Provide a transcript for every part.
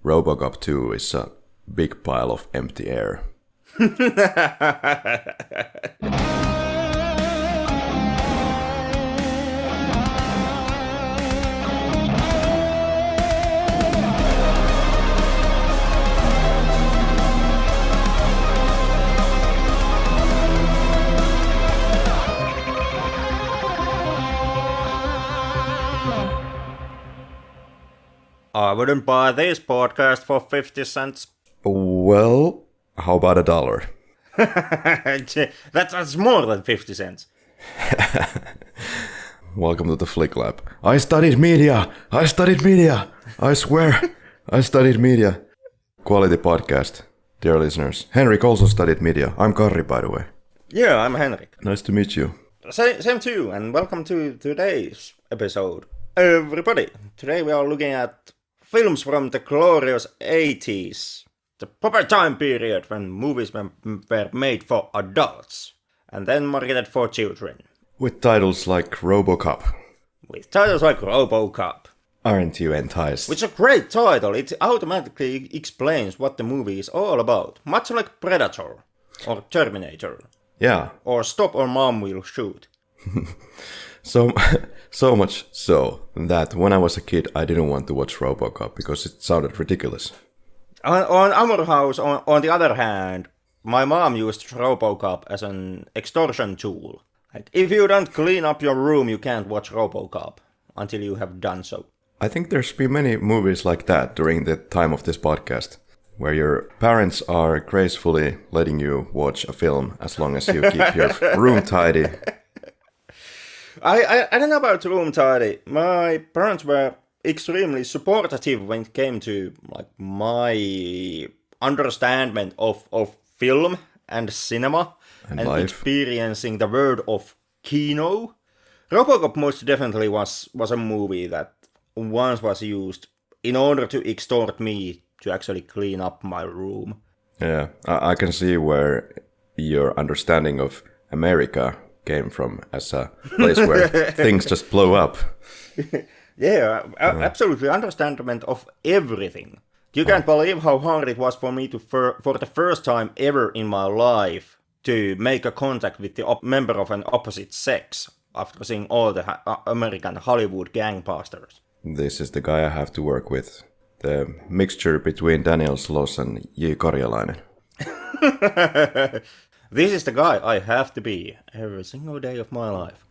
Robocop 2 is a big pile of empty air. I wouldn't buy this podcast for 50 cents. Well, how about $1? That's more than 50 cents. Welcome to the Flick Lab. I studied media! I swear, I studied media. Quality podcast, dear listeners. Henrik also studied media. I'm Karri, by the way. Yeah, I'm Henrik. Nice to meet you. Same to you, and welcome to today's episode. Everybody, today we are looking at films from the glorious 80s. The proper time period when movies were made for adults and then marketed for children. With titles like Robocop. Aren't you enticed? Which is a great title. It automatically explains what the movie is all about. Much like Predator or Terminator. Yeah. Or Stop or Mom Will Shoot. So much so that when I was a kid, I didn't want to watch Robocop because it sounded ridiculous. On our house, on the other hand, my mom used Robocop as an extortion tool. Like, if you don't clean up your room, you can't watch Robocop until you have done so. I think there's been many movies like that during the time of this podcast, where your parents are gracefully letting you watch a film as long as you keep your room tidy. I don't know about room tidy. My parents were extremely supportive when it came to like my understanding of film and cinema and experiencing the world of kino. Robocop most definitely was a movie that once was used in order to extort me to actually clean up my room. Yeah, I can see where your understanding of America came from as a place where things just blow up. Yeah, absolutely understanding of everything. You can't believe how hard it was for me to, for the first time ever in my life, to make a contact with the member of an opposite sex after seeing all the American Hollywood gangbusters. This is the guy I have to work with. The mixture between Daniel Sloss and J. Karjalainen. This is the guy I have to be every single day of my life.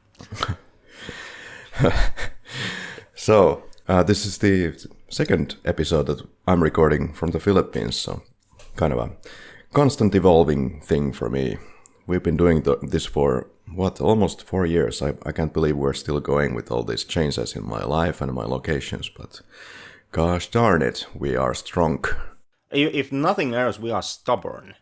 So, this is the second episode that I'm recording from the Philippines, so kind of a constant evolving thing for me. We've been doing this for, almost 4 years. I can't believe we're still going with all these changes in my life and my locations, but gosh darn it, we are strong. If nothing else, we are stubborn.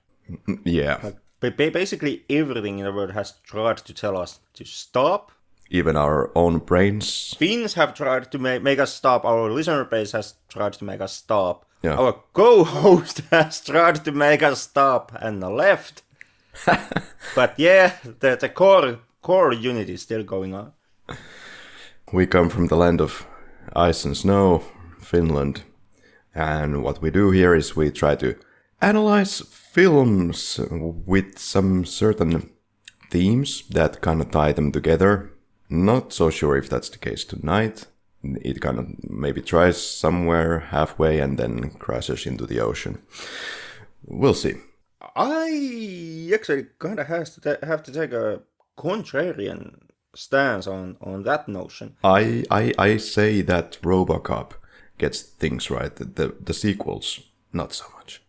Yeah. Basically everything in the world has tried to tell us to stop. Even our own brains. Finns have tried to make us stop. Our listener base has tried to make us stop. Yeah. Our co-host has tried to make us stop and left. But yeah, the core unit is still going on. We come from the land of ice and snow, Finland. And what we do here is we try to analyze films with some certain themes that kind of tie them together. Not so sure if that's the case tonight. It kind of maybe tries somewhere halfway and then crashes into the ocean. We'll see. I actually kind of have to take a contrarian stance on that notion. I say that Robocop gets things right. The sequels, not so much.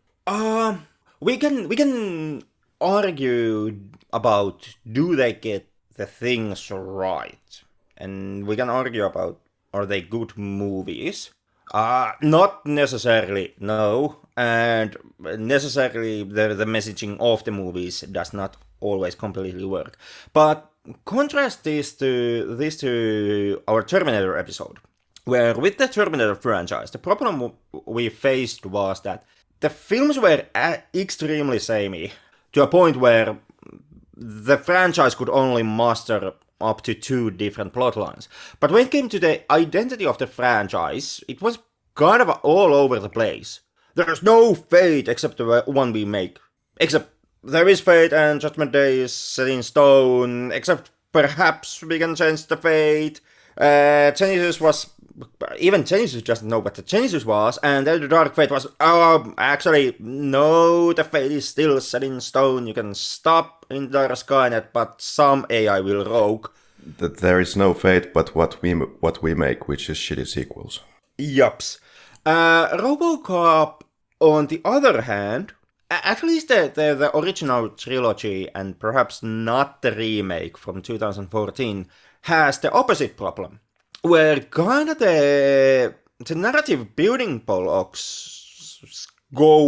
We can argue about do they get the things right, and we can argue about are they good movies. Not necessarily, no, and necessarily the messaging of the movies does not always completely work. But contrast this to our Terminator episode, where with the Terminator franchise, the problem we faced was that the films were extremely samey, to a point where the franchise could only muster up to 2 different plot lines. But when it came to the identity of the franchise, it was kind of all over the place. There's no fate except the one we make. Except there is fate and Judgment Day is set in stone. Except perhaps we can change the fate. Genesis was. Even Genesis doesn't know what the Genesis was, and then the Dark Fate was. Oh, actually, no, the fate is still set in stone. You can stop in the Skynet, but some AI will rogue. That there is no fate but what we make, which is shitty sequels. Yups. Robocop, on the other hand, at least the original trilogy, and perhaps not the remake from 2014, has the opposite problem. Where kind of the narrative building blocks go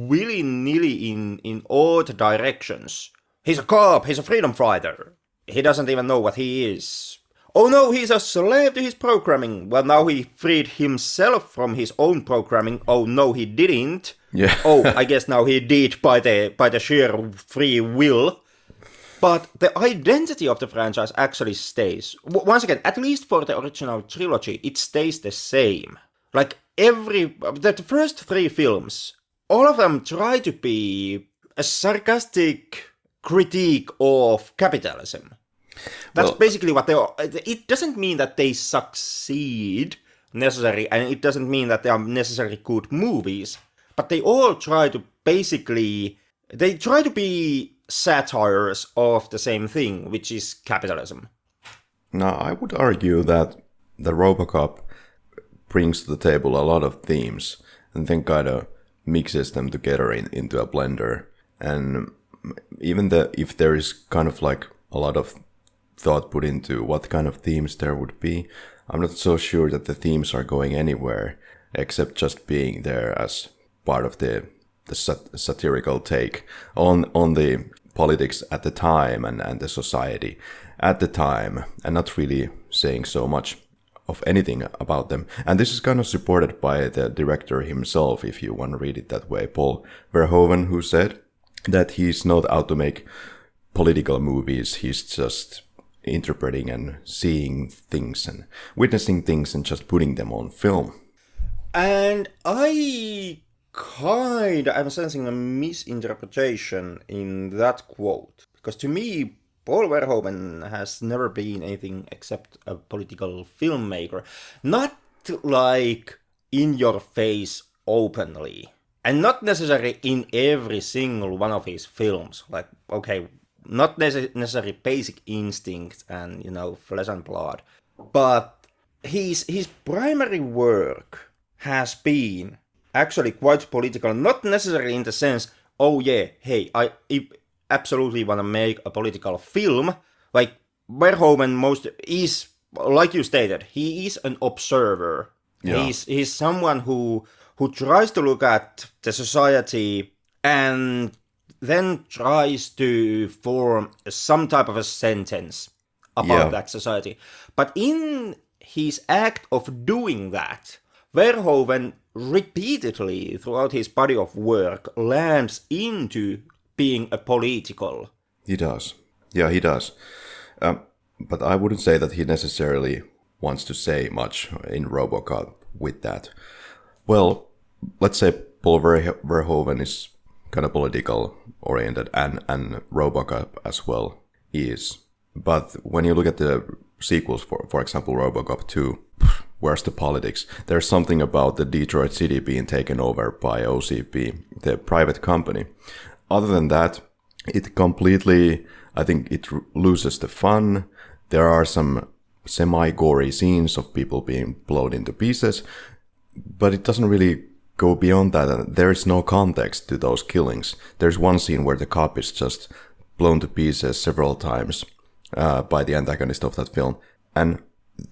willy-nilly in odd directions. He's a cop, he's a freedom fighter. He doesn't even know what he is. Oh no, he's a slave to his programming. Well, now he freed himself from his own programming. Oh no, he didn't. Yeah. Oh, I guess now he did by the sheer free will. But the identity of the franchise actually stays. Once again, at least for the original trilogy, it stays the same. Like the first three films, all of them try to be a sarcastic critique of capitalism. That's basically what they are. It doesn't mean that they succeed necessarily, and it doesn't mean that they are necessarily good movies, but they all try to basically, they try to be satires of the same thing, which is capitalism. Now, I would argue that the Robocop brings to the table a lot of themes and then kind of mixes them together into a blender. And even if there is kind of like a lot of thought put into what kind of themes there would be, I'm not so sure that the themes are going anywhere except just being there as part of the satirical take on the politics at the time and the society at the time, and not really saying so much of anything about them. And this is kind of supported by the director himself, if you want to read it that way, Paul Verhoeven, who said that he's not out to make political movies, he's just interpreting and seeing things and witnessing things and just putting them on film. And I'm sensing a misinterpretation in that quote, because to me, Paul Verhoeven has never been anything except a political filmmaker. Not like in your face openly, and not necessarily in every single one of his films. Like, okay, not necessarily Basic Instinct and, Flesh and Blood, but his primary work has been actually quite political, not necessarily in the sense, oh yeah, hey, I absolutely want to make a political film. Like, Verhoeven is, like you stated, he is an observer. Yeah. He's someone who tries to look at the society and then tries to form some type of a sentence about that society. But in his act of doing that, Verhoeven repeatedly throughout his body of work lands into being a political. He does. Yeah, he does. But I wouldn't say that he necessarily wants to say much in Robocop with that. Well, let's say Paul Verhoeven is kind of political oriented and Robocop as well is. But when you look at the sequels, for example, Robocop 2, where's the politics? There's something about the Detroit city being taken over by OCP, the private company. Other than that, it completely, I think it loses the fun. There are some semi-gory scenes of people being blown into pieces, but it doesn't really go beyond that. There is no context to those killings. There's one scene where the cop is just blown to pieces several times by the antagonist of that film, and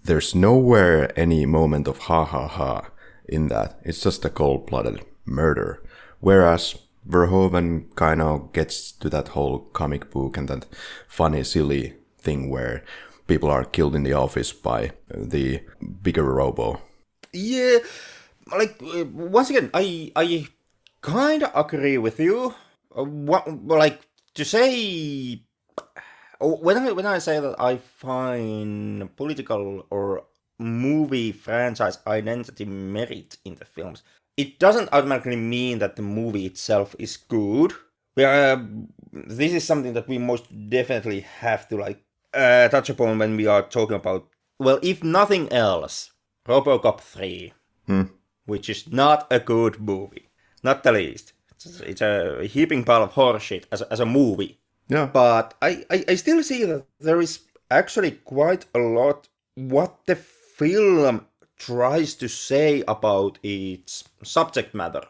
there's nowhere any moment of ha ha ha in that. It's just a cold-blooded murder. Whereas Verhoeven kind of gets to that whole comic book and that funny, silly thing where people are killed in the office by the bigger robo. Yeah, like, once again, I kind of agree with you. Like, to say, when I say that I find political or movie franchise identity merit in the films, it doesn't automatically mean that the movie itself is good. This is something that we most definitely have to touch upon when we are talking about, well, if nothing else, Robocop 3, which is not a good movie, not the least. It's a heaping pile of horseshit as a movie. Yeah. But I still see that there is actually quite a lot what the film tries to say about its subject matter.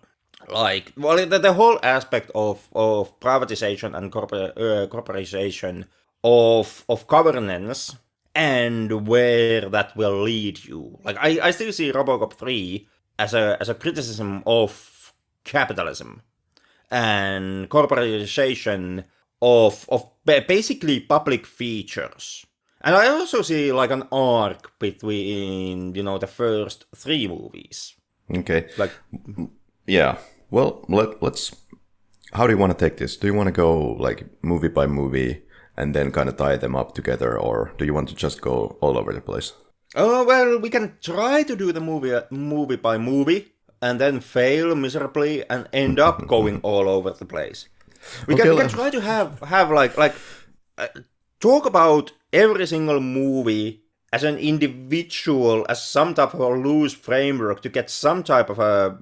Like, well, the whole aspect of privatization and corporatization of governance and where that will lead you. Like, I still see Robocop 3 as a criticism of capitalism and corporatization of basically public features. And I also see like an arc between, the first three movies. Okay. Like, yeah. Well, let's. How do you want to take this? Do you want to go like movie by movie and then kind of tie them up together, or do you want to just go all over the place? oh well, we can try to do the movie by movie and then fail miserably and end up going all over the place. We can try to have talk about every single movie as an individual, as some type of a loose framework to get some type of a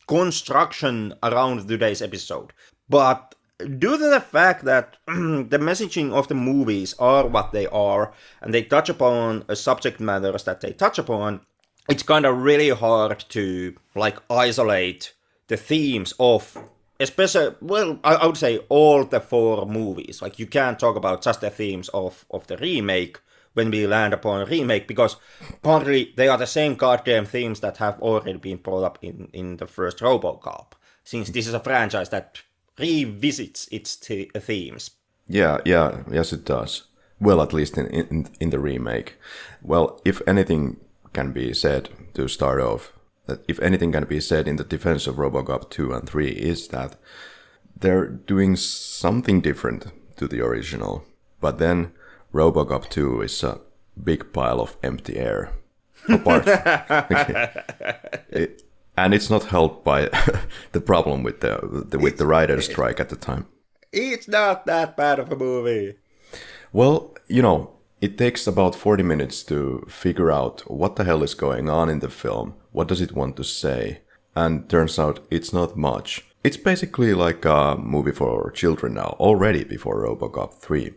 construction around today's episode. But due to the fact that the messaging of the movies are what they are, and they touch upon a subject matters that they touch upon, it's kind of really hard to isolate the themes of, especially, well, I would say all the four movies. Like, you can't talk about just the themes of the remake when we land upon a remake, because partly they are the same goddamn themes that have already been brought up in the first Robocop, since this is a franchise that revisits its themes. Yes, it does. Well, at least in the remake. Well, if anything can be said to start off, that if anything can be said in the defense of Robocop 2 and 3 is that they're doing something different to the original. But then Robocop 2 is a big pile of empty air. Apart. And it's not helped by the problem with the writer's strike at the time. It's not that bad of a movie. Well, it takes about 40 minutes to figure out what the hell is going on in the film, what does it want to say, and turns out it's not much. It's basically like a movie for children now, already before Robocop 3.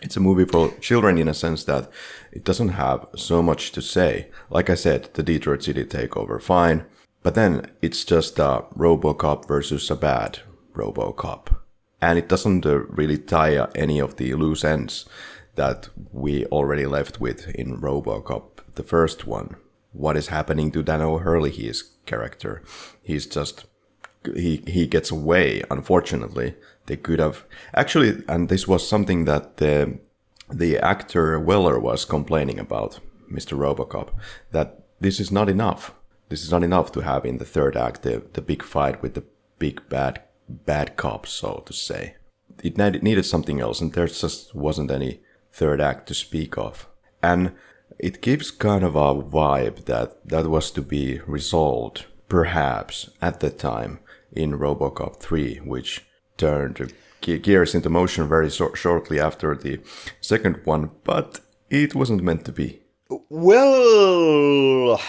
It's a movie for children in a sense that it doesn't have so much to say. Like I said, the Detroit City takeover, fine. But then it's just a Robocop versus a bad Robocop. And it doesn't really tie any of the loose ends that we already left with in Robocop, the first one. What is happening to Dan O'Hurley's character? He's just... He gets away, unfortunately. They could have... Actually, and this was something that the actor Weller was complaining about, Mr. Robocop, that this is not enough. This is not enough to have in the third act the big fight with the big bad cops, so to say. It needed something else, and there just wasn't any third act to speak of. And it gives kind of a vibe that was to be resolved, perhaps, at the time in Robocop 3, which turned gears into motion very shortly after the second one, but it wasn't meant to be. Well,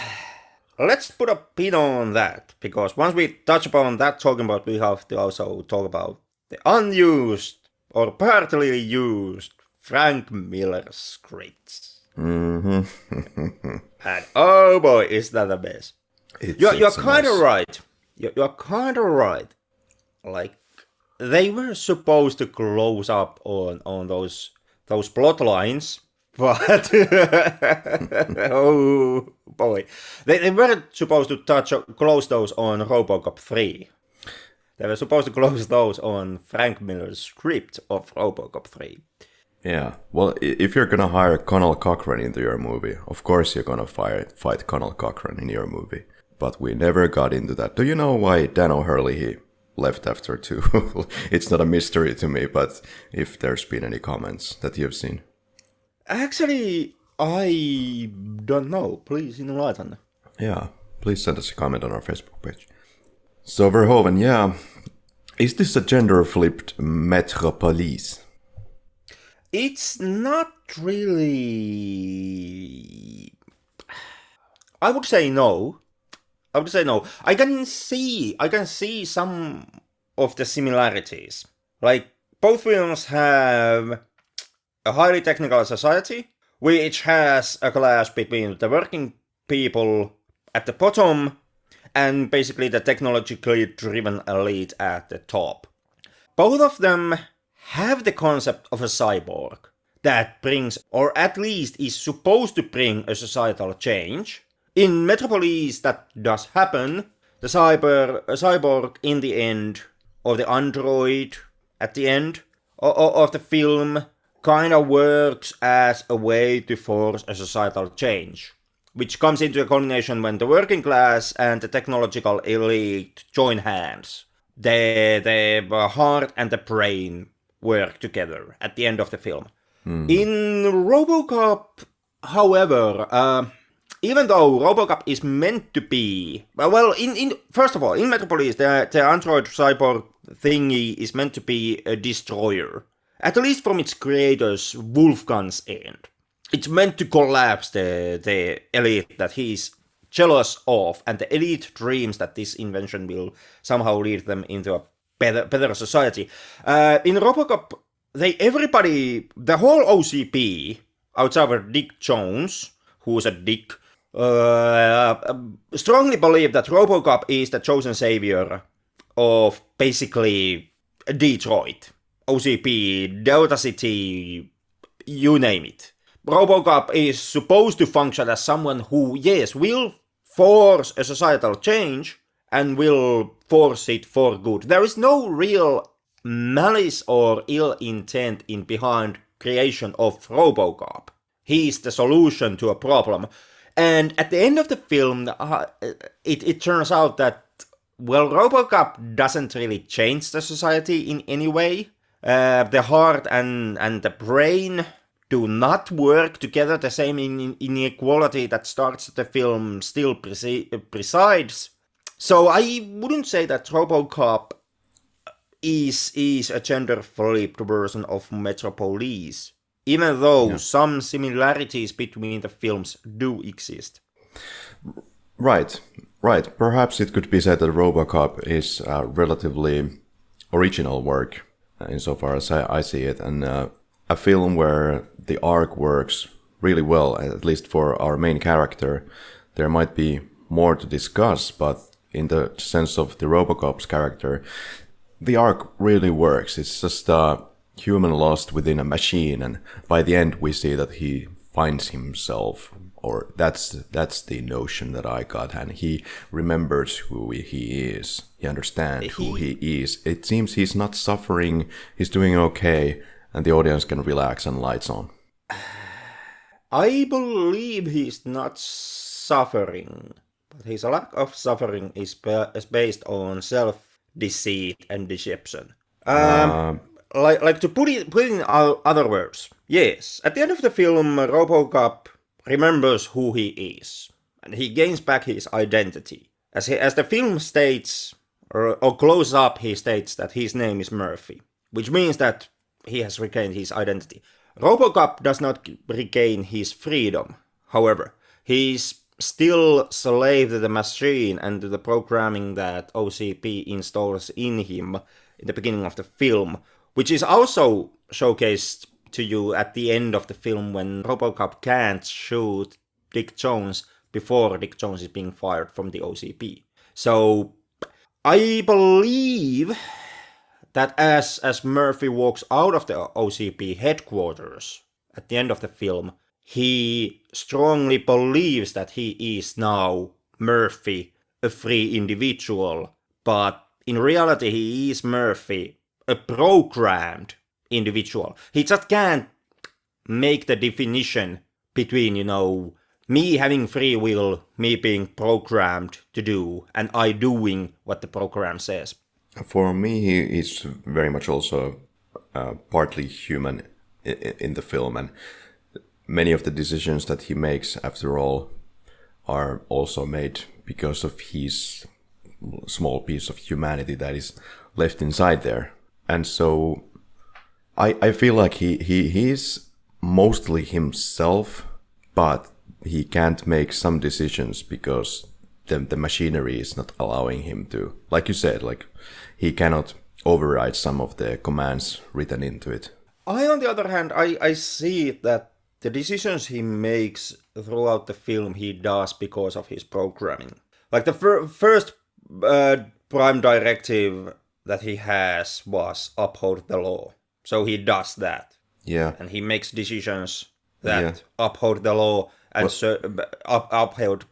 let's put a pin on that, because once we touch upon that talking about, we have to also talk about the unused or partly used Frank Miller scripts. Mm-hmm. And oh boy, is that a mess. You're kind of right. You're kind of right. Like, they were supposed to close up on those plot lines, but oh boy, they weren't supposed to close those on Robocop 3. They were supposed to close those on Frank Miller's script of Robocop 3. Yeah, well, if you're gonna hire Conal Cochran into your movie, of course you're gonna fight Conal Cochran in your movie. But we never got into that. Do you know why Dan O'Hurley he left after 2? It's not a mystery to me, but if there's been any comments that you've seen. Actually, I don't know. Please enlighten. Yeah, please send us a comment on our Facebook page. So Verhoeven, yeah. Is this a gender-flipped Metropolis? It's not really. I would say no. I would say no. I can see some of the similarities. Like both films have a highly technical society, which has a clash between the working people at the bottom and basically the technologically driven elite at the top. Both of them have the concept of a cyborg that brings, or at least is supposed to bring, a societal change. In Metropolis, that does happen. The cyborg in the end, or the android at the end of the film, kind of works as a way to force a societal change, which comes into a culmination when the working class and the technological elite join hands. The heart and the brain work together at the end of the film. In Robocop, however, even though Robocop is meant to be in first of all, in Metropolis, the android cyborg thingy is meant to be a destroyer, at least from its creator's Wolfgang's end. It's meant to collapse the elite that he's jealous of, and the elite dreams that this invention will somehow lead them into a better society. In Robocop, the whole OCP, outside of Dick Jones, who's a dick, strongly believe that Robocop is the chosen savior of basically Detroit, OCP, Delta City, you name it. Robocop is supposed to function as someone who, yes, will force a societal change and will force it for good. There is no real malice or ill intent in behind creation of Robocop. He is the solution to a problem. And at the end of the film, it turns out that, well, Robocop doesn't really change the society in any way. The heart and the brain do not work together. The same inequality that starts the film still presides. So I wouldn't say that Robocop is a gender-flipped version of Metropolis, even though some similarities between the films do exist. Right. Perhaps it could be said that Robocop is a relatively original work, insofar as I see it, and a film where the arc works really well, at least for our main character. There might be more to discuss, but in the sense of the Robocop's character, the arc really works. It's just a human lost within a machine, and by the end we see that he finds himself, or that's the notion that I got, and he remembers who he is. He understands who he is. It seems he's not suffering, he's doing okay, and the audience can relax and lights on. I believe he's not suffering, but his lack of suffering is based on self-deceit and deception. Like to put it in other words, yes, at the end of the film, Robocop remembers who he is, and he gains back his identity. As the film states, or close up, he states that his name is Murphy, which means that he has regained his identity. Robocop does not regain his freedom, however. He's still slave to the machine and to the programming that OCP installs in him in the beginning of the film, which is also showcased to you at the end of the film when Robocop can't shoot Dick Jones before Dick Jones is being fired from the OCP. So I believe that as Murphy walks out of the OCP headquarters at the end of the film, he strongly believes that he is now Murphy, a free individual, but in reality he is Murphy, a programmed individual. He just can't make the definition between, me having free will, me being programmed to do, and I doing what the program says. For me, he is very much also partly human in the film, and many of the decisions that he makes, after all, are also made because of his small piece of humanity that is left inside there. And so I feel like he is mostly himself, but he can't make some decisions because the machinery is not allowing him to. Like you said, like he cannot override some of the commands written into it. On the other hand, I see that the decisions he makes throughout the film he does because of his programming. Like the first prime directive that he has was uphold the law. So he does that. Yeah. And he makes decisions that uphold the law and uphold,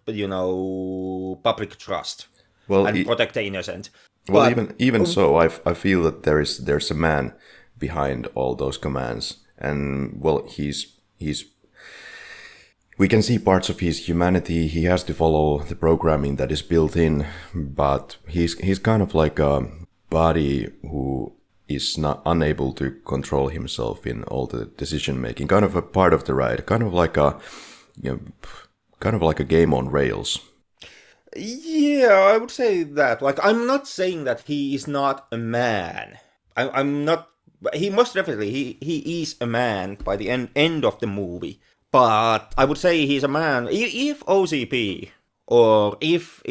public trust and protect the innocent. Well, but, even so, I feel that there's a man behind all those commands, and well, he's we can see parts of his humanity. He has to follow the programming that is built in, but he's kind of like a body who is not unable to control himself in all the decision making. Kind of a part of the ride, kind of like a game on rails. Yeah, I would say that. Like, I'm not saying that he is not a man. I'm not. He most definitely he is a man by the end of the movie. But I would say he's a man. If OCP or if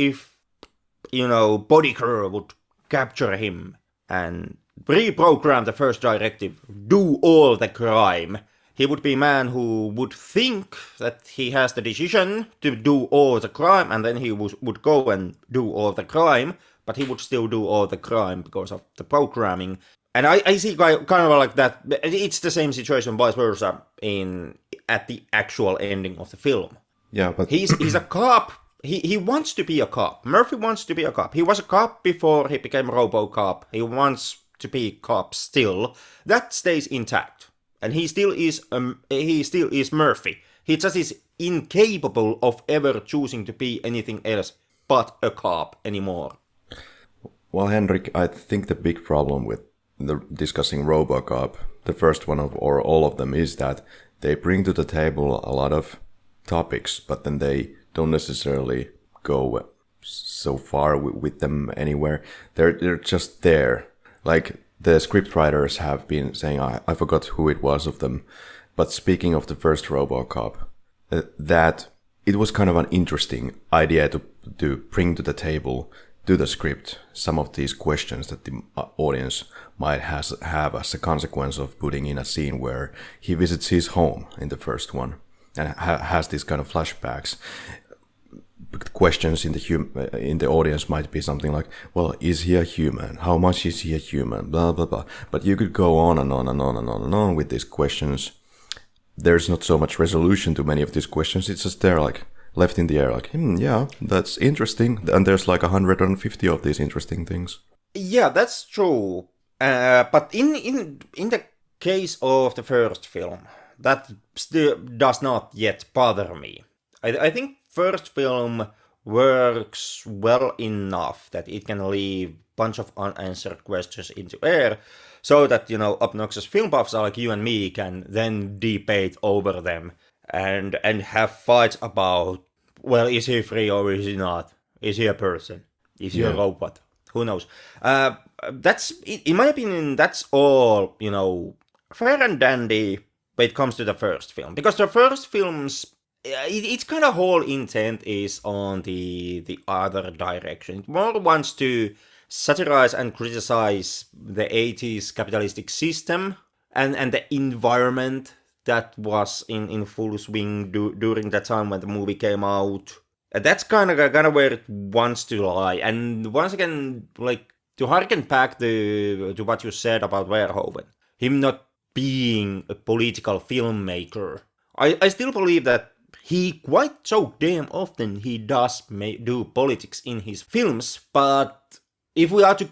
Body Crew would capture him and reprogram the first directive, do all the crime, he would be a man who would think that he has the decision to do all the crime, and then he would go and do all the crime, but he would still do all the crime because of the programming. And I see kind of like that. It's the same situation, vice versa, at the actual ending of the film. Yeah, but he's a cop. He wants to be a cop. Murphy wants to be a cop. He was a cop before he became Robocop. He wants to be a cop still. That stays intact, and he still is Murphy. He just is incapable of ever choosing to be anything else but a cop anymore. Well, Henrik, I think the big problem with discussing Robocop, the first one or all of them, is that they bring to the table a lot of topics, but then they don't necessarily go so far with them anywhere. They're just there. Like the scriptwriters have been saying, I forgot who it was of them, but speaking of the first Robocop, that it was kind of an interesting idea to bring to the table, to the script, some of these questions that the audience might have as a consequence of putting in a scene where he visits his home in the first one and has these kind of flashbacks. Questions in the audience might be something like, well, is he a human? How much is he a human? Blah, blah, blah. But you could go on and on and on and on and on with these questions. There's not so much resolution to many of these questions. It's just there, like, left in the air, like, yeah, that's interesting. And there's like 150 of these interesting things. Yeah, that's true. But in the case of the first film, that still does not yet bother me. I think first film works well enough that it can leave a bunch of unanswered questions into air, so that, obnoxious film buffs like you and me can then debate over them and have fights about, well, is he free or is he not? Is he a person? Is he a robot? Who knows? That's, in my opinion, that's all, fair and dandy when it comes to the first film. Because the first film's, its kind of whole intent is on the other direction. It more wants to satirize and criticize the 80s capitalistic system and the environment that was in full swing during the time when the movie came out. That's kind of where it wants to lie. And once again, like, to harken back to what you said about Verhoeven, him not being a political filmmaker, I still believe that he quite so damn often he does do politics in his films, but if we are to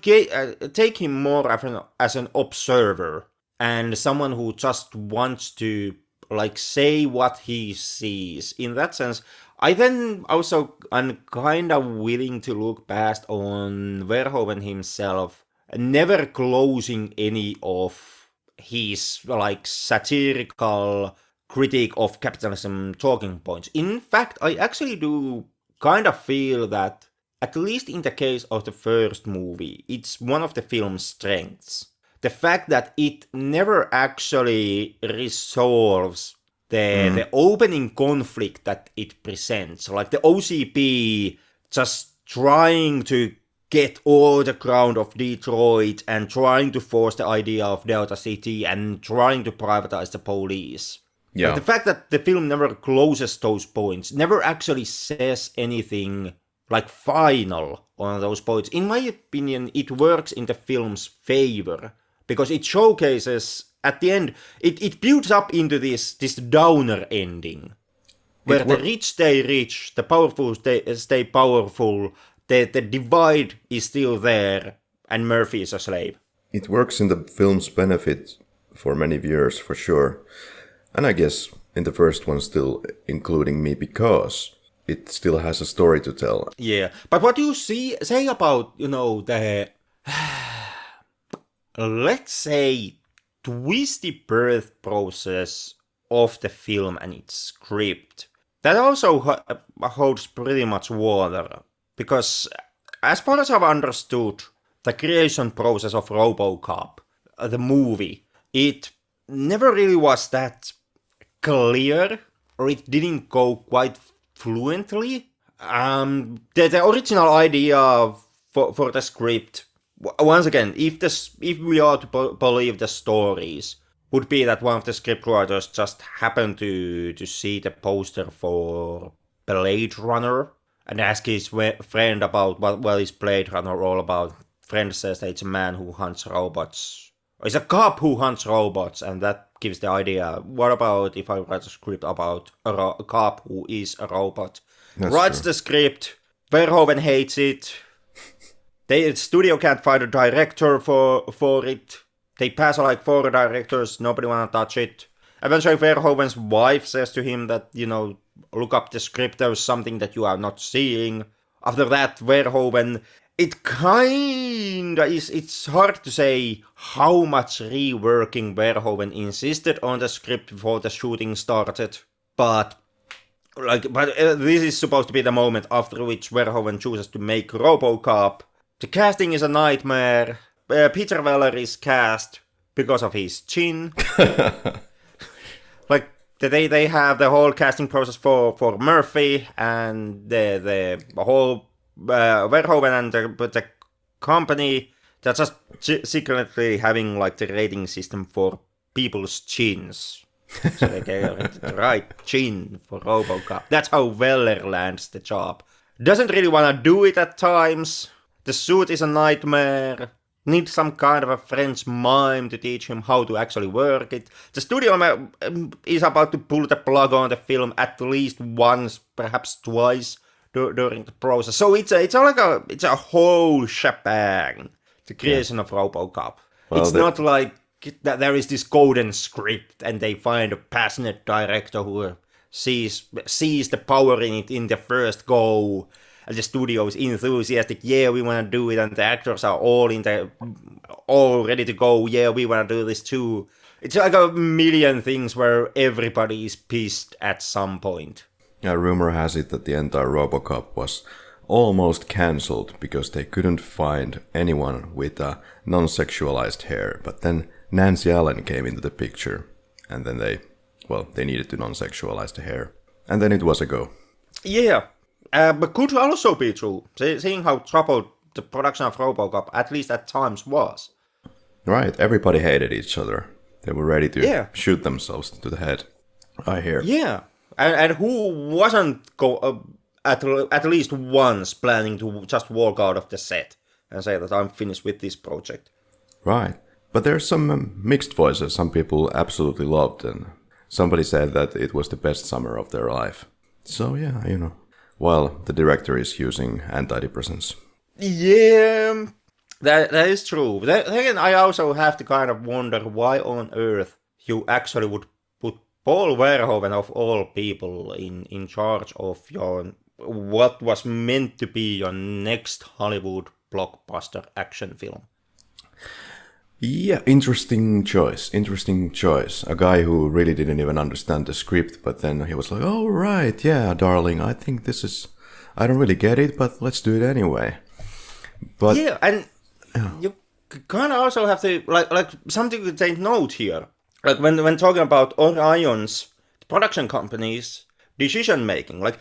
take him more as an observer and someone who just wants to, like, say what he sees, in that sense, I then also am kind of willing to look past on Verhoeven himself, never closing any of his, like, satirical critique of capitalism talking points. In fact, I actually do kind of feel that at least in the case of the first movie, it's one of the film's strengths. The fact that it never actually resolves the opening conflict that it presents. Like the OCP just trying to get all the ground of Detroit and trying to force the idea of Delta City and trying to privatize the police. Yeah. But the fact that the film never closes those points, never actually says anything like final on those points, in my opinion, it works in the film's favor. Because it showcases, at the end, it builds up into this downer ending. Where the rich stay rich, the powerful stay powerful, the divide is still there, and Murphy is a slave. It works in the film's benefit for many viewers, for sure. And I guess in the first one still including me, because it still has a story to tell. Yeah, but what you say about, the... let's say, twisty birth process of the film and its script, that also holds pretty much water. Because, as far as I've understood, the creation process of Robocop, the movie, it never really was that clear, or it didn't go quite fluently. The original idea for the script, once again, if we are to believe the stories, would be that one of the scriptwriters just happened to see the poster for Blade Runner and ask his friend about what is Blade Runner all about. Friend says that it's a man who hunts robots. Or it's a cop who hunts robots, and that gives the idea. What about if I write a script about a cop who is a robot? Writes the script, Verhoeven hates it. The studio can't find a director for it. They pass like 4 directors, nobody wanna touch it. Eventually Verhoeven's wife says to him that, look up the script, there's something that you are not seeing. After that, Verhoeven, it kinda is, it's hard to say how much reworking Verhoeven insisted on the script before the shooting started. But this is supposed to be the moment after which Verhoeven chooses to make Robocop. The casting is a nightmare. Peter Weller is cast because of his chin. They have the whole casting process for Murphy, and the whole Verhoeven and the company, they're just secretly having like the rating system for people's chins. So they get the right chin for Robocop. That's how Weller lands the job. Doesn't really want to do it at times. The suit is a nightmare. Needs some kind of a French mime to teach him how to actually work it. The studio is about to pull the plug on the film at least once, perhaps twice during the process. So it's a whole shebang. The creation of Robocop. Well, it's not like that there is this golden script and they find a passionate director who sees the power in it in the first go. And the studio is enthusiastic, yeah, we want to do it, and the actors are all ready to go, yeah, we want to do this too. It's like a million things where everybody is pissed at some point. Yeah, rumor has it that the entire Robocop was almost cancelled because they couldn't find anyone with a non-sexualized hair. But then Nancy Allen came into the picture, and then they needed to non-sexualize the hair. And then it was a go. Yeah. But could also be true, seeing how troubled the production of Robocop, at least at times, was. Right, everybody hated each other. They were ready to shoot themselves to the head, I hear. Yeah, and who wasn't at least once planning to just walk out of the set and say that I'm finished with this project. Right, but there's some mixed voices. Some people absolutely loved, and somebody said that it was the best summer of their life. So yeah, while the director is using antidepressants. Yeah, that is true. Then I also have to kind of wonder why on earth you actually would put Paul Verhoeven of all people in charge of what was meant to be your next Hollywood blockbuster action film. Yeah, interesting choice. A guy who really didn't even understand the script, but then he was like, oh, right, yeah, darling, I think this is I don't really get it, but let's do it anyway. But yeah, and you kind of also have to like something to take note here. Like when talking about Orion's production company's decision making, like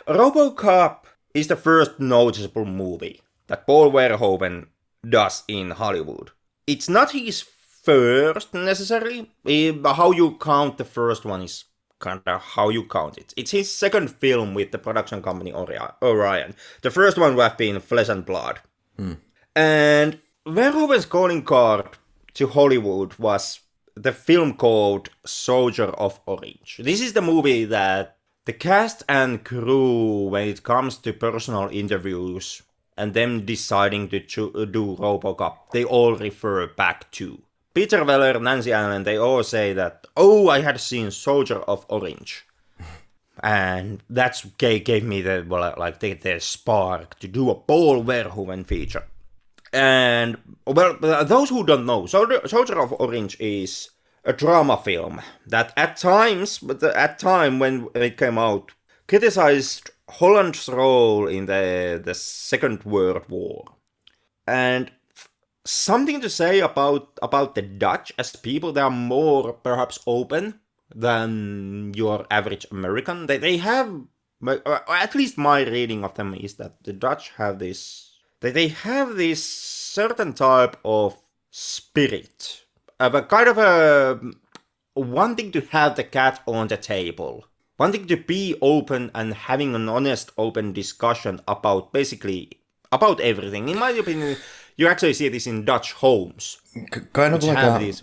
Robocop is the first noticeable movie that Paul Verhoeven does in Hollywood. It's not his first necessarily. How you count the first one is kind of how you count it. It's his second film with the production company Orion. The first one would have been Flesh and Blood. And Verhoeven's calling card to Hollywood was the film called Soldier of Orange. This is the movie that the cast and crew, when it comes to personal interviews and them deciding to do Robocop, they all refer back to. Peter Weller, Nancy Allen, they all say that, oh, I had seen Soldier of Orange. And that gave me the spark to do a Paul Verhoeven feature. And, well, those who don't know, Soldier of Orange is a drama film that at time when it came out, criticized Holland's role in the Second World War. And something to say about the Dutch as people, they are more perhaps open than your average American. They have, or at least my reading of them is that the Dutch have this, they have this certain type of spirit, of a kind of a wanting to have the cat on the table, wanting to be open and having an honest, open discussion about basically about everything. In my opinion, you actually see this in Dutch homes. Kind of like a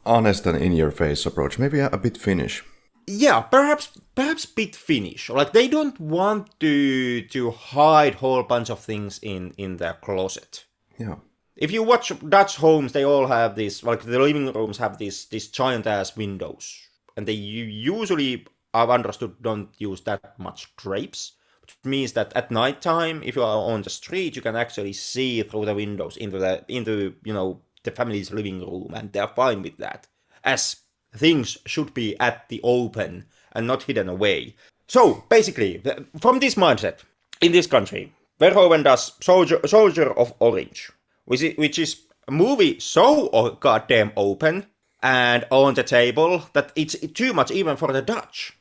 honest and in-your-face approach. Maybe a bit Finnish. Yeah, perhaps bit Finnish. Like they don't want to hide whole bunch of things in their closet. Yeah. If you watch Dutch homes, they all have this, like the living rooms have these giant ass windows, and they usually, I've understood, don't use that much drapes, which means that at night time, if you are on the street, you can actually see through the windows into the family's living room, and they're fine with that, as things should be at the open and not hidden away. So basically, from this mindset, in this country, Verhoeven does Soldier of Orange, which is a movie so goddamn open and on the table that it's too much even for the Dutch.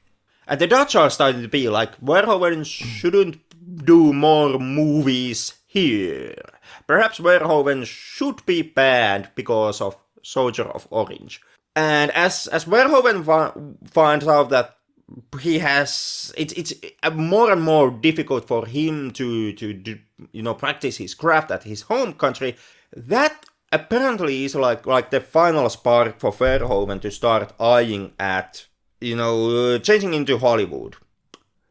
And the Dutch are starting to be like, Verhoeven shouldn't do more movies here. Perhaps Verhoeven should be banned because of Soldier of Orange. And as Verhoeven finds out that he has, it's more and more difficult for him to practice his craft at his home country. That apparently is like the final spark for Verhoeven to start eyeing at, changing into Hollywood.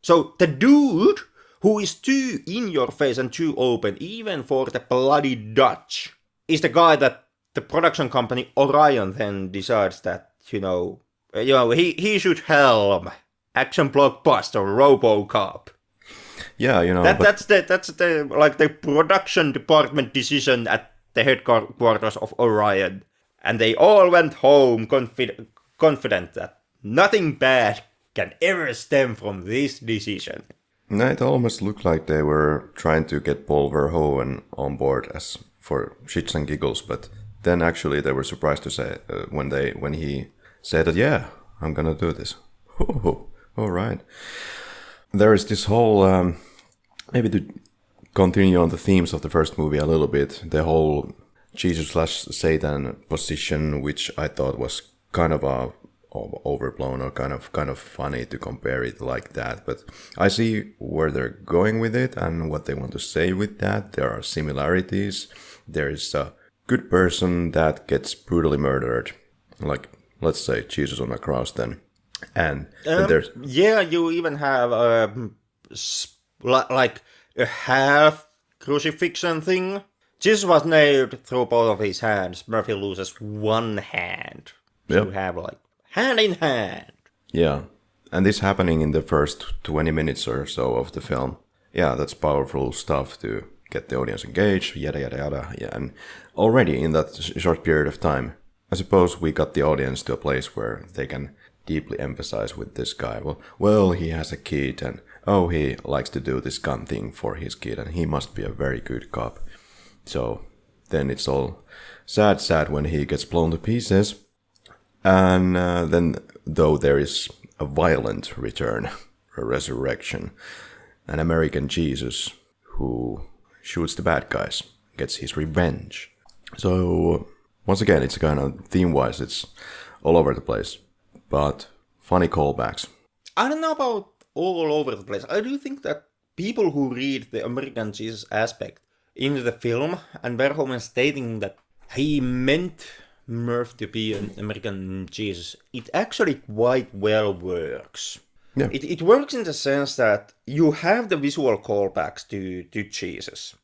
So the dude who is too in your face and too open, even for the bloody Dutch, is the guy that the production company Orion then decides that, he should helm action blockbuster Robocop. Yeah, that's the production department decision at the headquarters of Orion, and they all went home confident that nothing bad can ever stem from this decision. No, it almost looked like they were trying to get Paul Verhoeven on board as for shits and giggles, but then actually they were surprised to say when he said that, yeah, I'm gonna do this. Oh, all right. There is this whole maybe to continue on the themes of the first movie a little bit, the whole Jesus/Satan position, which I thought was kind of overblown or kind of funny to compare it like that, but I see where they're going with it and what they want to say with that. There are similarities. There is a good person that gets brutally murdered, like let's say Jesus on a cross then, and there's you even have like a half crucifixion thing. Jesus was nailed through both of his hands. Murphy loses one hand. So you have like hand in hand. Yeah, and this happening in the first 20 minutes or so of the film. Yeah, that's powerful stuff to get the audience engaged, yada yada yada. Yeah, and already in that short period of time, I suppose we got the audience to a place where they can deeply emphasize with this guy. Well, he has a kid, oh, he likes to do this gun thing for his kid, and he must be a very good cop. So then it's all sad when he gets blown to pieces. And then, though there is a violent return, a resurrection, an American Jesus who shoots the bad guys, gets his revenge. So once again, it's kind of theme-wise, it's all over the place, but funny callbacks. I don't know about all over the place. I do think that people who read the American Jesus aspect into the film and Verhoeven stating that he meant Murph to be an American Jesus, it actually quite well works. Yeah. It works in the sense that you have the visual callbacks to Jesus.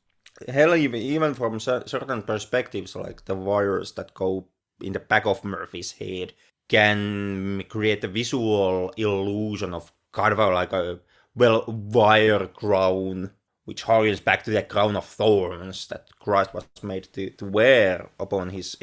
Hell, even from certain perspectives, like the wires that go in the back of Murphy's head can create a visual illusion of kind of like a, well, wire crown, which harkens back to the crown of thorns that Christ was made to wear upon his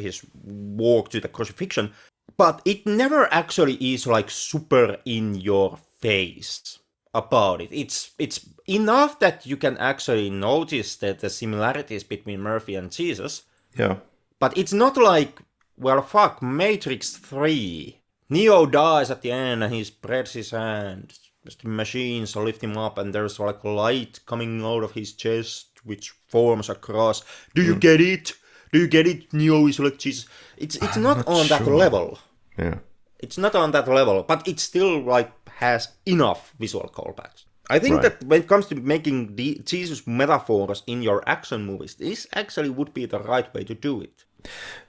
walk to the crucifixion. But it never actually is like super in your face about it. It's enough that you can actually notice that the similarities between Murphy and Jesus. Yeah. But it's not like, well, fuck, Matrix 3. Neo dies at the end and he spreads his hand. The machines lift him up and there's like light coming out of his chest which forms a cross. Do you get it? Do you get it? Neo is like Jesus. It's not on that level. Yeah. It's not on that level, but it still like has enough visual callbacks. I think that when it comes to making the Jesus metaphors in your action movies, this actually would be the right way to do it.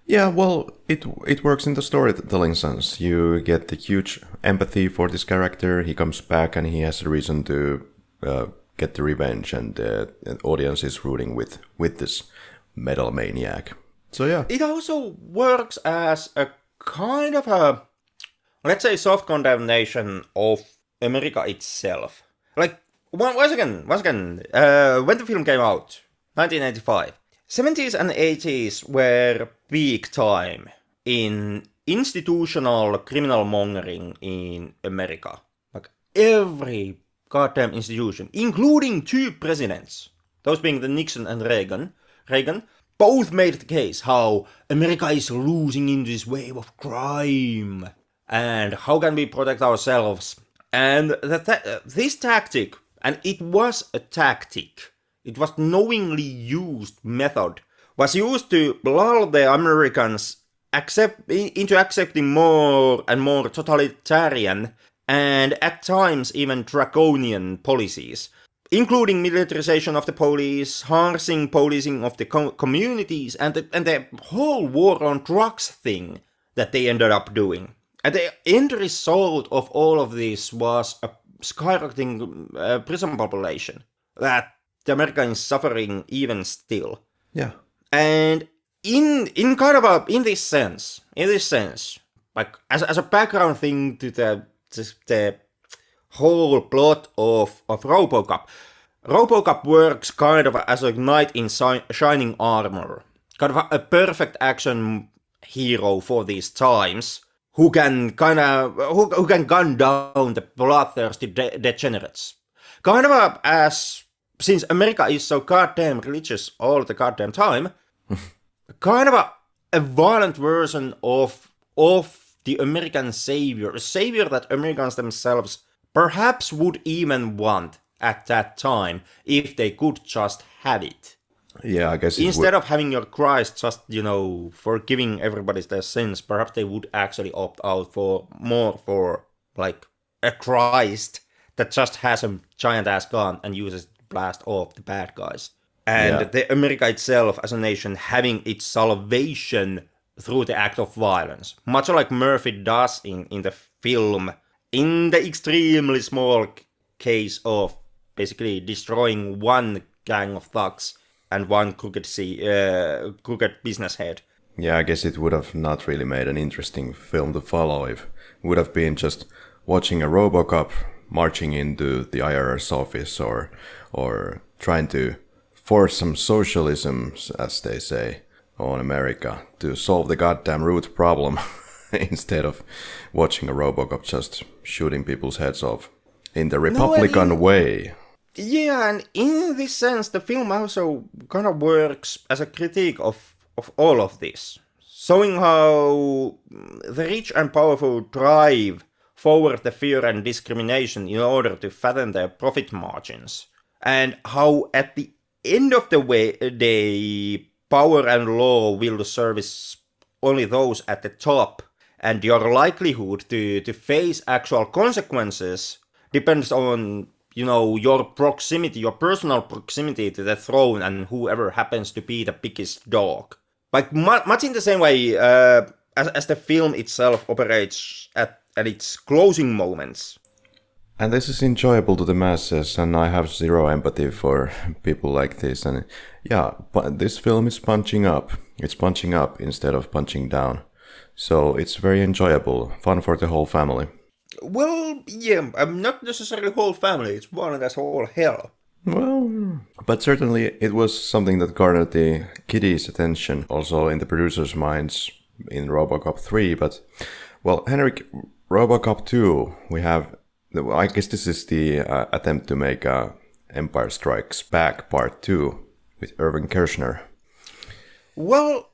Yeah, well, it works in the storytelling sense. You get the huge empathy for this character. He comes back and he has a reason to get the revenge, and the audience is rooting with this metal maniac. So yeah. It also works as a kind of a, let's say, soft condemnation of America itself. Like, once again, when the film came out, 1985, 70s and 80s were peak time in institutional criminal mongering in America. Like, every goddamn institution, including 2 presidents, those being the Nixon and Reagan, both made the case how America is losing in this wave of crime. And how can we protect ourselves? And this tactic, and it was a tactic, it was knowingly used method, was used to lull the Americans into accepting more and more totalitarian and at times even draconian policies, including militarization of the police, harshing policing of the communities, and the whole war on drugs thing that they ended up doing. And the end result of all of this was a skyrocketing prison population that the America is suffering even still. Yeah. And in this sense, like as a background thing to the whole plot of Robocop, Robocop works kind of as a knight in shining armor, kind of a perfect action hero for these times, who can gun down the bloodthirsty degenerates. Kind of as, since America is so goddamn religious all the goddamn time, kind of a violent version of the American savior, a savior that Americans themselves perhaps would even want at that time if they could just have it. Yeah, I guess instead of having your Christ just, forgiving everybody their sins, perhaps they would actually opt out for like a Christ that just has a giant ass gun and uses to blast off the bad guys. And the America itself as a nation having its salvation through the act of violence. Much like Murphy does in the film, in the extremely small case of basically destroying one gang of thugs and one crooked business head. Yeah, I guess it would have not really made an interesting film to follow if it would have been just watching a Robocop marching into the IRS office or trying to force some socialism, as they say, on America to solve the goddamn root problem instead of watching a Robocop just shooting people's heads off. in the Republican way. Yeah, and in this sense, the film also kind of works as a critique of all of this, showing how the rich and powerful drive forward the fear and discrimination in order to fatten their profit margins, and how at the end of the day, power and law will service only those at the top, and your likelihood to face actual consequences depends on your proximity, your personal proximity to the throne and whoever happens to be the biggest dog. Like much in the same way as the film itself operates at its closing moments. And this is enjoyable to the masses, and I have zero empathy for people like this. And yeah, but this film is punching up. It's punching up instead of punching down. So it's very enjoyable, fun for the whole family. Well, yeah, I'm not necessarily whole family. It's one that's all hell. Well, but certainly it was something that garnered the kiddies' attention, also in the producers' minds in Robocop 3. But, well, Henrik, Robocop 2, we have, I guess this is the attempt to make Empire Strikes Back Part 2 with Irving Kershner. Well,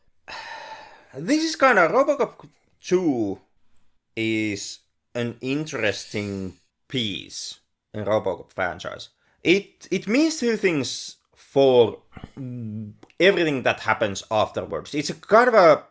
this is kind of, Robocop 2 is an interesting piece in Robocop franchise. It means two things for everything that happens afterwards. It's a kind of a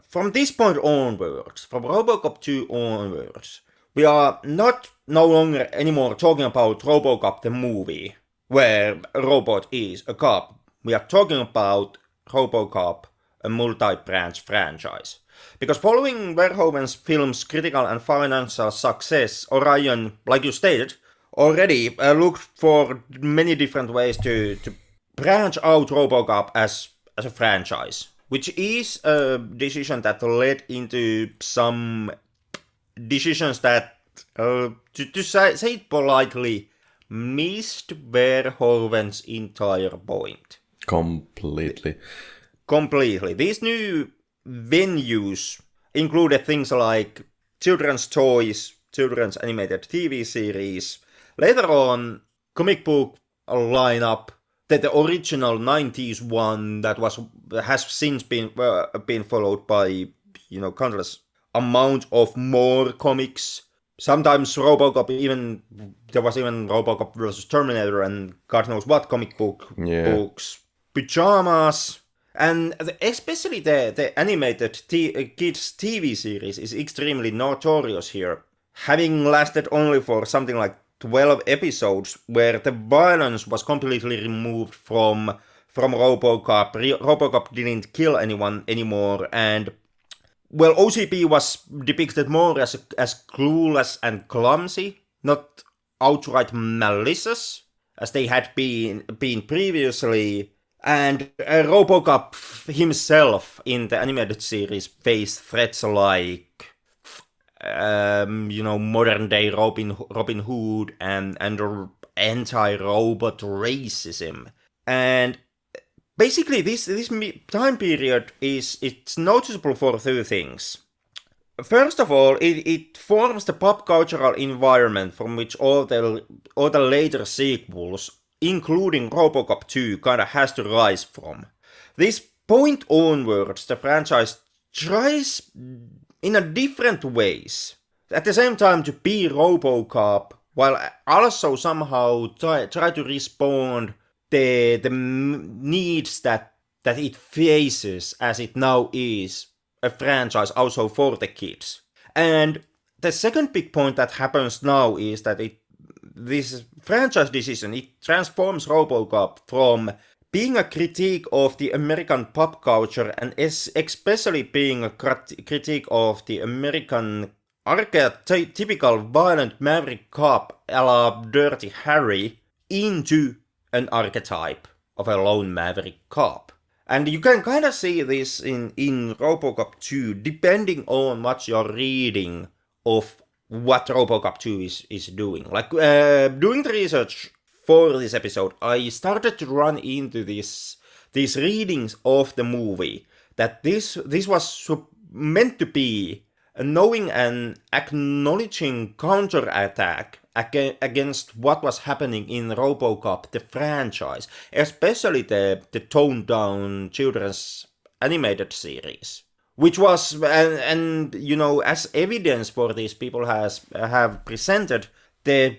from this point onwards, from Robocop 2 onwards, we are no longer anymore talking about Robocop the movie, where a robot is a cop. We are talking about Robocop, a multi-branch franchise. Because following Verhoeven's film's critical and financial success, Orion, like you stated, already looked for many different ways to branch out Robocop as a franchise, which is a decision that led into some decisions that, to say it politely, missed Verhoeven's entire point. Completely. These new venues included things like children's toys, children's animated TV series, later on comic book lineup, that the original 90s one that has since been followed by countless amount of more comics. Sometimes Robocop, there was even Robocop versus Terminator and God knows what comic books, pajamas. And especially the animated kids TV series is extremely notorious here, having lasted only for something like 12 episodes, where the violence was completely removed from Robocop. Robocop didn't kill anyone anymore, and well, OCP was depicted more as clueless and clumsy, not outright malicious, as they had been previously. And Robocop himself in the animated series faced threats like, modern day Robin Hood and anti-robot racism. And basically, this time period it's noticeable for two things. First of all, it forms the pop cultural environment from which all the later sequels, including Robocop 2, kinda has to rise from. This point onwards, the franchise tries in a different ways, at the same time, to be Robocop, while also somehow try to respond the needs that it faces, as it now is a franchise also for the kids. And the second big point that happens now is that this franchise decision, it transforms Robocop from being a critique of the American pop culture, and especially being a critique of the American archetypical violent maverick cop a la Dirty Harry, into an archetype of a lone maverick cop. And you can kind of see this in Robocop 2, depending on what you're reading of what Robocop 2 is doing. Like, doing the research for this episode, I started to run into these readings of the movie, that this was meant to be a knowing and acknowledging counterattack against what was happening in Robocop, the franchise, especially the toned down children's animated series. Which was, and you know, as evidence for this, people have presented the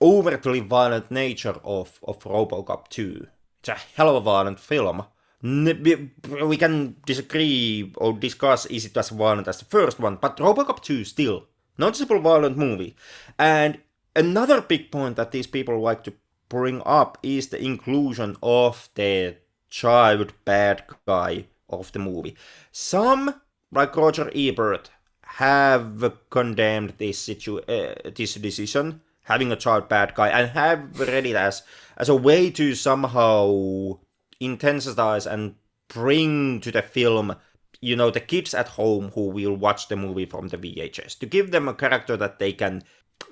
overtly violent nature of Robocop 2. It's a hell of a violent film. We can disagree or discuss is it as violent as the first one, but Robocop 2 still noticeable violent movie. And another big point that these people like to bring up is the inclusion of the child bad guy of the movie. Some, like Roger Ebert, have condemned this decision, having a child bad guy, and have read it as a way to somehow intensify and bring to the film, you know, the kids at home who will watch the movie from the VHS, to give them a character that they can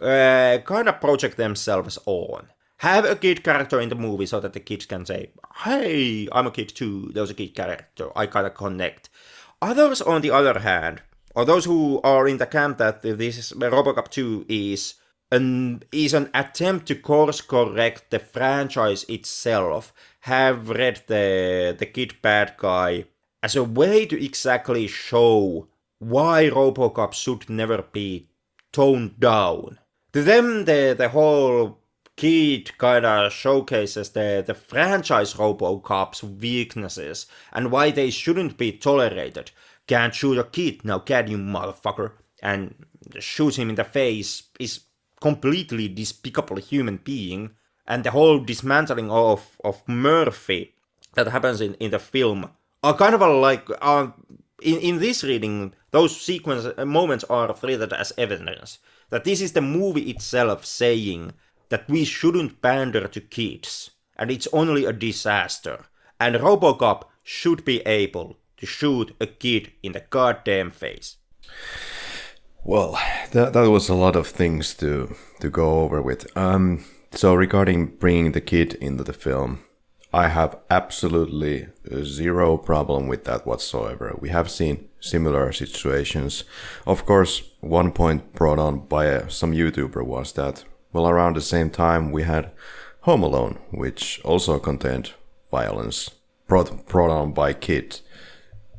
kind of project themselves on. Have a kid character in the movie so that the kids can say, hey, I'm a kid too, there's a kid character, I kind of connect. Others, on the other hand, or those who are in the camp that this Robocop 2 is an attempt to course correct the franchise itself, have read the kid bad guy as a way to exactly show why Robocop should never be toned down. To them, the whole kid kind of showcases the franchise Robocop's weaknesses and why they shouldn't be tolerated. Can't shoot a kid, now can you, motherfucker? And shoots him in the face is completely despicable human being. And the whole dismantling of Murphy that happens in the film are kind of like, in this reading, those moments are treated as evidence that this is the movie itself saying that we shouldn't pander to kids, and it's only a disaster, and Robocop should be able to shoot a kid in the goddamn face. Well, that was a lot of things to go over with. So regarding bringing the kid into the film, I have absolutely zero problem with that whatsoever. We have seen similar situations. Of course, one point brought on by some YouTuber was that, well, around the same time we had Home Alone, which also contained violence brought on by kids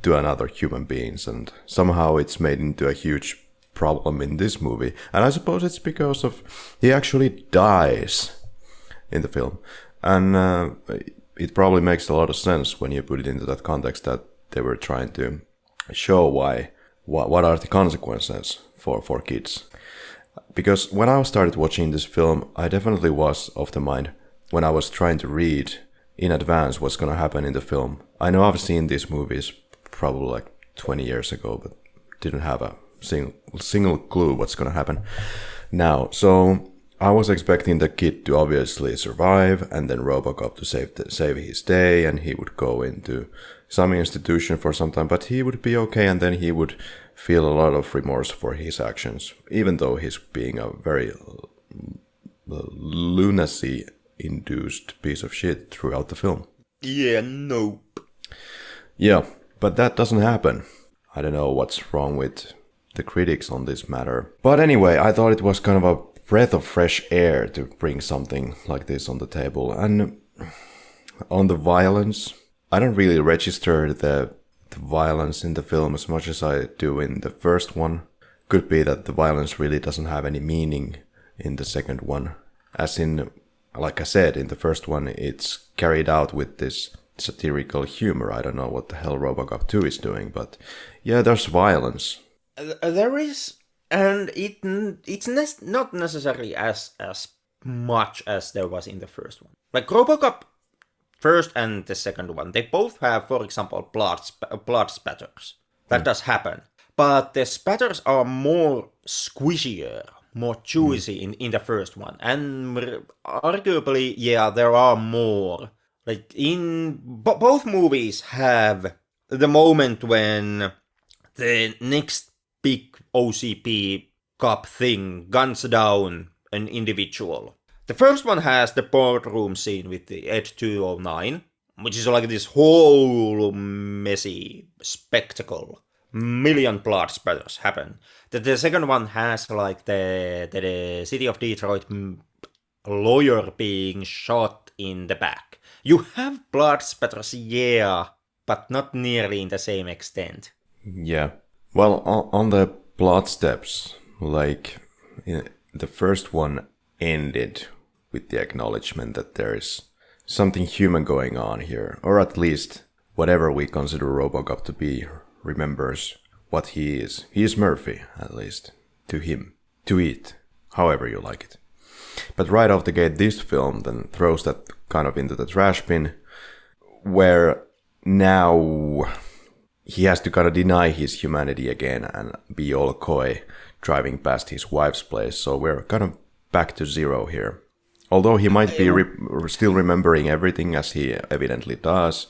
to another human beings, and somehow it's made into a huge problem in this movie. And I suppose it's because of he actually dies in the film, and it probably makes a lot of sense when you put it into that context that they were trying to show what are the consequences for kids. Because when I started watching this film, I definitely was of the mind, when I was trying to read in advance what's going to happen in the film. I know I've seen these movies probably like 20 years ago, but didn't have a single clue what's going to happen now. So I was expecting the kid to obviously survive, and then Robocop to save his day, and he would go into some institution for some time, but he would be okay, and then he would feel a lot of remorse for his actions, even though he's being a very lunacy-induced piece of shit throughout the film. Yeah, nope. Yeah, but that doesn't happen. I don't know what's wrong with the critics on this matter. But anyway, I thought it was kind of a breath of fresh air to bring something like this on the table. And on the violence, I don't really register the violence in the film as much as I do in the first one. Could be that the violence really doesn't have any meaning in the second one. As in, like I said, in the first one, it's carried out with this satirical humor. I don't know what the hell Robocop 2 is doing, but yeah, there's violence. There is, and it's not necessarily as much as there was in the first one. Like Robocop first and the second one, they both have, for example, blood spatters. That does happen. But the spatters are more squishier, more juicy in the first one. And arguably, yeah, there are more. Like in both movies have the moment when the next big OCP cop thing guns down an individual. The first one has the boardroom scene with the Ed 209, which is like this whole messy spectacle. million blood spatters happen. The second one has like the city of Detroit lawyer being shot in the back. You have blood spatters, yeah, but not nearly in the same extent. Yeah. Well, on the plot steps, like the first one ended with the acknowledgement that there is something human going on here, or at least whatever we consider Robocop to be remembers what he is. He is Murphy, at least, to him, to it, however you like it. But right off the gate, this film then throws that kind of into the trash bin, where now he has to kind of deny his humanity again and be all coy driving past his wife's place. So we're kind of back to zero here. Although he might be still remembering everything as he evidently does.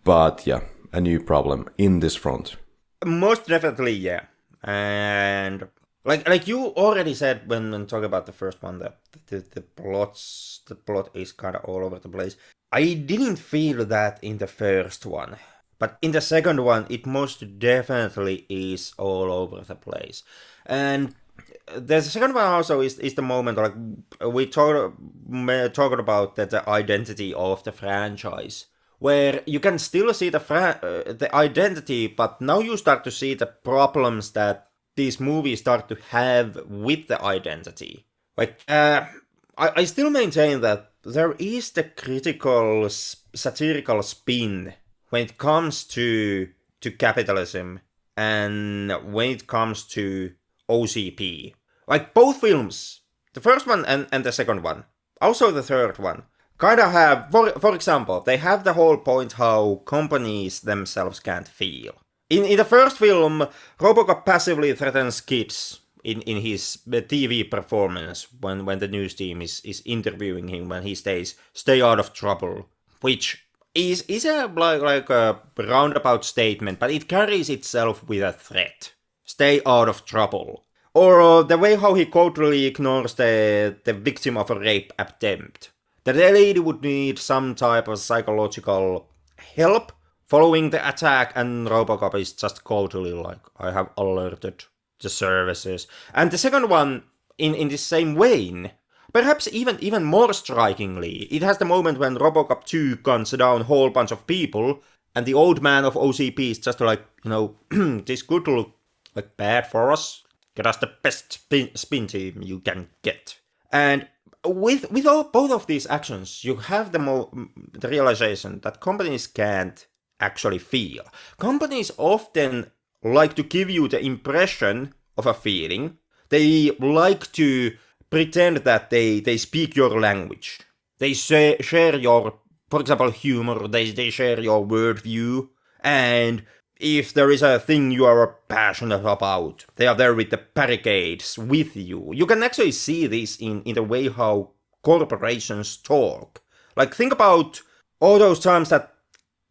But yeah, a new problem in this front. Most definitely, yeah. And like you already said when talking about the first one, that the plot is kind of all over the place. I didn't feel that in the first one. But in the second one, it most definitely is all over the place. And the second one also is the moment, like we talked about the identity of the franchise, where you can still see the identity, but now you start to see the problems that these movies start to have with the identity. Like, I still maintain that there is the critical, satirical spin when it comes to capitalism and when it comes to OCP. Like both films, the first one and the second one, also the third one, kind of have, for example, they have the whole point how companies themselves can't feel. In the first film, Robocop passively threatens kids in his TV performance when the news team is interviewing him when he stays, stay out of trouble, which is a like a roundabout statement, but it carries itself with a threat. Stay out of trouble. Or the way how he totally ignores the victim of a rape attempt. The lady would need some type of psychological help following the attack, and Robocop is just totally like, I have alerted the services. And the second one, in the same vein, perhaps even more strikingly, it has the moment when Robocop 2 guns down a whole bunch of people, and the old man of OCP is just like, this could look like bad for us. Get us the best spin team you can get. And with both of these actions, you have the realization that companies can't actually feel. Companies often like to give you the impression of a feeling. They like to pretend that they speak your language. They share your, for example, humor. They share your worldview. And if there is a thing you are passionate about, they are there with the barricades with you. You can actually see this in the way how corporations talk. Like, think about all those times that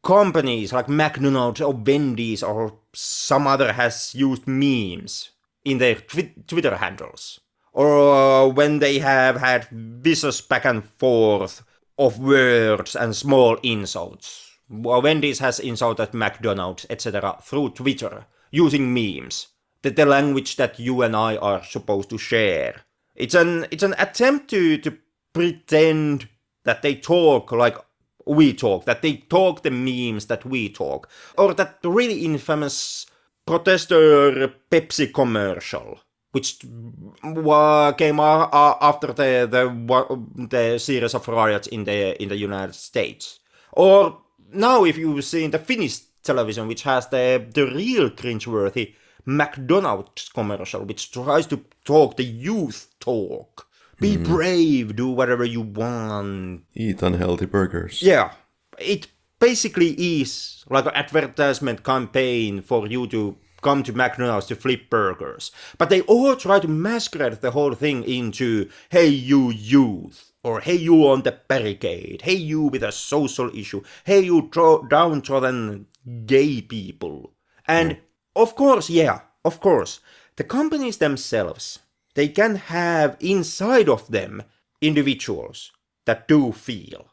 companies like McDonald's or Wendy's or some other has used memes in their Twitter handles. Or when they have had vicious back and forth of words and small insults. Wendy's has insulted McDonald's, etc. through Twitter, using memes. The language that you and I are supposed to share. It's an attempt to pretend that they talk like we talk, that they talk the memes that we talk. Or that really infamous protester Pepsi commercial, which came after the series of riots in the United States. Or now if you've seen the Finnish television, which has the real cringeworthy McDonald's commercial, which tries to talk the youth talk. Be brave, do whatever you want. Eat unhealthy burgers. Yeah, it basically is like an advertisement campaign for you to come to McDonald's to flip burgers. But they all try to masquerade the whole thing into, hey you youth, or hey you on the barricade, hey you with a social issue, hey you downtrodden gay people. And of course, the companies themselves, they can have inside of them individuals that do feel.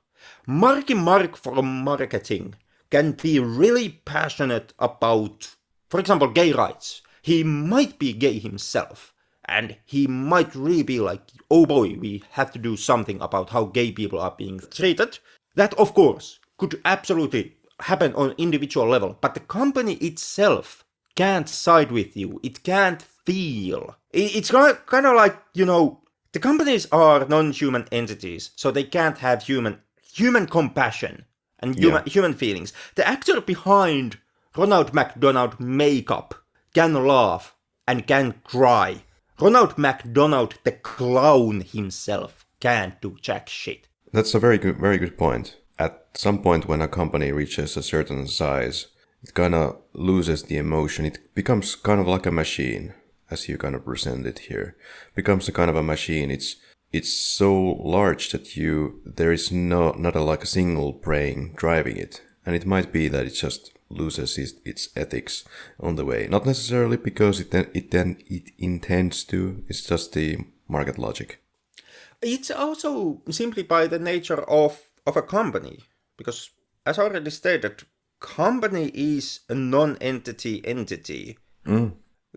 Marky Mark from marketing can be really passionate about for example, gay rights. He might be gay himself, and he might really be like, oh boy, we have to do something about how gay people are being treated. That, of course, could absolutely happen on individual level, but the company itself can't side with you. It can't feel. It's kind of like, the companies are non-human entities, so they can't have human compassion and human feelings. The actor behind Ronald McDonald makeup can laugh and can cry. Ronald McDonald, the clown himself, can't do jack shit. That's a very good point. At some point when a company reaches a certain size, it kind of loses the emotion. It becomes kind of like a machine, as you kind of present it here. Becomes a kind of a machine. It's so large that there is not like a single brain driving it. And it might be that it just loses its ethics on the way. Not necessarily because it intends to. It's just the market logic. It's also simply by the nature of a company. Because, as already stated, company is a non-entity entity.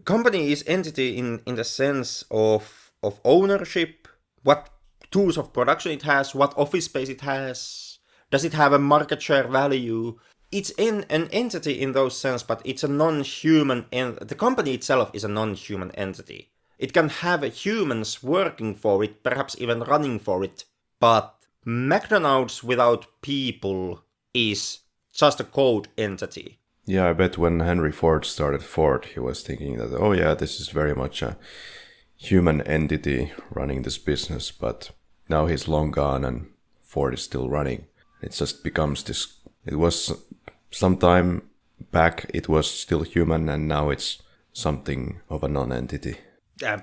Company is entity in the sense of ownership, what tools of production it has, what office space it has, does it have a market share value. It's an entity in those sense, but it's a non-human, the company itself is a non-human entity. It can have humans working for it, perhaps even running for it, but McDonald's without people is just a code entity. Yeah, I bet when Henry Ford started Ford, he was thinking that, oh yeah, this is very much a human entity running this business, but now he's long gone and Ford is still running. It just becomes this, it was some time back, it was still human, and now it's something of a non-entity.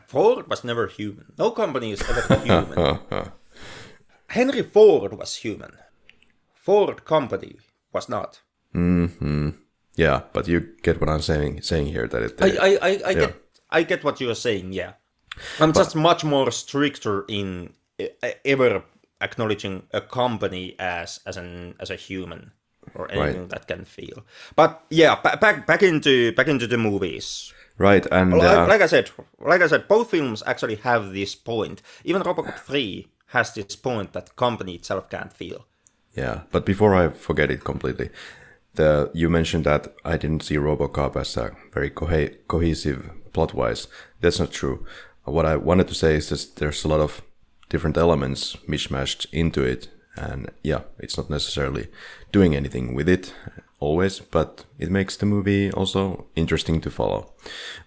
Ford was never human. No company is ever human. Henry Ford was human. Ford company was not. Yeah, but you get what I'm saying here, that it. I get what you are saying. Yeah, I'm just much more stricter in ever acknowledging a company as a human or anything that can feel. But yeah, back into the movies. Right, and like I said, both films actually have this point. Even Robocop 3 has this point that company itself can't feel. Yeah, but before I forget it completely, you mentioned that I didn't see Robocop as a very cohesive plot-wise. That's not true. What I wanted to say is that there's a lot of different elements mishmashed into it, and yeah, it's not necessarily doing anything with it always, but it makes the movie also interesting to follow.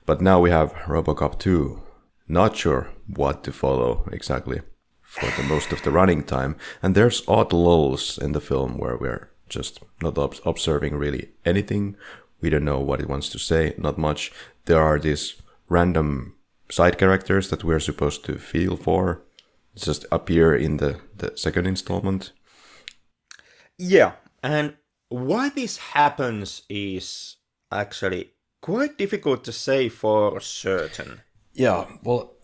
But now we have Robocop 2. Not sure what to follow exactly for the most of the running time, and there's odd lulls in the film where we're just not observing really anything. We don't know what it wants to say, not much. There are these random side characters that we're supposed to feel for. Just appear in the second installment. Yeah, and why this happens is actually quite difficult to say for certain. Yeah, well,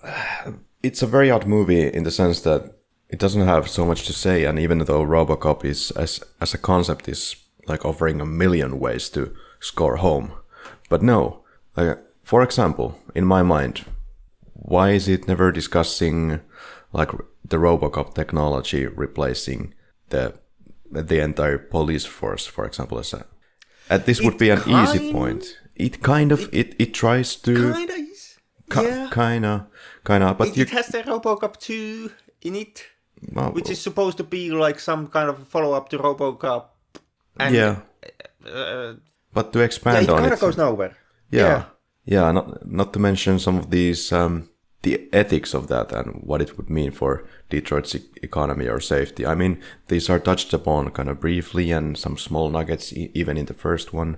it's a very odd movie in the sense that it doesn't have so much to say, and even though Robocop is, as a concept, is like offering a million ways to score home. But no, for example, in my mind, why is it never discussing like the Robocop technology replacing the entire police force, for example, this would be an easy point. It kind of it tries to kinda, but it has the Robocop 2 in it. Well, which is supposed to be like some kind of follow-up to Robocop. And, yeah. But to expand on it... it kind of goes nowhere. Yeah. Not to mention some of these... the ethics of that and what it would mean for Detroit's economy or safety. I mean, these are touched upon kind of briefly and some small nuggets even in the first one.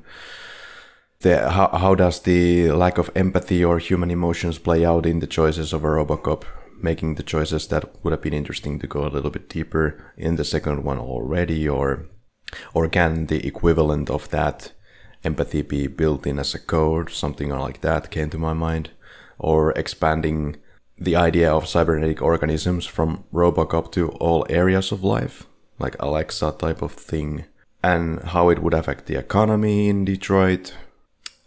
How does the lack of empathy or human emotions play out in the choices of a Robocop? Making the choices that would have been interesting to go a little bit deeper in the second one already, or can the equivalent of that empathy be built in as a code? Something like that came to my mind. Or expanding the idea of cybernetic organisms from Robocop to all areas of life, like Alexa type of thing, and how it would affect the economy in Detroit.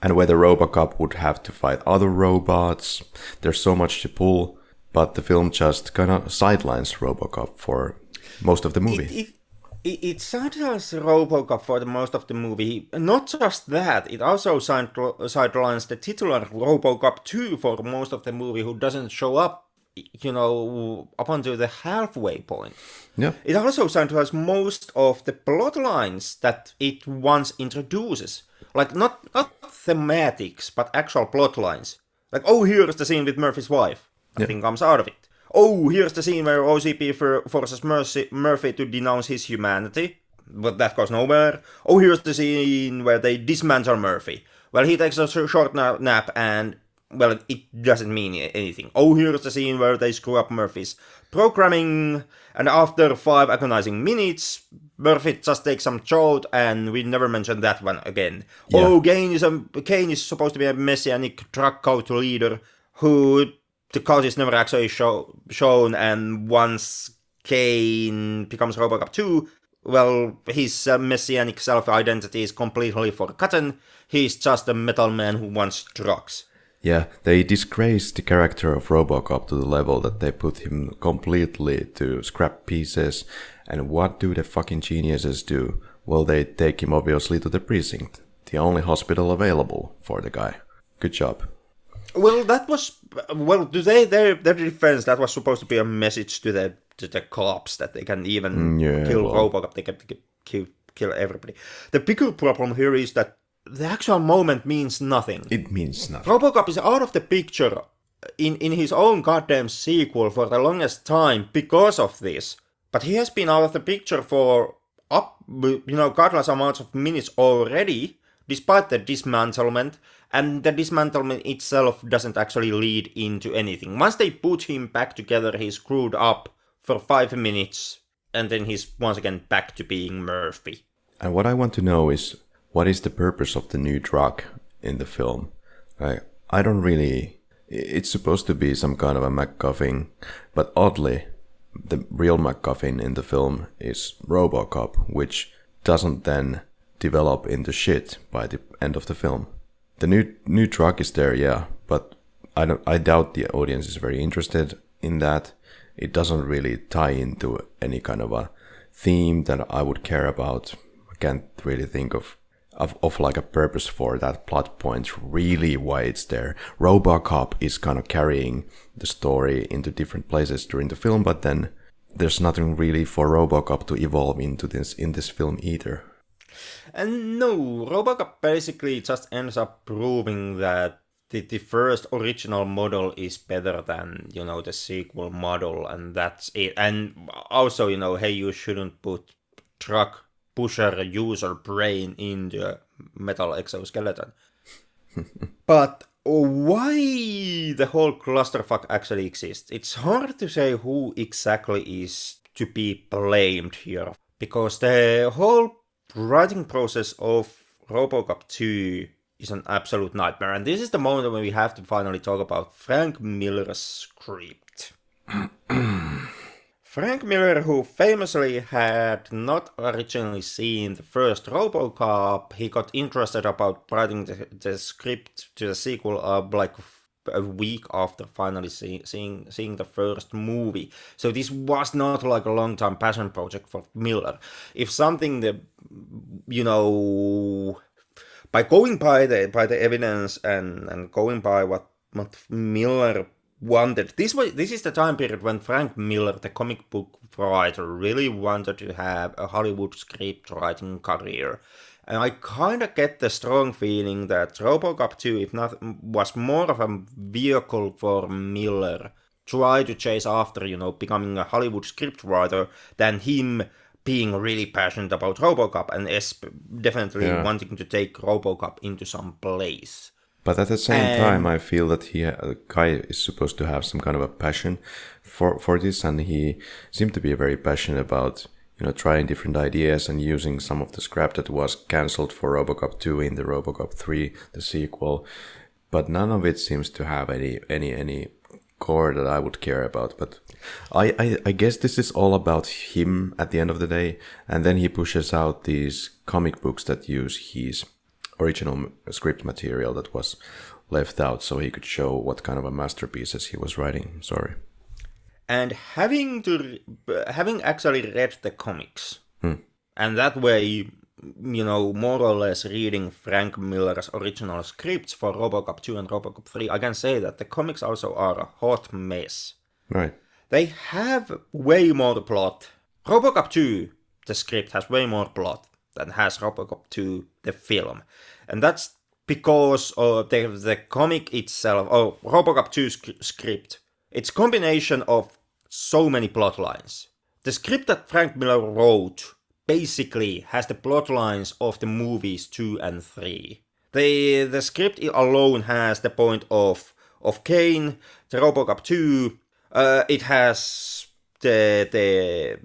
And whether Robocop would have to fight other robots, there's so much to pull, but the film just kind of sidelines Robocop for most of the movie. It sidelines Robocop for the most of the movie. Not just that, it also sidelines the titular Robocop 2 for most of the movie, who doesn't show up, up until the halfway point. Yeah. It also sidelines most of the plot lines that it once introduces. Like, not thematics, but actual plot lines. Like, oh, here's the scene with Murphy's wife. Nothing comes out of it. Oh, here's the scene where OCP forces Murphy to denounce his humanity, but that goes nowhere. Oh, here's the scene where they dismantle Murphy. Well, he takes a short nap and, well, it doesn't mean anything. Oh, here's the scene where they screw up Murphy's programming, and after 5 agonizing minutes, Murphy just takes some jolt, and we never mention that one again. Yeah. Oh, Kane is supposed to be a messianic truck cult leader who the cult is never actually shown, and once Kane becomes Robocop 2, well, his messianic self-identity is completely forgotten. He's just a metal man who wants drugs. Yeah, they disgrace the character of Robocop to the level that they put him completely to scrap pieces. And what do the fucking geniuses do? Well, they take him obviously to the precinct, the only hospital available for the guy. Good job. Well, to their defense, that was supposed to be a message to the cops that they can even kill Robocop, they can kill everybody. The bigger problem here is that the actual moment means nothing. It means nothing. Robocop is out of the picture in his own goddamn sequel for the longest time because of this. But he has been out of the picture for countless amounts of minutes already, despite the dismantlement. And the dismantlement itself doesn't actually lead into anything. Once they put him back together, he's screwed up for 5 minutes, and then he's once again back to being Murphy. And what I want to know is, what is the purpose of the new drug in the film? I don't really... It's supposed to be some kind of a MacGuffin, but oddly, the real MacGuffin in the film is Robocop, which doesn't then develop into shit by the end of the film. The new drug is there, yeah, but I doubt the audience is very interested in that. It doesn't really tie into any kind of a theme that I would care about. I can't really think of like a purpose for that plot point, really why it's there. Robocop is kind of carrying the story into different places during the film, but then there's nothing really for Robocop to evolve into this in this film either. And no, Robocop basically just ends up proving that the first original model is better than, the sequel model, and that's it. And also, hey, you shouldn't put truck pusher user brain in the metal exoskeleton. But why the whole clusterfuck actually exists? It's hard to say who exactly is to be blamed here, because the whole writing process of Robocop 2 is an absolute nightmare, and this is the moment when we have to finally talk about Frank Miller's script. Frank Miller, who famously had not originally seen the first Robocop, he got interested about writing the script to the sequel like a week after finally seeing the first movie. So this was not like a long-time passion project for Miller. If something that, by going by the evidence and going by what Miller wanted, this is the time period when Frank Miller, the comic book writer, really wanted to have a Hollywood script writing career. And I kind of get the strong feeling that Robocop 2, if not, was more of a vehicle for Miller try to chase after, becoming a Hollywood scriptwriter than him being really passionate about Robocop and definitely wanting to take Robocop into some place. But at the same time, I feel that Kai is supposed to have some kind of a passion for this, and he seemed to be very passionate about trying different ideas and using some of the scrap that was cancelled for Robocop 2 in the Robocop 3, the sequel. But none of it seems to have any core that I would care about. But I guess this is all about him at the end of the day. And then he pushes out these comic books that use his original script material that was left out so he could show what kind of a masterpieces he was writing. Sorry. And having actually read the comics, and that way, more or less reading Frank Miller's original scripts for Robocop 2 and Robocop 3, I can say that the comics also are a hot mess. Right. They have way more plot. Robocop 2, the script, has way more plot than has Robocop 2, the film. And that's because of the comic itself, or Robocop 2 script. It's a combination of so many plot lines. The script that Frank Miller wrote basically has the plot lines of the movies 2 and 3. The script alone has the point of Kane, the Robocop 2. It has the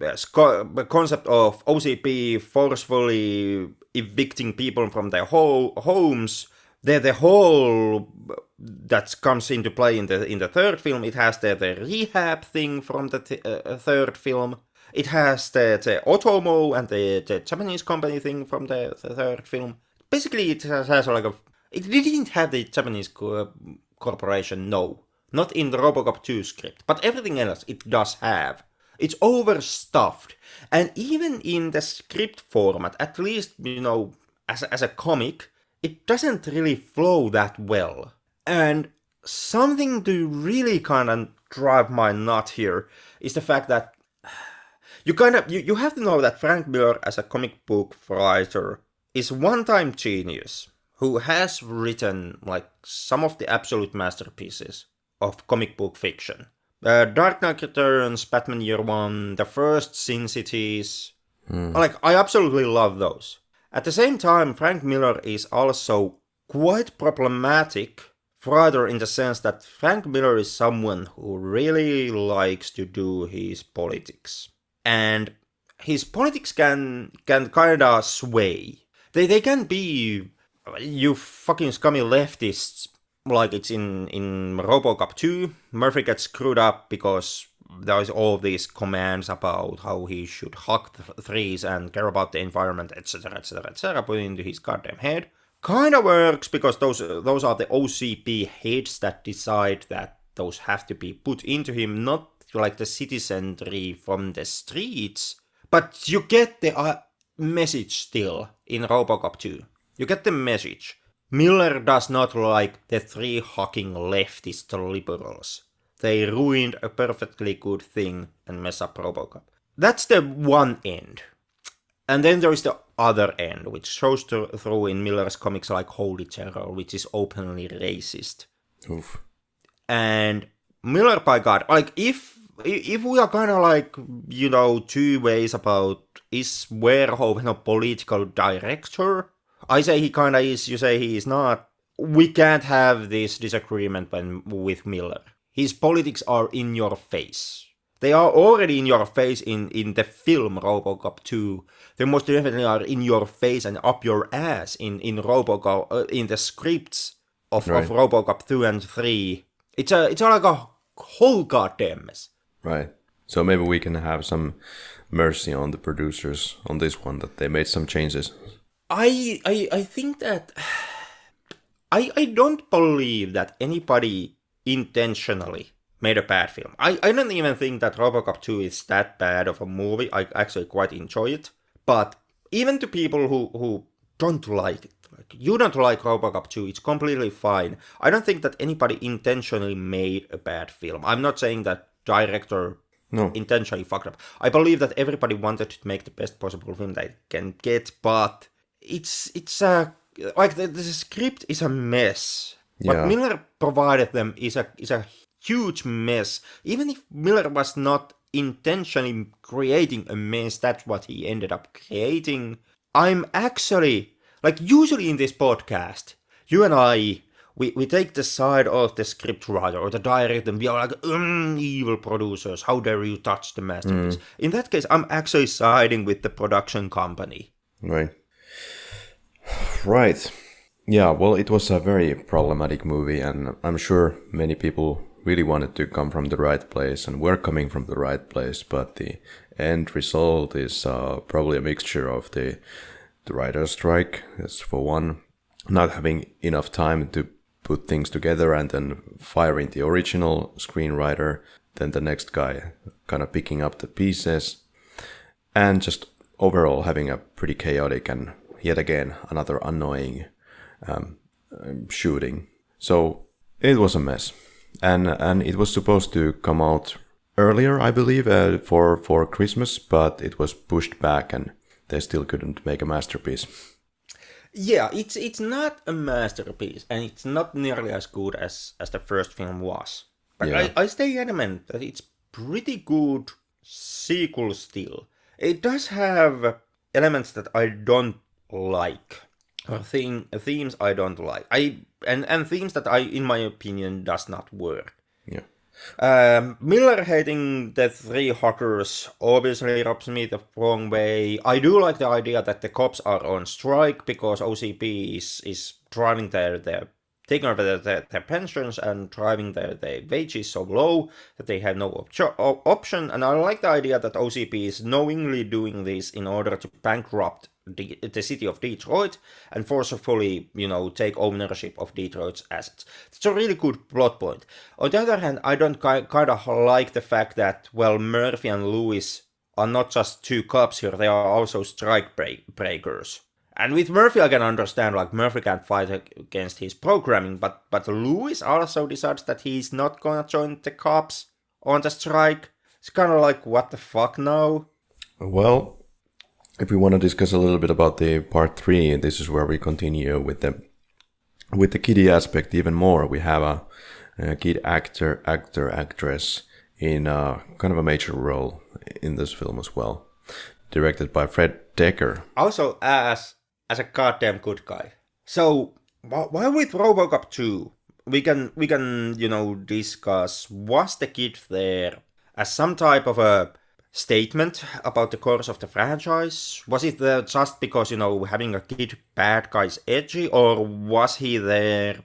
concept of OCP forcefully evicting people from their homes. The whole that comes into play in the third film. It has the rehab thing from the third film. It has the Otomo and the Japanese company thing from the third film. Basically, it has like a... It didn't have the Japanese corporation, no. Not in the Robocop 2 script. But everything else it does have. It's overstuffed. And even in the script format, at least, as a comic, it doesn't really flow that well. And something to really kind of drive my nut here is the fact that you have to know that Frank Miller, as a comic book writer, is one-time genius who has written like some of the absolute masterpieces of comic book fiction. Dark Knight Returns, Batman Year One, the first Sin Cities. I absolutely love those. At the same time, Frank Miller is also quite problematic, rather in the sense that Frank Miller is someone who really likes to do his politics. And his politics can kinda sway. They can be, you fucking scummy leftists, like it's in Robocop 2. Murphy gets screwed up because there's all these commands about how he should hack trees and care about the environment, etc., etc., etc., put into his goddamn head. Kinda works because those are the OCP heads that decide that those have to be put into him, not like the citizenry from the streets. But you get the message still in Robocop 2. You get the message. Miller does not like the tree-hacking leftist liberals. They ruined a perfectly good thing and mess up Robocop. That's the one end. And then there is the other end, which shows through in Miller's comics like Holy Terror, which is openly racist. Oof. And Miller, by God, like if we are kind of like, two ways about is Verhoeven a political director? I say he kind of is, you say he is not. We can't have this disagreement with Miller. His politics are in your face. They are already in your face in the film Robocop 2. They most definitely are in your face and up your ass in Robocop, in the scripts of Robocop 2 and 3. It's like a whole goddamn mess. Right. So maybe we can have some mercy on the producers on this one, that they made some changes. I think that I don't believe that anybody intentionally made a bad film. I don't even think that Robocop 2 is that bad of a movie. I actually quite enjoy it. But even to people who don't like it, like you don't like Robocop 2, it's completely fine. I don't think that anybody intentionally made a bad film. I'm not saying that director intentionally fucked up. I believe that everybody wanted to make the best possible film they can get, but it's like the script is a mess. Yeah. What Miller provided them is a huge mess. Even if Miller was not intentionally creating a mess, that's what he ended up creating. I'm actually, like, usually in this podcast, you and I, we take the side of the scriptwriter or the director and we are like, evil producers, how dare you touch the masterpiece. In that case, I'm actually siding with the production company. Right. Yeah, well, it was a very problematic movie, and I'm sure many people really wanted to come from the right place and were coming from the right place, but the end result is probably a mixture of the writer's strike, that's for one, not having enough time to put things together and then firing the original screenwriter, then the next guy kind of picking up the pieces, and just overall having a pretty chaotic and yet again another annoying shooting. So it was a mess, and it was supposed to come out earlier, I believe, for Christmas, but it was pushed back, and they still couldn't make a masterpiece. Yeah, it's not a masterpiece, and it's not nearly as good as the first film was. But Yeah. I stay adamant that it's pretty good sequel still. It does have elements that I don't like, or themes I don't like. And themes that in my opinion, does not work. Yeah. Miller hating the three hackers obviously rubs me the wrong way. I do like the idea that the cops are on strike because OCP is driving their taking over their pensions and driving their wages so low that they have no option. And I like the idea that OCP is knowingly doing this in order to bankrupt the city of Detroit and forcefully, take ownership of Detroit's assets. It's a really good plot point. On the other hand, I don't kind of like the fact that, well, Murphy and Lewis are not just two cops here, they are also strike breakers. And with Murphy, I can understand, like, Murphy can't fight against his programming, but Lewis also decides that he's not gonna join the cops on the strike. It's kind of like, what the fuck now? Well, if we want to discuss a little bit about the part 3, this is where we continue with the kiddie aspect even more. We have a kid actress in kind of a major role in this film as well, directed by Fred Decker. Also, as a goddamn good guy. So, while with Robocop 2, we can discuss, was the kid there as some type of a statement about the course of the franchise? Was it there just because, having a kid bad guy is edgy, or was he there,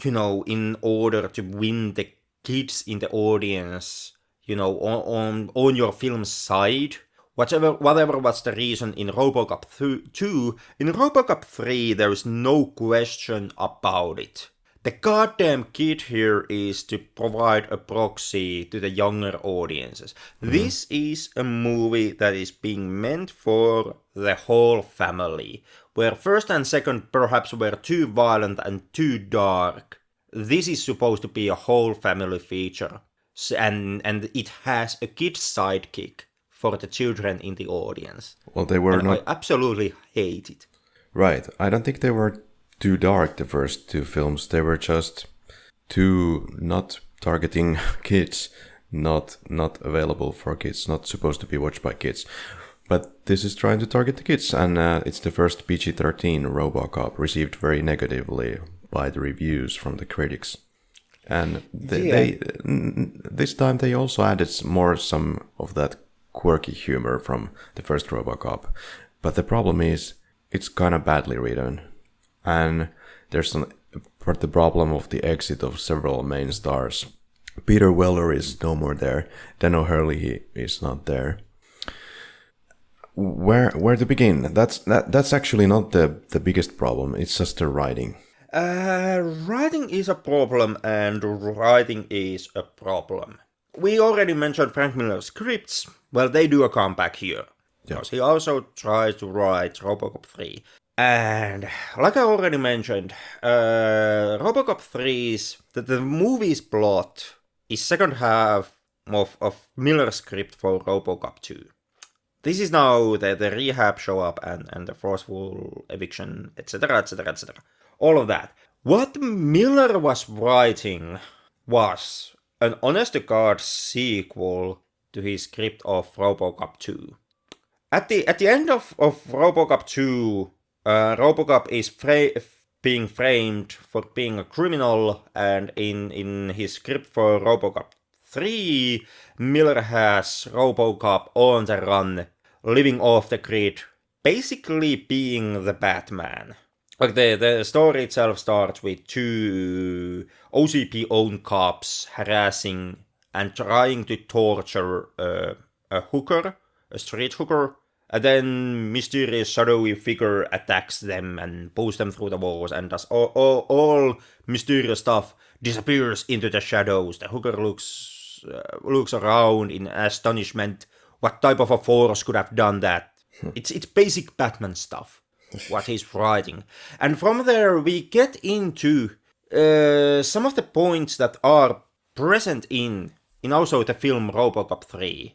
in order to win the kids in the audience, on your film's side? Whatever was the reason in Robocop 2, in Robocop 3 there is no question about it. The goddamn kid here is to provide a proxy to the younger audiences. Mm-hmm. This is a movie that is being meant for the whole family, where first and second perhaps were too violent and too dark. This is supposed to be a whole family feature, and it has a kid sidekick for the children in the audience. Well, they were not. I absolutely hate it. Right. I don't think they were too dark, the first two films. They were just too not targeting kids, not available for kids, not supposed to be watched by kids. But this is trying to target the kids, and it's the first PG-13 Robocop, received very negatively by the reviews from the critics. And they this time they also added some of that quirky humor from the first Robocop. But the problem is, it's kind of badly written. And there's the problem of the exit of several main stars. Peter Weller is no more there. Dan O'Hurley is not there. Where to begin? That's actually not the biggest problem. It's just the writing. Writing is a problem, and writing is a problem. We already mentioned Frank Miller's scripts. Well, they do a comeback here. Yeah. Because he also tried to write Robocop 3. And like I already mentioned, Robocop 3's the movie's plot is second half of Miller's script for Robocop 2. This is now the rehab show up and the forceful eviction, etc., etc., etc. All of that. What Miller was writing was an honest-to-God sequel to his script of Robocop 2. At the end of Robocop 2, Robocop is being framed for being a criminal, and in his script for Robocop 3, Miller has Robocop on the run, living off the grid, basically being the Batman. Like the story itself starts with two OCP-owned cops harassing and trying to torture a hooker, a street hooker, And then mysterious shadowy figure attacks them and pulls them through the walls and does all mysterious stuff disappears into the shadows. The hooker looks around in astonishment. What type of a force could have done that? It's basic Batman stuff, what he's writing. And from there we get into some of the points that are present in also the film Robocop 3.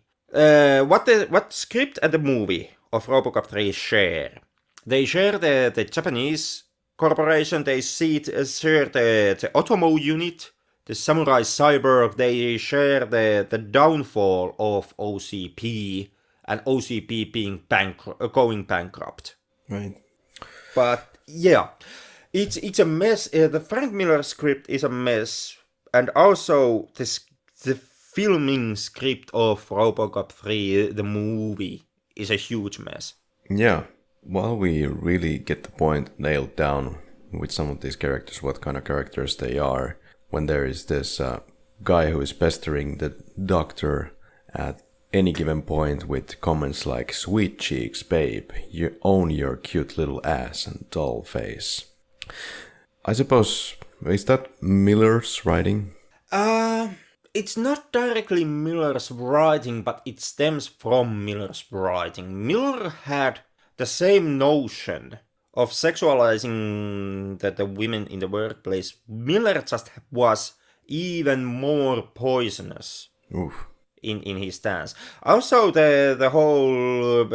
What script and the movie of Robocop 3 share? They share the Japanese corporation, they share the Otomo unit, the samurai cyborg, they share the downfall of OCP, and OCP being going bankrupt. Right. But yeah, it's a mess. The Frank Miller script is a mess, and also the filming script of Robocop 3, the movie, is a huge mess. Yeah. While we really get the point nailed down with some of these characters, what kind of characters they are, when there is this guy who is pestering the doctor at any given point with comments like "sweet cheeks, babe, you own your cute little ass and doll face." I suppose, is that Miller's writing? It's not directly Miller's writing, but it stems from Miller's writing. Miller had the same notion of sexualizing the women in the workplace. Miller just was even more poisonous. Oof. In his stance. Also, the whole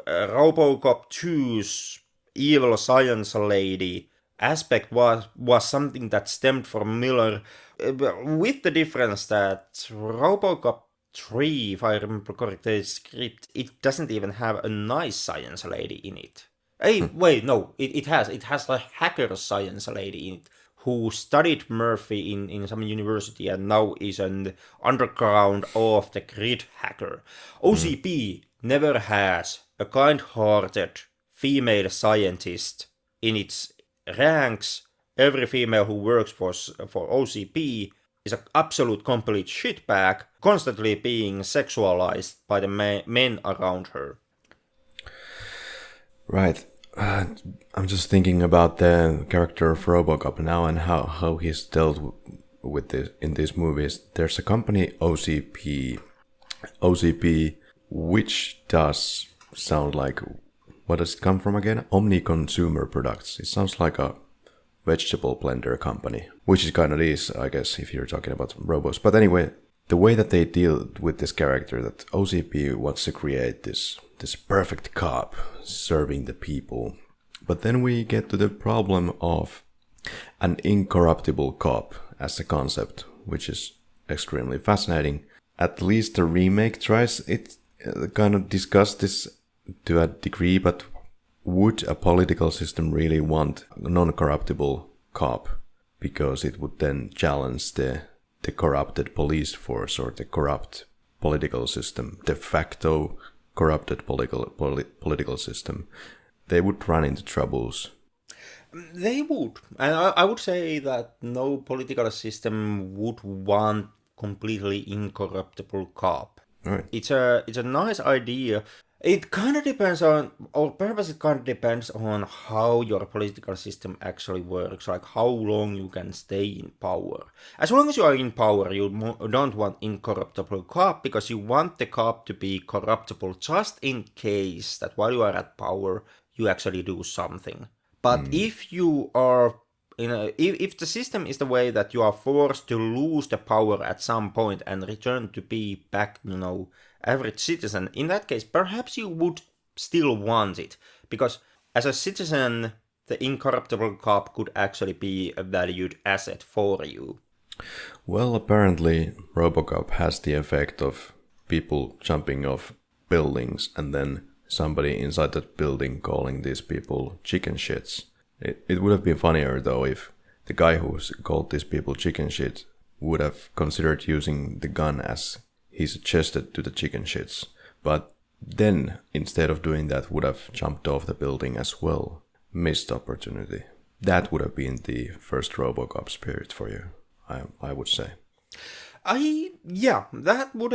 Robocop 2's evil science lady aspect was something that stemmed from Miller, with the difference that Robocop 3, if I remember correctly, the script, it doesn't even have a nice science lady in it. Hey, wait, no, it has a hacker science lady in it, who studied Murphy in some university and now is an underground off-the-grid hacker. OCP never has a kind-hearted female scientist in its ranks. Every female who works for OCP is an absolute complete shitbag, constantly being sexualized by the men around her. Right. I'm just thinking about the character of Robocop now and how he's dealt with this in these movies. There's a company OCP, which does sound like, what does it come from again? Omni Consumer Products. It sounds like a vegetable blender company, which it kind of is, I guess, if you're talking about robots. But anyway, the way that they deal with this character, that OCP wants to create this perfect cop serving the people. But then we get to the problem of an incorruptible cop as a concept, which is extremely fascinating. At least the remake tries it, kind of discuss this to a degree, but would a political system really want a non-corruptible cop? Because it would then challenge the corrupted police force or the corrupt political system, de facto corrupted political system. They would run into troubles. They would. And I would say that no political system would want completely incorruptible cop. Right. It's a nice idea. It kind of depends on, or perhaps it kind of depends on how your political system actually works, like how long you can stay in power. As long as you are in power, you don't want incorruptible cop, because you want the cop to be corruptible just in case that while you are at power, you actually do something. But if you are if the system is the way that you are forced to lose the power at some point and return to be back, average citizen, in that case, perhaps you would still want it. Because as a citizen, the incorruptible cop could actually be a valued asset for you. Well, apparently, Robocop has the effect of people jumping off buildings and then somebody inside that building calling these people chicken shits. It would have been funnier, though, if the guy who called these people chicken shit would have considered using the gun as he suggested to the chicken shits. But then, instead of doing that, would have jumped off the building as well. Missed opportunity. That would have been the first Robocop spirit for you, I would say. That would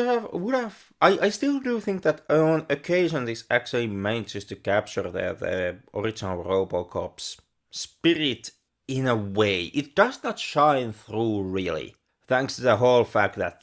have. I still do think that on occasion this actually manages to capture the original Robocop's spirit in a way. It does not shine through really, thanks to the whole fact that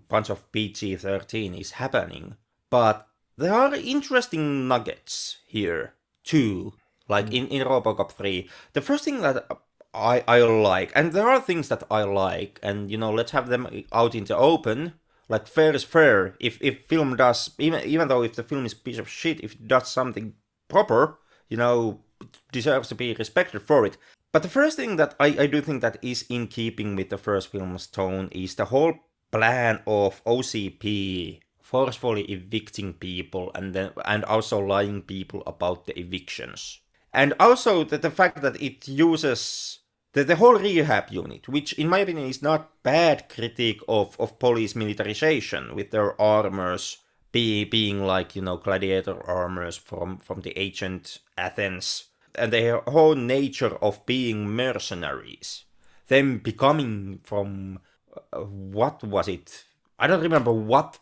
bunch of PG-13 is happening. But there are interesting nuggets here too. Like in Robocop 3, the first thing that I like, and there are things that I like, and let's have them out in the open. Like fair is fair. If film does, even though if the film is a piece of shit, if it does something proper, it deserves to be respected for it. But the first thing that I do think that is in keeping with the first film's tone is the whole plan of OCP forcefully evicting people and also lying people about the evictions. And also the fact that it uses the whole rehab unit, which in my opinion is not bad critique of police militarization with their armors being like, gladiator armors from the ancient Athens, and their whole nature of being mercenaries. Them becoming from, what was it? I don't remember what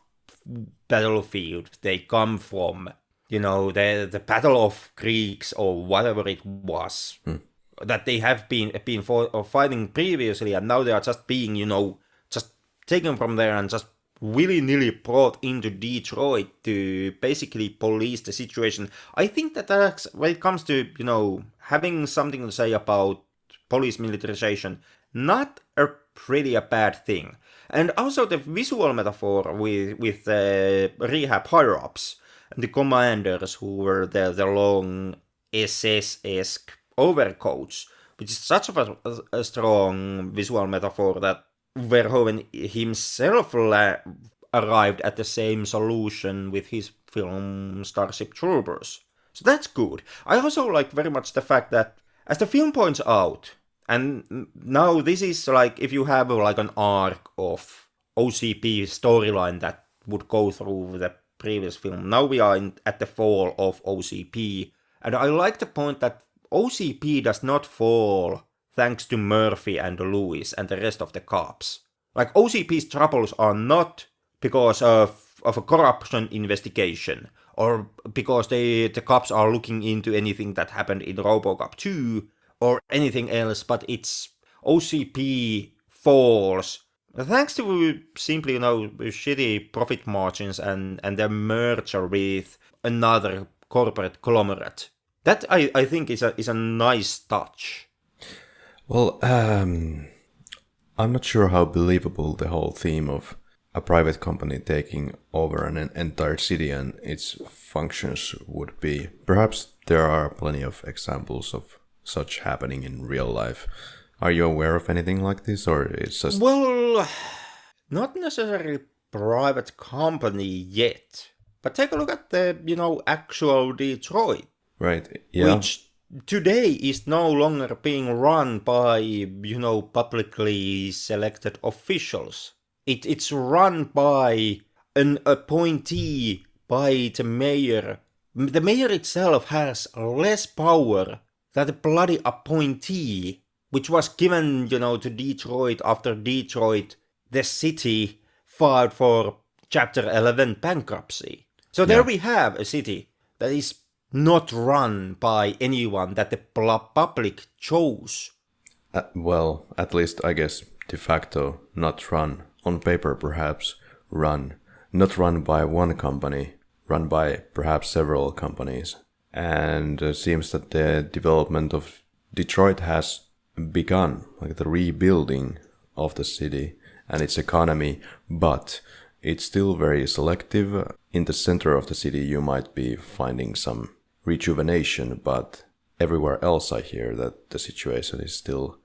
battlefield they come from. The Battle of Greeks or whatever it was. That they have been fighting previously, and now they are just being, just taken from there and just willy-nilly brought into Detroit to basically police the situation. I think that's when it comes to, having something to say about police militarization, not a pretty a bad thing. And also the visual metaphor with the rehab higher-ups and the commanders who were the long SS-esque overcoats, which is such a strong visual metaphor that Verhoeven himself arrived at the same solution with his film Starship Troopers. So that's good. I also like very much the fact that, as the film points out, and now this is like if you have like an arc of OCP storyline that would go through the previous film. Now we are at the fall of OCP, and I like the point that OCP does not fall thanks to Murphy and Lewis and the rest of the cops. Like, OCP's troubles are not because of a corruption investigation, or because the cops are looking into anything that happened in Robocop 2, or anything else, but it's OCP falls thanks to simply, shitty profit margins and their merger with another corporate conglomerate. That I think is a nice touch. Well, I'm not sure how believable the whole theme of a private company taking over an entire city and its functions would be. Perhaps there are plenty of examples of such happening in real life. Are you aware of anything like this, or it's just... Well, not necessarily private company yet, but take a look at the, actual Detroit. Right, yeah. Which today is no longer being run by, publicly selected officials. It's run by an appointee by the mayor. The mayor itself has less power than the bloody appointee, which was given, to Detroit after Detroit, the city, filed for Chapter 11 bankruptcy. So there we have a city that is not run by anyone that the public chose. Well, at least I guess de facto not run. On paper perhaps run. Not run by one company, run by perhaps several companies. And it seems that the development of Detroit has begun, like the rebuilding of the city and its economy, but it's still very selective. In the center of the city you might be finding some rejuvenation, but everywhere else I hear that the situation is still...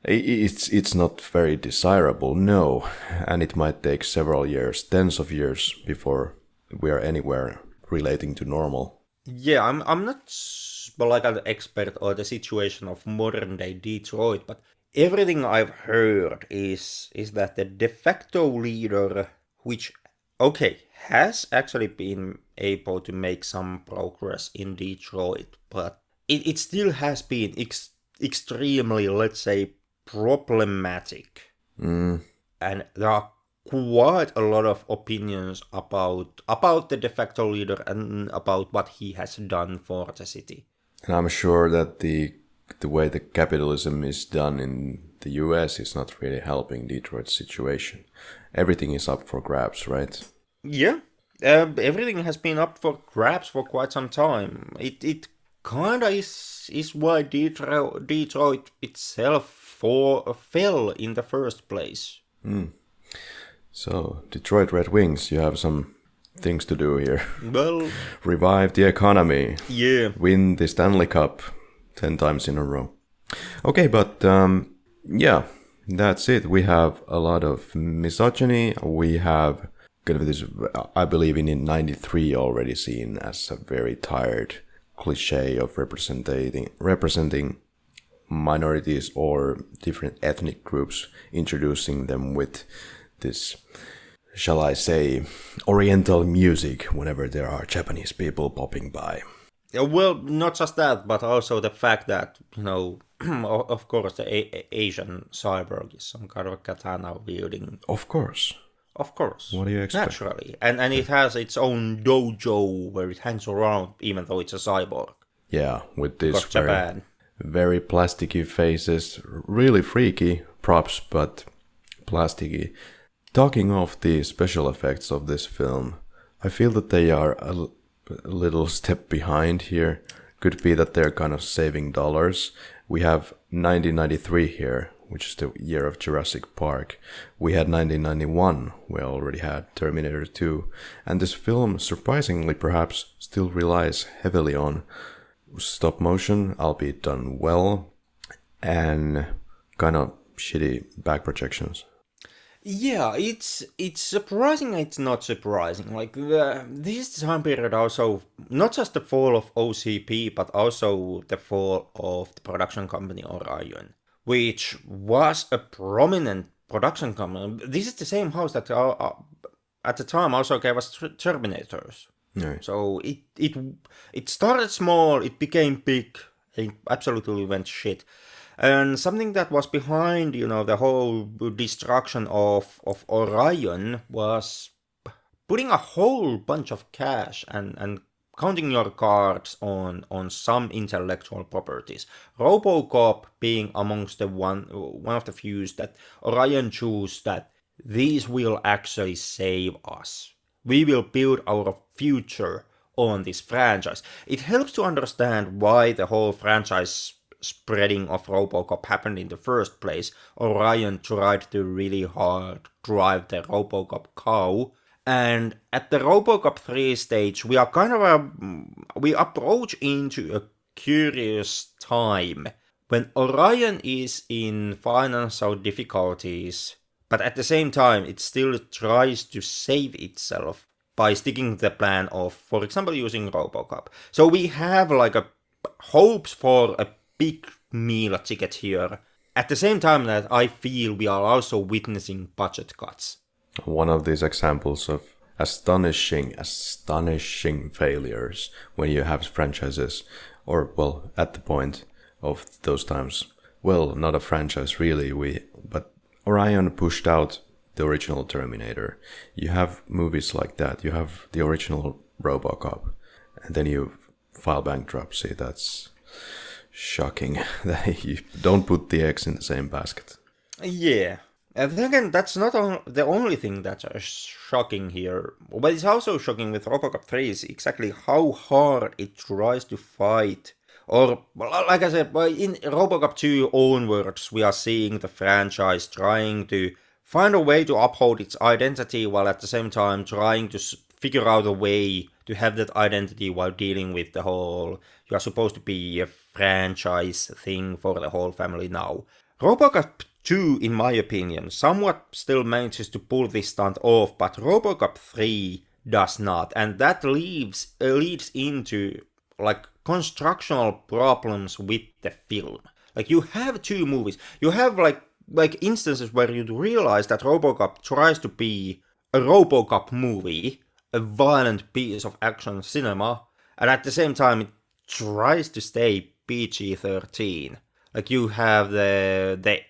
It's not very desirable, no, and it might take several years, tens of years, before we are anywhere relating to normal. Yeah, I'm not like an expert on the situation of modern day Detroit, but everything I've heard is that the de facto leader, which has actually been able to make some progress in Detroit, but it still has been extremely, let's say, problematic. And there are quite a lot of opinions about the de facto leader and about what he has done for the city. And I'm sure that the way the capitalism is done in the US is not really helping Detroit's situation. Everything is up for grabs, right? Yeah, everything has been up for grabs for quite some time. It kinda is why Detroit itself fell in the first place. So, Detroit Red Wings, you have some things to do here. Well, Revive the economy. yeah. Win the Stanley Cup 10 times in a row. Okay, but yeah, that's it. We have a lot of misogyny. We have kind of this, I believe, in 93 already seen as a very tired cliche of representing minorities or different ethnic groups, introducing them with this, shall I say, oriental music whenever there are Japanese people popping by. Well, not just that, but also the fact that, of course, the Asian cyborg is some kind of katana wielding. Of course. Of course. What do you expect? Naturally. And it has its own dojo where it hangs around, even though it's a cyborg. Yeah, with this Because Japan. very plasticky faces, really freaky props, but plasticky. Talking of the special effects of this film, I feel that they are a little step behind here. Could be that they're kind of saving dollars. We have 1993 here, which is the year of Jurassic Park. We had 1991, we already had Terminator 2. And this film, surprisingly perhaps, still relies heavily on stop motion, albeit done well, and kind of shitty back projections. Yeah, it's surprising. It's not surprising. Like this time period also not just the fall of OCP, but also the fall of the production company Orion, which was a prominent production company. This is the same house that at the time also gave us Terminators. No. So it started small, it became big, it absolutely went shit. And something that was behind, the whole destruction of Orion was putting a whole bunch of cash and counting your cards on some intellectual properties. Robocop being amongst the one of the few that Orion chose that these will actually save us. We will build our future on this franchise. It helps to understand why the whole franchise spreading of Robocop happened in the first place. Orion tried to really hard drive the Robocop cow, and at the Robocop 3 stage we are kind of we approach into a curious time when Orion is in financial difficulties, but at the same time it still tries to save itself by sticking to the plan of, for example, using Robocop. So we have like a hopes for a big meal ticket here. At the same time that I feel we are also witnessing budget cuts. One of these examples of astonishing failures when you have franchises, or, well, at the point of those times, well, not a franchise really, but Orion pushed out the original Terminator. You have movies like that, you have the original Robocop, and then you file bankruptcy. That's shocking that you don't put the eggs in the same basket. Yeah. And then again, that's not the only thing that's shocking here. But it's also shocking with Robocop 3 is exactly how hard it tries to fight. Or, like I said, in Robocop 2 onwards, we are seeing the franchise trying to find a way to uphold its identity while at the same time trying to figure out a way to have that identity while dealing with the whole, you are supposed to be a franchise thing for the whole family now. Robocop 2, in my opinion, somewhat still manages to pull this stunt off, but Robocop 3 does not, and that leads into like constructional problems with the film. Like you have two movies, you have like instances where you realize that Robocop tries to be a Robocop movie, a violent piece of action cinema, and at the same time it tries to stay PG-13. Like you have the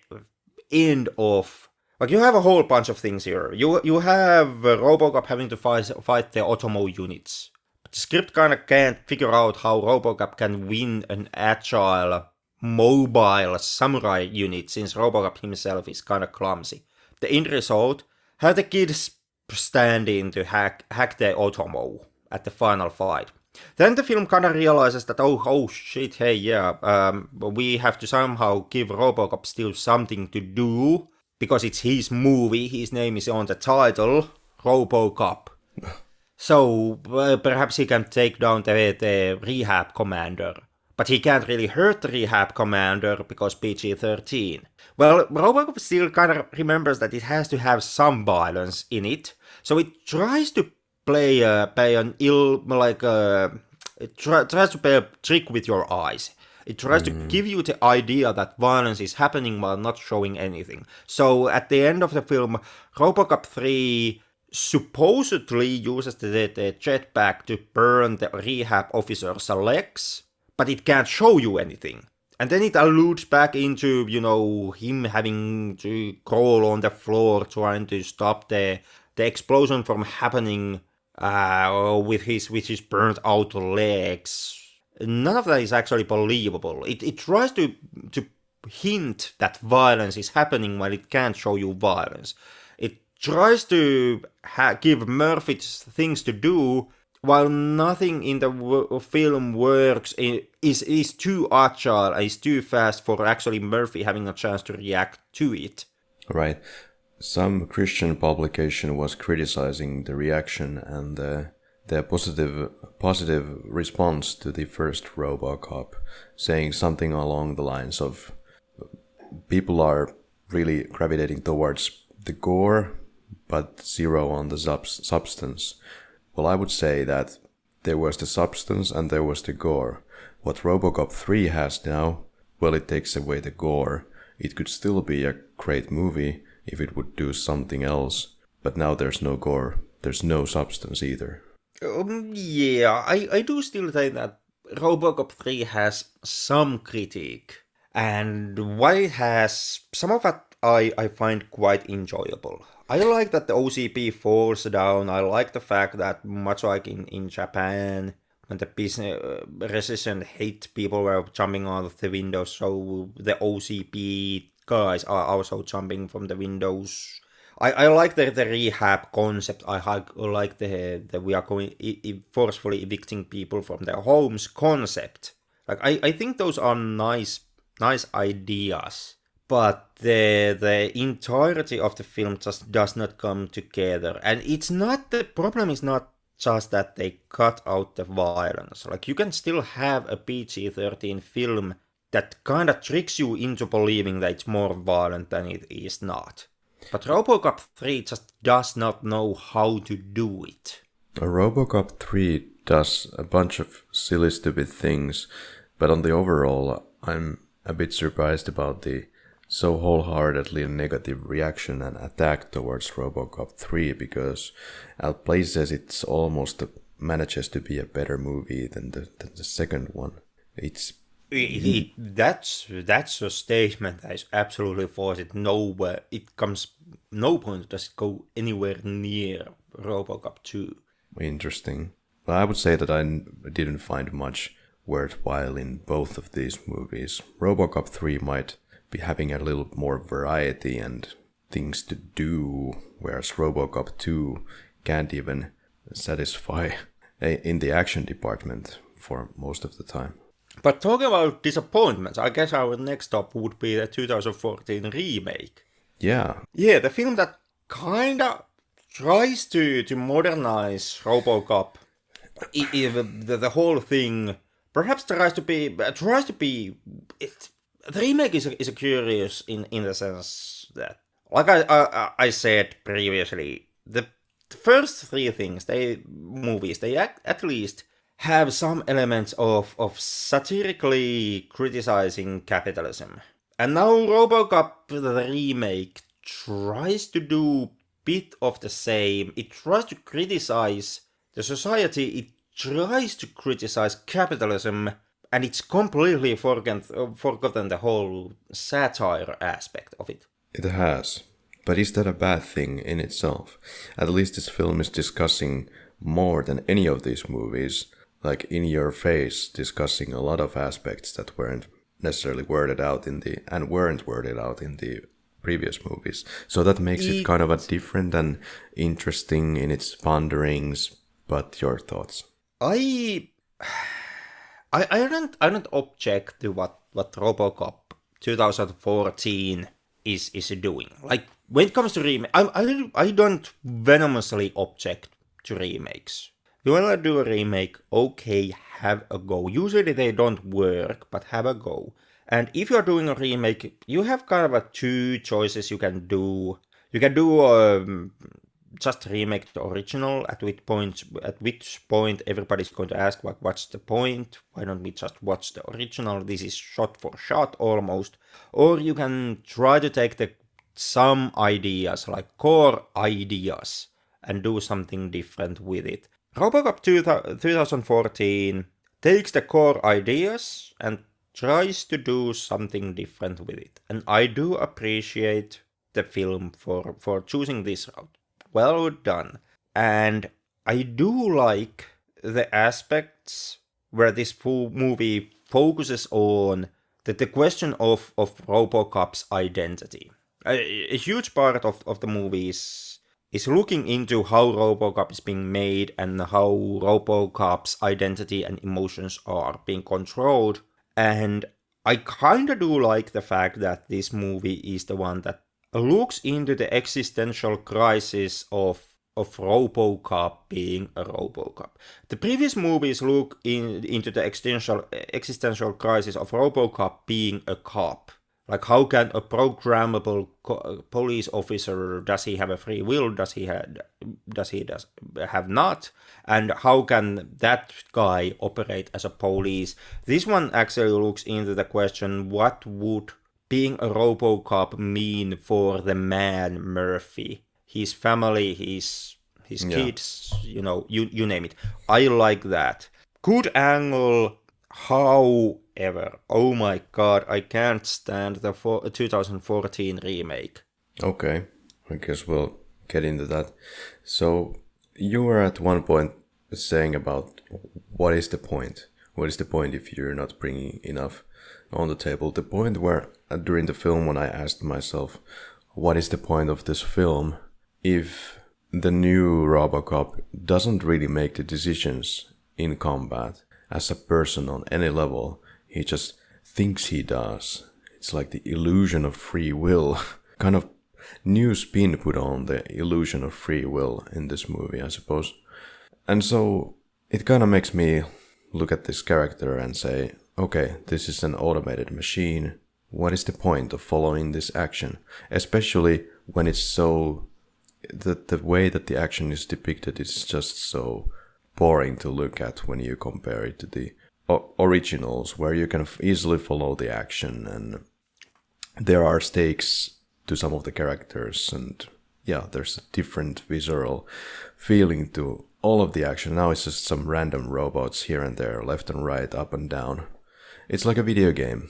end of Like, you have a whole bunch of things here. You have Robocop having to fight the Otomo units. But the script kind of can't figure out how Robocop can win an agile, mobile samurai unit, since Robocop himself is kind of clumsy. The end result, have the kids stand in to hack the Otomo at the final fight. Then the film kind of realizes that, oh shit, hey, yeah, we have to somehow give Robocop still something to do, because it's his movie, his name is on the title, Robocop. So perhaps he can take down the rehab commander. But he can't really hurt the rehab commander because PG-13. Well, Robocop still kind of remembers that it has to have some violence in it, so it tries to play an tries to play a trick with your eyes. It tries to give you the idea that violence is happening while not showing anything. So at the end of the film, Robocop 3 supposedly uses the jetpack to burn the rehab officer's legs, but it can't show you anything. And then it alludes back into, him having to crawl on the floor trying to stop the explosion from happening with his burnt out legs. None of that is actually believable. It tries to hint that violence is happening while it can't show you violence. It tries to give Murphy things to do while nothing in the film works. Is too agile, is too fast for actually Murphy having a chance to react to it. Right. Some Christian publication was criticizing the reaction and the positive response to the first Robocop, saying something along the lines of people are really gravitating towards the gore, but zero on the substance. Well, I would say that there was the substance and there was the gore. What Robocop 3 has now, well, it takes away the gore. It could still be a great movie if it would do something else, but now there's no gore. There's no substance either. Yeah, I do still think that Robocop 3 has some critique, and while it has some of it I find quite enjoyable. I like that the OCP falls down. I like the fact that, much like in Japan, when the business resistance hate people were jumping out of the windows, so the OCP guys are also jumping from the windows. I like the rehab concept. I like the we are going forcefully evicting people from their homes concept. Like, I think those are nice ideas, but the entirety of the film just does not come together. And it's not, the problem is not just that they cut out the violence. Like, you can still have a PG-13 film that kind of tricks you into believing that it's more violent than it is not. But Robocop 3 just does not know how to do it. Robocop 3 does a bunch of silly, stupid things, but on the overall, I'm a bit surprised about the so wholeheartedly negative reaction and attack towards Robocop 3, because at places it's almost manages to be a better movie than the second one. That's a statement that is absolutely false. No point does it go anywhere near Robocop 2. Interesting. Well, I would say that I didn't find much worthwhile in both of these movies. Robocop 3 might be having a little more variety and things to do, whereas Robocop 2 can't even satisfy in the action department for most of the time. But talking about disappointments, I guess our next stop would be the 2014 remake. Yeah. Yeah, the film that kinda tries to modernize Robocop. The whole thing perhaps tries to be. The remake is a curious in the sense that, like I said previously, the first three things, they at least have some elements of satirically criticizing capitalism. And now Robocop the remake tries to do bit of the same. It tries to criticize the society, it tries to criticize capitalism, and it's completely forgotten the whole satire aspect of it. It has. But is that a bad thing in itself? At least this film is discussing more than any of these movies, like in your face, discussing a lot of aspects that weren't necessarily worded out in the previous movies. So that makes it kind of a different and interesting in its ponderings. But your thoughts? I don't object to what Robocop 2014 is doing. Like when it comes to remake, I don't venomously object to remakes. You wanna do a remake? Okay, have a go. Usually they don't work, but have a go. And if you're doing a remake, you have kind of two choices you can do. You can do just remake the original, at which point everybody's going to ask what's the point? Why don't we just watch the original? This is shot for shot almost. Or you can try to take some ideas, like core ideas, and do something different with it. Robocop 2014 takes the core ideas and tries to do something different with it. And I do appreciate the film for choosing this route. Well done. And I do like the aspects where this movie focuses on the question of Robocop's identity. A huge part of the movie is looking into how Robocop is being made and how Robocop's identity and emotions are being controlled. And I kinda do like the fact that this movie is the one that looks into the existential crisis of Robocop being a Robocop. The previous movies look into the existential crisis of Robocop being a cop. Like, how can a programmable police officer, does he have a free will? Does he have not? And how can that guy operate as a police? This one actually looks into the question, what would being a Robocop mean for the man Murphy? His family, his kids, you name it. I like that. Good angle, however, oh my god, I can't stand the 2014 remake. Okay, I guess we'll get into that. So, you were at one point saying about what is the point? What is the point if you're not bringing enough on the table? The point where, during the film, when I asked myself, what is the point of this film if the new Robocop doesn't really make the decisions in combat as a person on any level? He just thinks he does. It's like the illusion of free will. Kind of new spin put on the illusion of free will in this movie, I suppose. And so it kind of makes me look at this character and say, okay, this is an automated machine. What is the point of following this action? Especially when it's so... The way that the action is depicted is just so boring to look at when you compare it to the originals, where you can easily follow the action and there are stakes to some of the characters, and yeah, there's a different visceral feeling to all of the action. Now it's just some random robots here and there, left and right, up and down. It's like a video game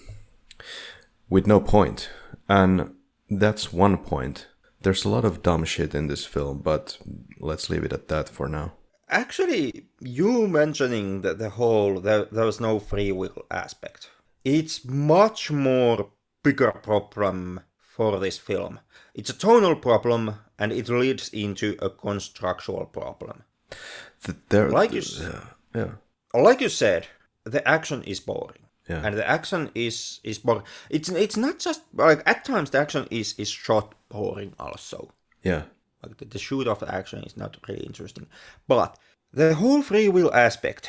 with no point, and that's one point. There's a lot of dumb shit in this film, but let's leave it at that for now. Actually, you mentioning that there was no free will aspect. It's much more bigger problem for this film. It's a tonal problem, and it leads into a constructual problem. Like you said, the action is boring. Yeah. And the action is boring. It's not just, like, at times the action is shot boring also. Yeah. Like the shoot of the action is not really interesting. But the whole free will aspect,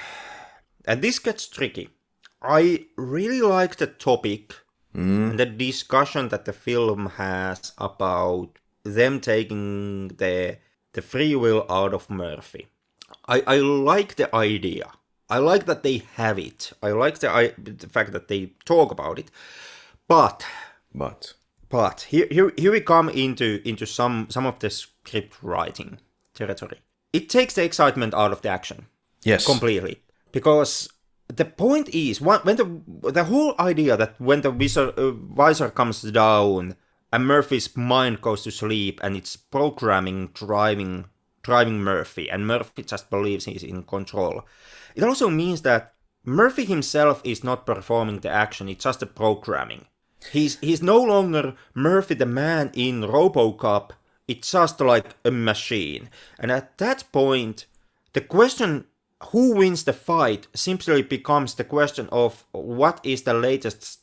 and this gets tricky. I really like the topic and the discussion that the film has about them taking the free will out of Murphy. I like the idea. I like that they have it. I like the fact that they talk about it. But here we come into some of the script writing territory. It takes the excitement out of the action. Yes. Completely. Because the point is, when the whole idea that when the visor comes down and Murphy's mind goes to sleep, and it's programming driving Murphy, and Murphy just believes he's in control. It also means that Murphy himself is not performing the action, it's just the programming. He's no longer Murphy the man in Robocop, it's just like a machine. And at that point, the question who wins the fight simply becomes the question of what is the latest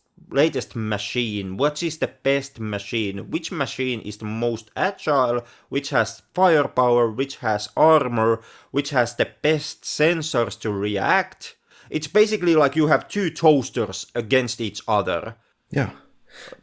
machine, what is the best machine, which machine is the most agile, which has firepower, which has armor, which has the best sensors to react. It's basically like you have two toasters against each other. Yeah.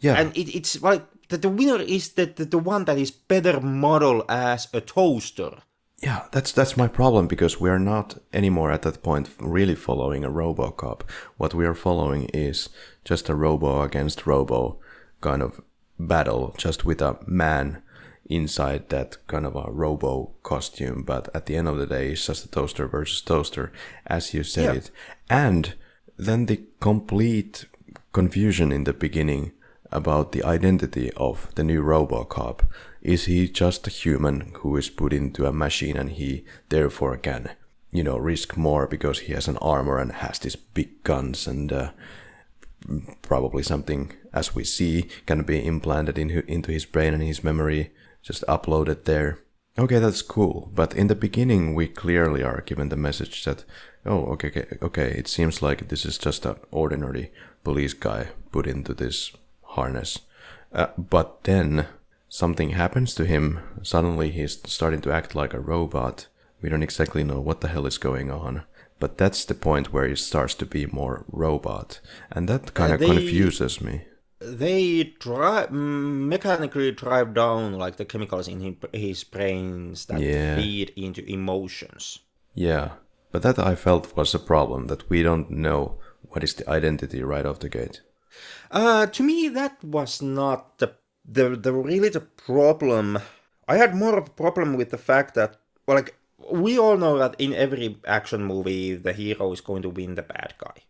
And it's like the winner is the one that is better model as a toaster. Yeah, that's my problem, because we are not anymore at that point really following a Robocop. What we are following is just a robo against robo kind of battle, just with a man inside that kind of a robo costume. But at the end of the day, it's just a toaster versus toaster, as you said it. And then the complete confusion in the beginning about the identity of the new Robocop. Is he just a human who is put into a machine and he therefore can, risk more because he has an armor and has these big guns and probably something, as we see, can be implanted into his brain and his memory, just uploaded there. Okay, that's cool. But in the beginning, we clearly are given the message that, okay, it seems like this is just an ordinary police guy put into this harness. But then something happens to him. Suddenly he's starting to act like a robot. We don't exactly know what the hell is going on. But that's the point where he starts to be more robot. And that kind of confuses me. They mechanically drive down like the chemicals in his brains that feed into emotions. Yeah, but that I felt was a problem, that we don't know what is the identity right off the gate. To me, that was not the really the problem. I had more of a problem with the fact that, we all know that in every action movie, the hero is going to win the bad guy.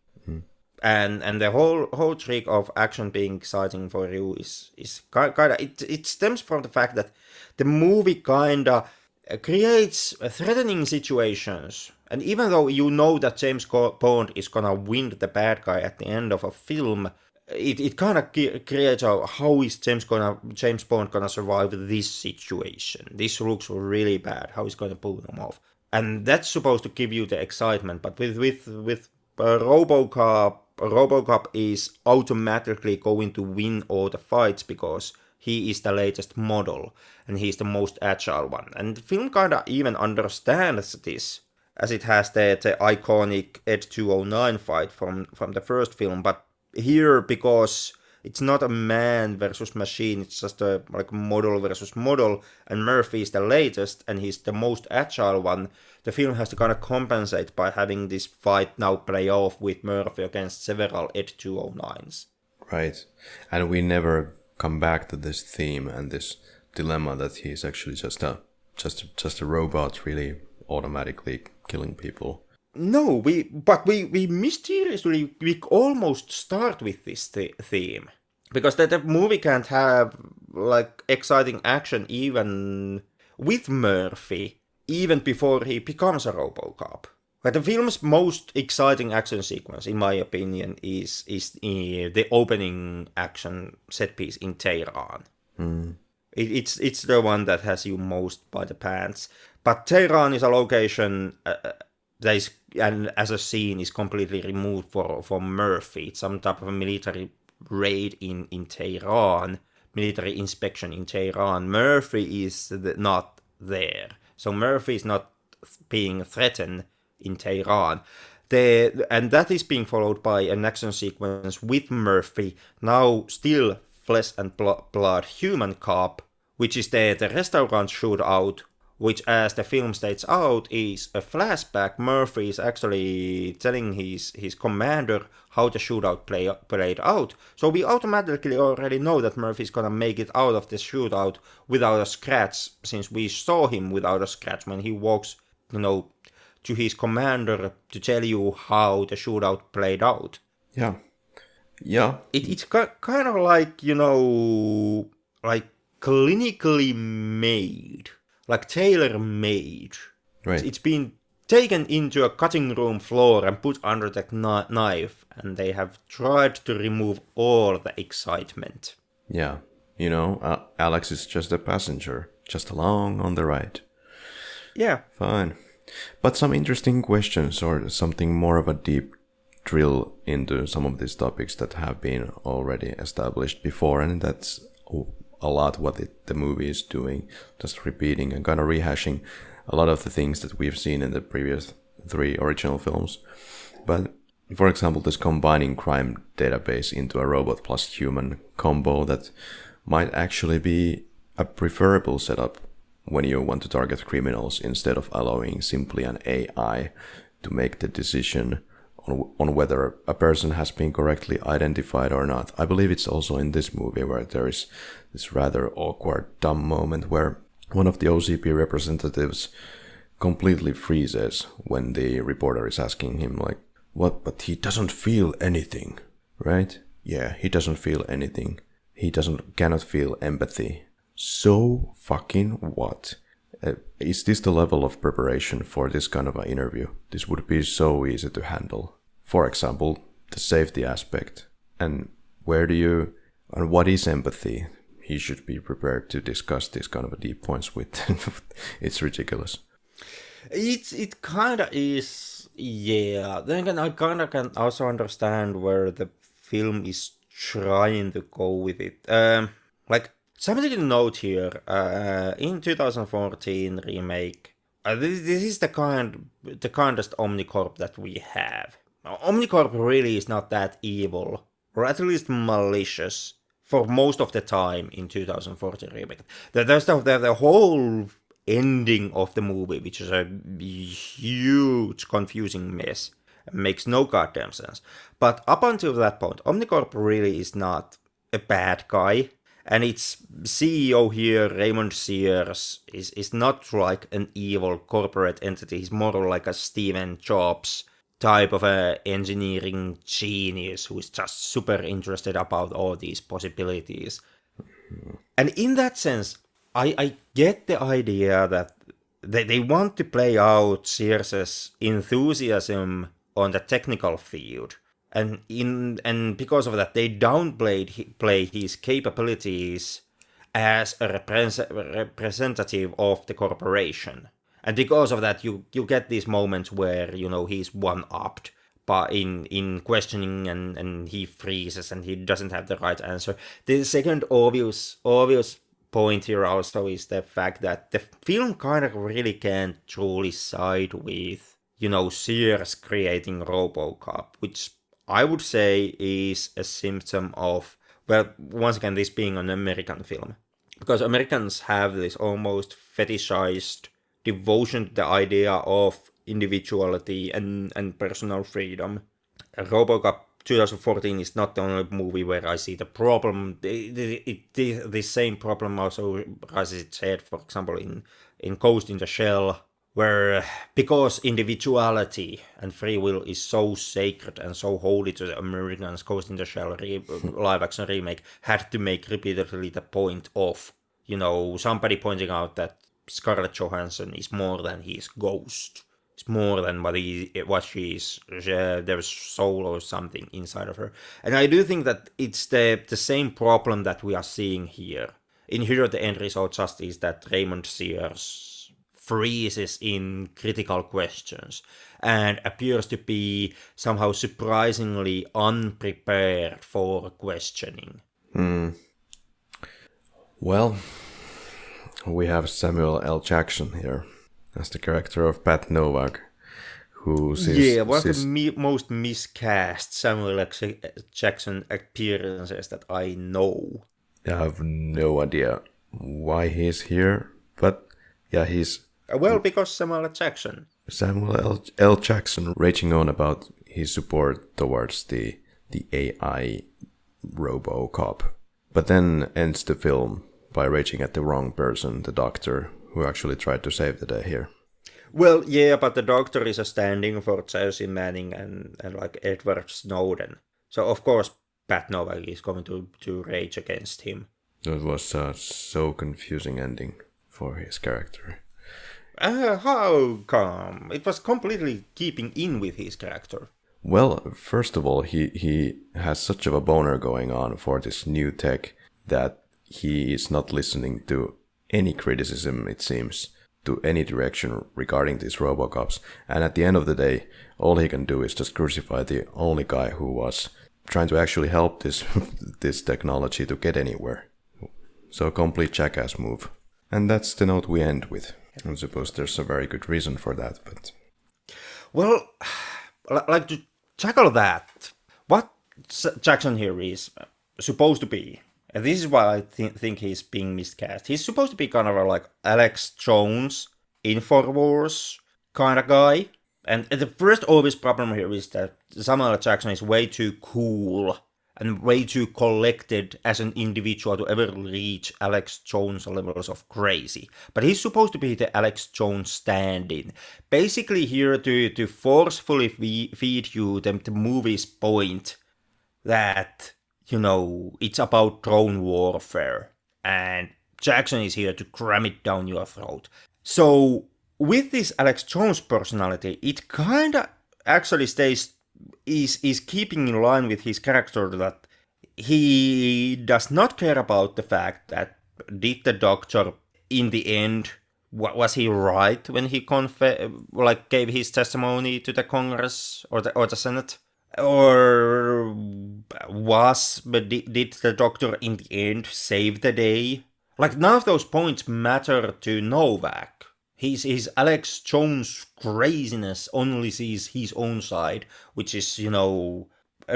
And the whole trick of action being exciting for you is kind of it stems from the fact that the movie kind of creates threatening situations. And even though you know that James Bond is gonna win the bad guy at the end of a film, it kind of creates how is James Bond gonna survive this situation? This looks really bad. How is gonna pull them off? And that's supposed to give you the excitement. But with Robocop is automatically going to win all the fights because he is the latest model and he's the most agile one. And the film kind of even understands this, as it has the iconic ep.154 fight from the first film. But here, because it's not a man versus machine, it's just a model versus model, and Murphy is the latest and he's the most agile one, the film has to kind of compensate by having this fight now play off with Murphy against several ep.209s. Right. And we never come back to this theme and this dilemma that he's actually just a robot really automatically killing people. No, we mysteriously, we almost start with this theme. Because the movie can't have, exciting action even with Murphy, even before he becomes a Robocop. But the film's most exciting action sequence, in my opinion, is the opening action set piece in Tehran. It's the one that has you most by the pants. But Tehran is a location that is, and as a scene, is completely removed from Murphy. It's some type of a military raid in Tehran, military inspection in Tehran. Murphy is not there. So Murphy is not being threatened in Tehran. And that is being followed by an action sequence with Murphy, now still flesh and blood human cop, which is the restaurant shootout, which, as the film states out, is a flashback. Murphy is actually telling his commander how the shootout played out. So we automatically already know that Murphy's gonna make it out of this shootout without a scratch, since we saw him without a scratch when he walks, to his commander to tell you how the shootout played out. Yeah. Yeah. It's kind of like, like clinically made, like tailor-made. Right. It's been taken into a cutting room floor and put under that knife, and they have tried to remove all the excitement. Yeah. Alex is just a passenger, just along on the ride. Yeah. Fine. But some interesting questions or something more of a deep drill into some of these topics that have been already established before, and that's a lot what the movie is doing, just repeating and kind of rehashing a lot of the things that we've seen in the previous 3 original films. But for example, this combining crime database into a robot plus human combo that might actually be a preferable setup when you want to target criminals instead of allowing simply an AI to make the decision on whether a person has been correctly identified or not. I believe it's also in this movie where there is this rather awkward, dumb moment where one of the OCP representatives completely freezes when the reporter is asking him, like, what? But he doesn't feel anything, right? Yeah, he doesn't feel anything. He cannot feel empathy. So fucking what? Is this the level of preparation for this kind of an interview? This would be so easy to handle. For example, the safety aspect. And what is empathy? He should be prepared to discuss these kind of deep points with. It's ridiculous. It kind of is, yeah. Then again, I kind of can also understand where the film is trying to go with it. Like something to note here. In 2014 remake, this is the kindest Omnicorp that we have. Now, Omnicorp really is not that evil, or at least malicious, for most of the time in 2014 remake. The whole ending of the movie, which is a huge confusing mess, makes no goddamn sense. But up until that point, Omnicorp really is not a bad guy. And its CEO here, Raymond Sears, is not like an evil corporate entity. He's more like a Steven Jobs type of a engineering genius who is just super interested about all these possibilities. And in that sense, I get the idea that they want to play out Sears's enthusiasm on the technical field. And because of that, they play his capabilities as a representative of the corporation. And because of that, you get these moments where, he's one-upped but in questioning and he freezes and he doesn't have the right answer. The second obvious point here also is the fact that the film kind of really can't truly side with, Sears creating Robocop, which I would say is a symptom of, well, once again, this being an American film. Because Americans have this almost fetishized devotion to the idea of individuality and personal freedom. Robocop 2014 is not the only movie where I see the problem. The same problem also raises its head, for example, in Ghost in the Shell, where because individuality and free will is so sacred and so holy to the Americans, Ghost in the Shell live action remake had to make repeatedly the point of, somebody pointing out that Scarlett Johansson is more than his ghost. It's more than what she is. There's soul or something inside of her. And I do think that it's the same problem that we are seeing here. In here, the end result just is that Raymond Sears freezes in critical questions and appears to be somehow surprisingly unprepared for questioning. Well, we have Samuel L. Jackson here as the character of Pat Novak, who one of the most miscast Samuel L. Jackson appearances that I know. I have no idea why he's here, but yeah, he's... Well, because Samuel L. Jackson. Samuel L. Jackson raging on about his support towards the AI Robocop, but then ends the film by raging at the wrong person, the doctor, who actually tried to save the day here. Well, yeah, but the doctor is a standing for Chelsea Manning and like Edward Snowden. So, of course, Pat Novak is going to rage against him. It was a so confusing ending for his character. How come? It was completely keeping in with his character. Well, first of all, he has such of a boner going on for this new tech that he is not listening to any criticism, it seems, to any direction regarding these Robocops. And at the end of the day, all he can do is just crucify the only guy who was trying to actually help this this technology to get anywhere. So a complete jackass move. And that's the note we end with. I suppose there's a very good reason for that, but... Well, like to tackle that, what Jackson here is supposed to be, and this is why I think he's being miscast. He's supposed to be kind of a, like Alex Jones, Infowars kind of guy. And the first obvious problem here is that Samuel L. Jackson is way too cool and way too collected as an individual to ever reach Alex Jones levels of crazy. But he's supposed to be the Alex Jones stand-in. Basically here to forcefully feed you the movie's point that, you know, it's about drone warfare. And Jackson is here to cram it down your throat. So with this Alex Jones personality, it kinda actually is keeping in line with his character that he does not care about the fact that did the doctor in the end, was he right when he gave his testimony to the Congress or the Senate, or did the doctor in the end save the day? Like, none of those points matter to Novak. His Alex Jones craziness only sees his own side, which is, you know,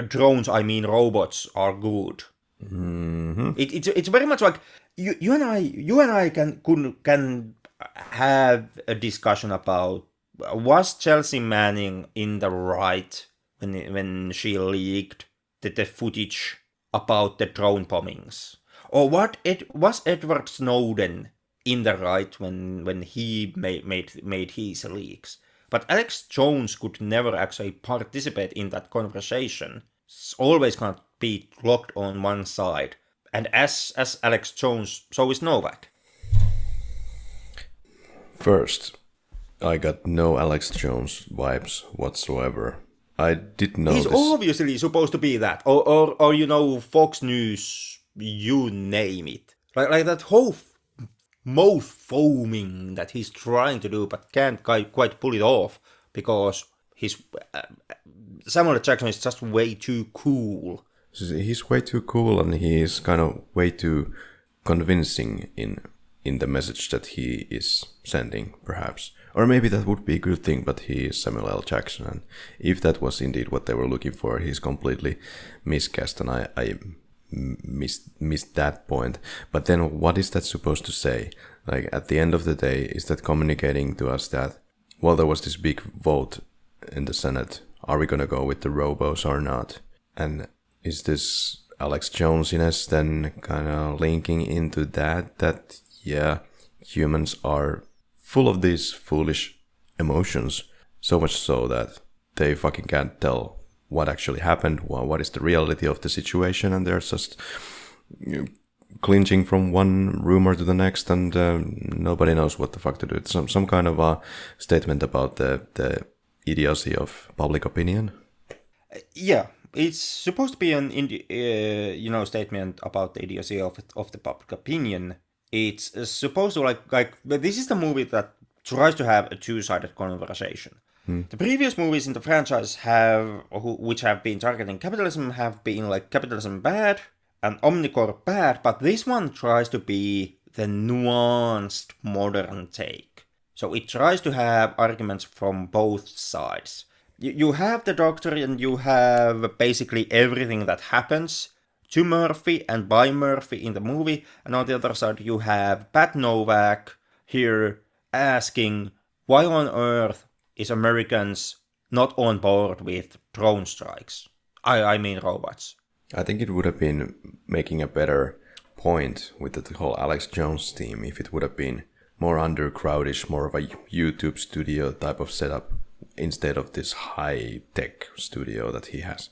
drones, I mean robots, are good. Mm-hmm. It's very much like you and I can have a discussion about, was Chelsea Manning in the right when she leaked the footage about the drone bombings, or was Edward Snowden in the right when he made his leaks. But Alex Jones could never actually participate in that conversation. It's always gonna be locked on one side. And as Alex Jones, so is Novak. First, I got no Alex Jones vibes whatsoever. I did notice... He's obviously supposed to be that. Or you know, Fox News, you name it. Like that whole mouth foaming that he's trying to do but can't quite pull it off because Samuel L. Jackson is just way too cool. He's way too cool, and he's kind of way too convincing in the message that he is sending, perhaps. Or maybe that would be a good thing, but he is Samuel L. Jackson, and if that was indeed what they were looking for, he's completely miscast, and I missed that point. But then what is that supposed to say? Like, at the end of the day, is that communicating to us that, well, there was this big vote in the Senate, are we gonna go with the robos or not? And is this Alex Jonesiness then kind of linking into that yeah, humans are full of these foolish emotions, so much so that they fucking can't tell what actually happened, what is the reality of the situation, and they're just clinching from one rumor to the next, and nobody knows what the fuck to do. It's some kind of a statement about the idiocy of public opinion. Yeah, it's supposed to be an statement about the idiocy of the public opinion. It's supposed to like this is the movie that tries to have a two-sided conversation. The previous movies in the franchise which have been targeting capitalism, have been like capitalism bad and Omnicorp bad, but this one tries to be the nuanced modern take. So it tries to have arguments from both sides. You have the Doctor and you have basically everything that happens to Murphy and by Murphy in the movie, and on the other side you have Pat Novak here asking why on earth is Americans not on board with drone strikes? I mean robots. I think it would have been making a better point with the whole Alex Jones theme if it would have been more undercrowdish, more of a YouTube studio type of setup instead of this high-tech studio that he has.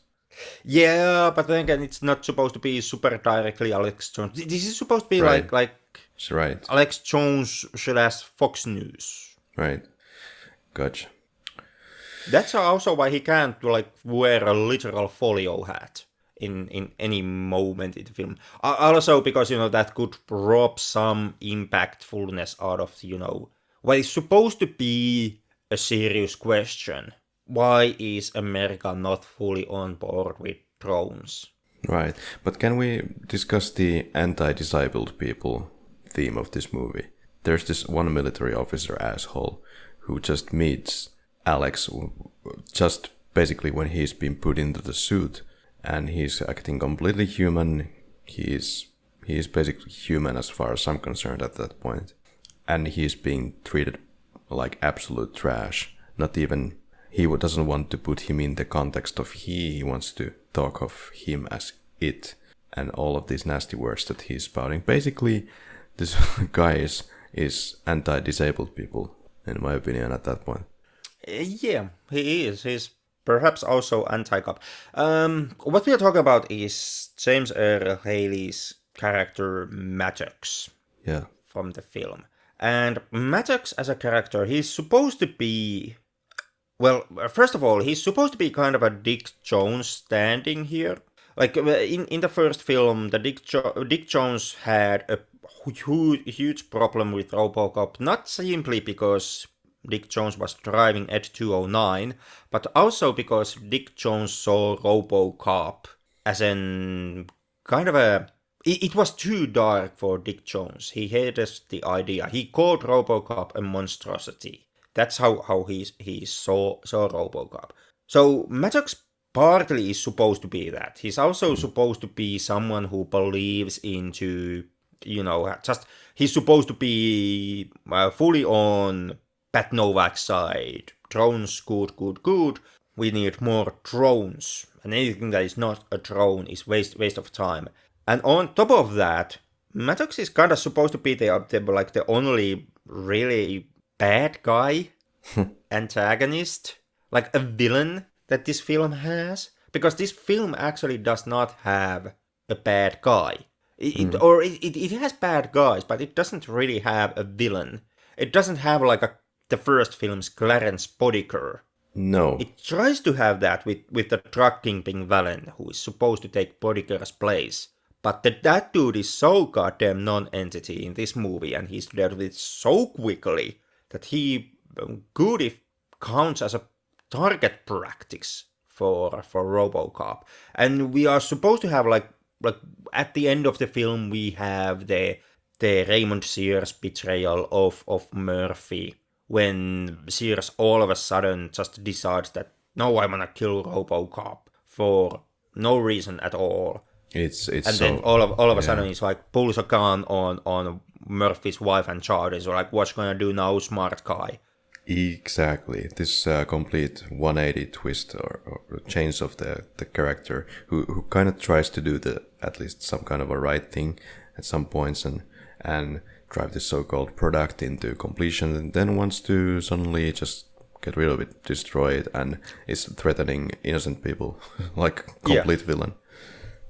Yeah, but then again, it's not supposed to be super directly Alex Jones. This is supposed to be Right. like That's right. Alex Jones / Fox News. Right. Gotcha. That's also why he can't like wear a literal folio hat in any moment in the film. Also because that could rob some impactfulness out of what is supposed to be a serious question. Why is America not fully on board with drones? Right. But can we discuss the anti-disabled people theme of this movie? There's this one military officer asshole who just meets Alex just basically when he's been put into the suit and he's acting completely human. He is basically human as far as I'm concerned at that point. And he's being treated like absolute trash. Not even he doesn't want to put him in the context of he wants to talk of him as it and all of these nasty words that he's spouting. Basically, this guy is anti-disabled people, in my opinion, at that point. Yeah, he is. He's perhaps also anti-cop. What we are talking about is James Earl Haley's character Maddox Yeah. from the film. And Maddox as a character, he's supposed to be... Well, first of all, he's supposed to be kind of a Dick Jones standing here. Like, in the first film, the Dick Jones had a huge problem with Robocop, not simply because Dick Jones was driving Ed 209, but also because Dick Jones saw Robocop as an kind of a... It was too dark for Dick Jones. He hated the idea. He called Robocop a monstrosity. That's how he saw Robocop. So Maddox partly is supposed to be that. He's also supposed to be someone who believes into, just he's supposed to be fully on Pat Novak's side. Drones, good. We need more drones. And anything that is not a drone is waste of time. And on top of that, Maddox is kind of supposed to be the only really bad guy, antagonist, like a villain that this film has. Because this film actually does not have a bad guy. It has bad guys, but it doesn't really have a villain. It doesn't have like the first film's Clarence Boddicker. No. It tries to have that with the drug kingpin Valen, who is supposed to take Boddicker's place. But that dude is so goddamn non-entity in this movie, and he's dealt with so quickly that he good if counts as a target practice for Robocop. And we are supposed to have like at the end of the film we have the Raymond Sears betrayal of Murphy, when Sears all of a sudden just decides that no, I'm gonna kill Robocop for no reason at all. It's and so, then all of a sudden he's like pulls a gun on Murphy's wife and child. He's like, what's gonna do now, smart guy? Exactly. This complete 180 twist or change of the character who kind of tries to do at least some kind of a right thing at some points and drive this so-called product into completion, and then wants to suddenly just get rid of it, destroy it, and is threatening innocent people like complete villain.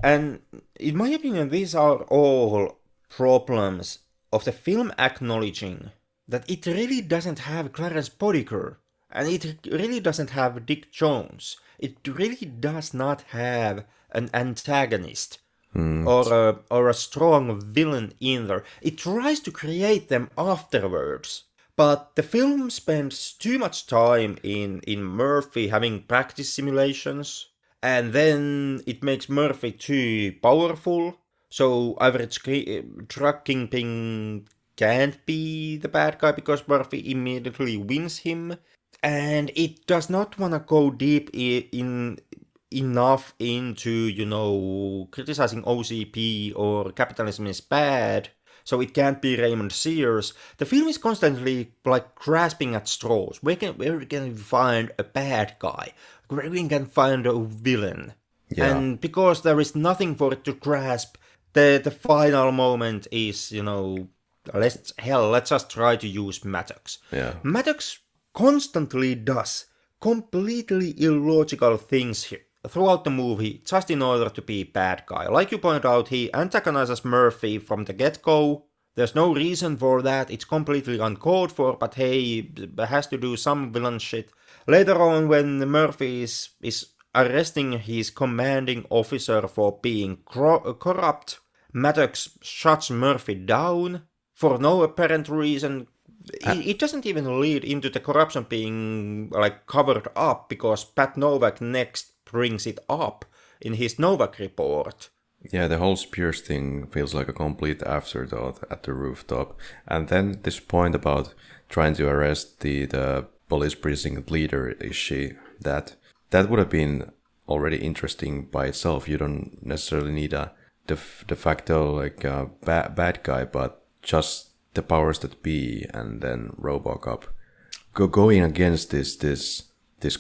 And in my opinion, these are all problems of the film acknowledging that it really doesn't have Clarence Boddicker, and it really doesn't have Dick Jones. It really does not have an antagonist or a strong villain in there. It tries to create them afterwards. But the film spends too much time in Murphy having practice simulations, and then it makes Murphy too powerful, so average drug kingpin can't be the bad guy because Murphy immediately wins him, and it does not want to go deep enough into, criticizing OCP or capitalism is bad, so it can't be Raymond Sears. The film is constantly like grasping at straws. Where can we find a bad guy? Where we can find a villain? Yeah. And because there is nothing for it to grasp, the final moment is, let's just try to use Maddox. Yeah. Maddox constantly does completely illogical things here. throughout the movie just in order to be bad guy. Like you point out, he antagonizes Murphy from the get-go. There's no reason for that, it's completely uncalled for, but hey, has to do some villain shit. Later on, when Murphy is arresting his commanding officer for being corrupt, Maddox shuts Murphy down for no apparent reason. It doesn't even lead into the corruption being like covered up because Pat Novak next brings it up in his Novak report. Yeah, the whole Spears thing feels like a complete afterthought at the rooftop. And then this point about trying to arrest the police precinct leader, is she that would have been already interesting by itself. You don't necessarily need a de facto like a bad guy, but just the powers that be, and then Robocop going against this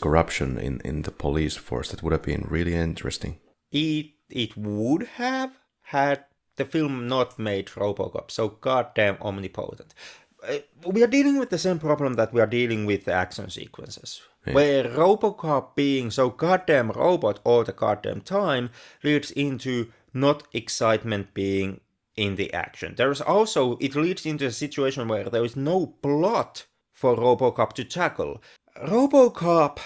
corruption in the police force. That would have been really interesting. It would have had the film not made Robocop so goddamn omnipotent. We are dealing with the same problem that we are dealing with the action sequences. Yeah. Where Robocop being so goddamn robot all the goddamn time leads into not excitement being in the action. There is also, it leads into a situation where there is no plot for Robocop to tackle. Robocop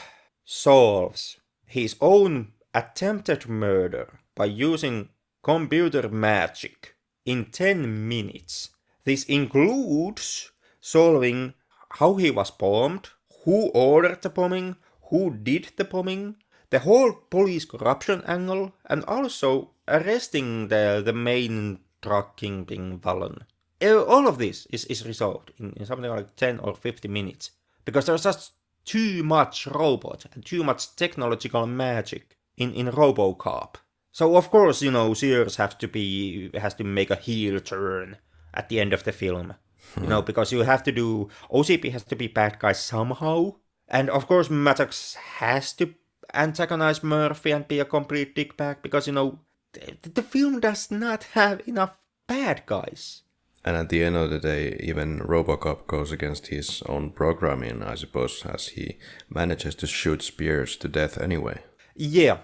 solves his own attempted murder by using computer magic in 10 minutes. This includes solving how he was bombed, who ordered the bombing, who did the bombing, the whole police corruption angle, and also arresting the main drug kingpin villain. All of this is resolved in something like 10 or 50 minutes. Because there's just too much robot and too much technological magic in Robocop. So of course, Sears has to make a heel turn at the end of the film. Because you have to do, OCP has to be bad guy somehow. And of course Maddox has to antagonize Murphy and be a complete dickbag because, the film does not have enough bad guys. And at the end of the day, even Robocop goes against his own programming, I suppose, as he manages to shoot Spears to death anyway. Yeah,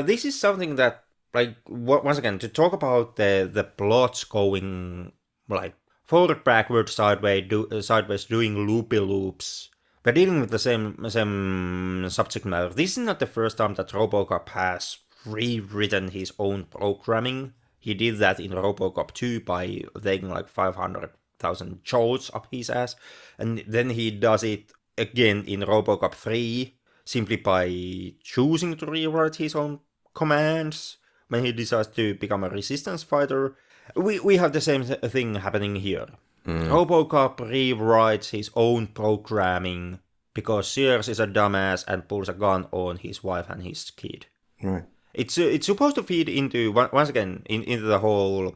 this is something that, like, once again, to talk about the plots going, like, forward, backward, sideways, doing loopy loops. We're dealing with the same subject matter. This is not the first time that Robocop has rewritten his own programming. He did that in Robocop 2 by taking like 500,000 joules up his ass. And then he does it again in Robocop 3 simply by choosing to rewrite his own commands when he decides to become a resistance fighter. We have the same thing happening here. Robocop rewrites his own programming because Sears is a dumbass and pulls a gun on his wife and his kid. Right. It's supposed to feed into, once again, into the whole,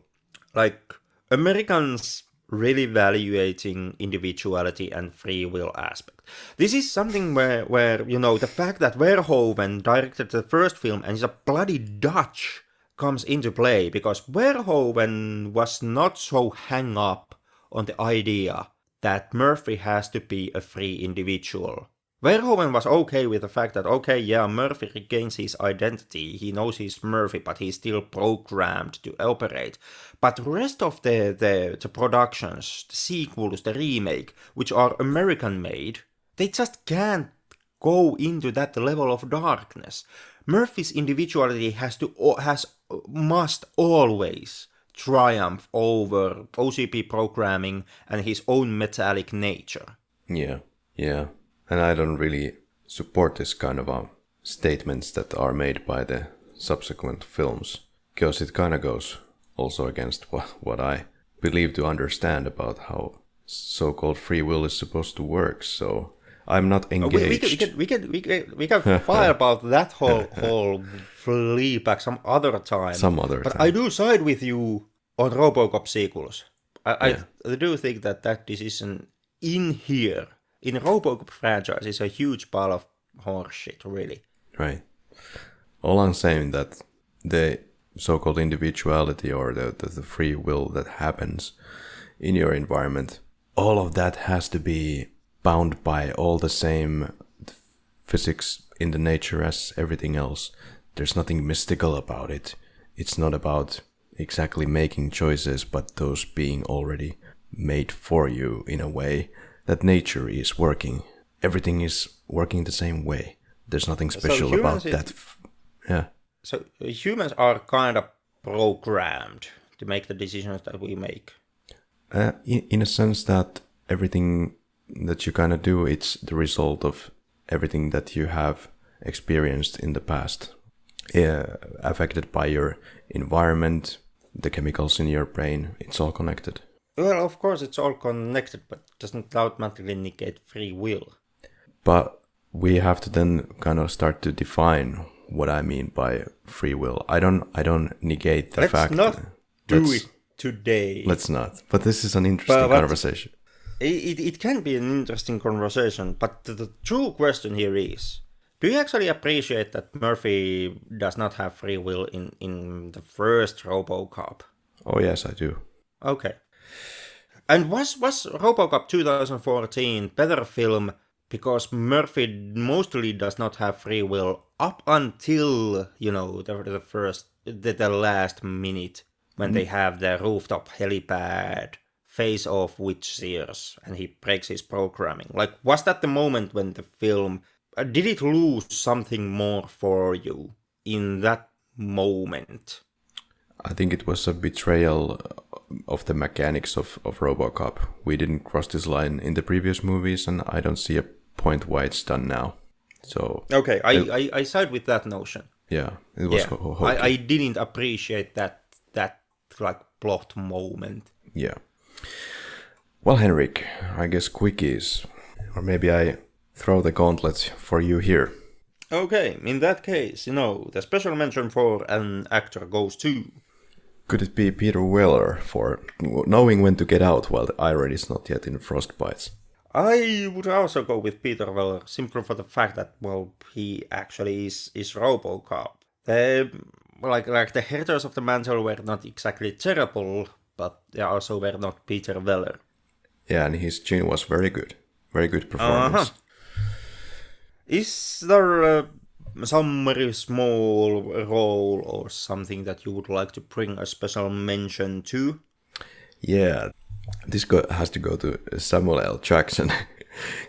like, Americans really evaluating individuality and free will aspect. This is something where the fact that Verhoeven directed the first film and is a bloody Dutch comes into play, because Verhoeven was not so hung up on the idea that Murphy has to be a free individual. Verhoeven was okay with the fact that, Murphy regains his identity, he knows he's Murphy, but he's still programmed to operate. But the rest of the productions, the sequels, the remake, which are American-made, they just can't go into that level of darkness. Murphy's individuality must always triumph over OCP programming and his own metallic nature. Yeah. And I don't really support this kind of statements that are made by the subsequent films, because it kind of goes also against what I believe to understand about how so-called free will is supposed to work. So I'm not engaged. We can fight about that whole flea back some other time. But I do side with you on Robocop sequels. I do think that decision in Robocop franchise is a huge pile of horseshit, really. Right. All I'm saying that the so-called individuality or the free will that happens in your environment, all of that has to be bound by all the same physics in the nature as everything else. there's nothing mystical about it. It's not about exactly making choices, but those being already made for you in a way that nature is working. Everything is working the same way. There's nothing special about that. Yeah. So humans are kind of programmed to make the decisions that we make. In a sense that everything that you kind of do, it's the result of everything that you have experienced in the past, affected by your environment, the chemicals in your brain. It's all connected. Well, of course, it's all connected, but it doesn't automatically negate free will. But we have to then kind of start to define what I mean by free will. I don't negate the fact. Let's not do it today. Let's not. But this is an interesting conversation. It can be an interesting conversation, but the true question here is, do you actually appreciate that Murphy does not have free will in the first Robocop? Oh yes, I do. Okay. And was Robocop 2014 better film because Murphy mostly does not have free will up until, the last minute when they have the rooftop helipad face off witch seers and he breaks his programming? Like, was that the moment when the film, did it lose something more for you in that moment? I think it was a betrayal of the mechanics of Robocop. We didn't cross this line in the previous movies, and I don't see a point why it's done now. So okay, I side with that notion. Yeah, it was. Yeah. I didn't appreciate that like plot moment. Yeah. Well, Henrik, I guess quickies, or maybe I throw the gauntlet for you here. Okay, in that case, the special mention for an actor goes to... Could it be Peter Weller for knowing when to get out while the irony is not yet in frostbites? I would also go with Peter Weller, simply for the fact that, well, he actually is Robocop. The Heroes of the Mantle were not exactly terrible, but they also were not Peter Weller. Yeah, and his chin was very good. Very good performance. Is there some very small role or something that you would like to bring a special mention to? Yeah, this has to go to Samuel L. Jackson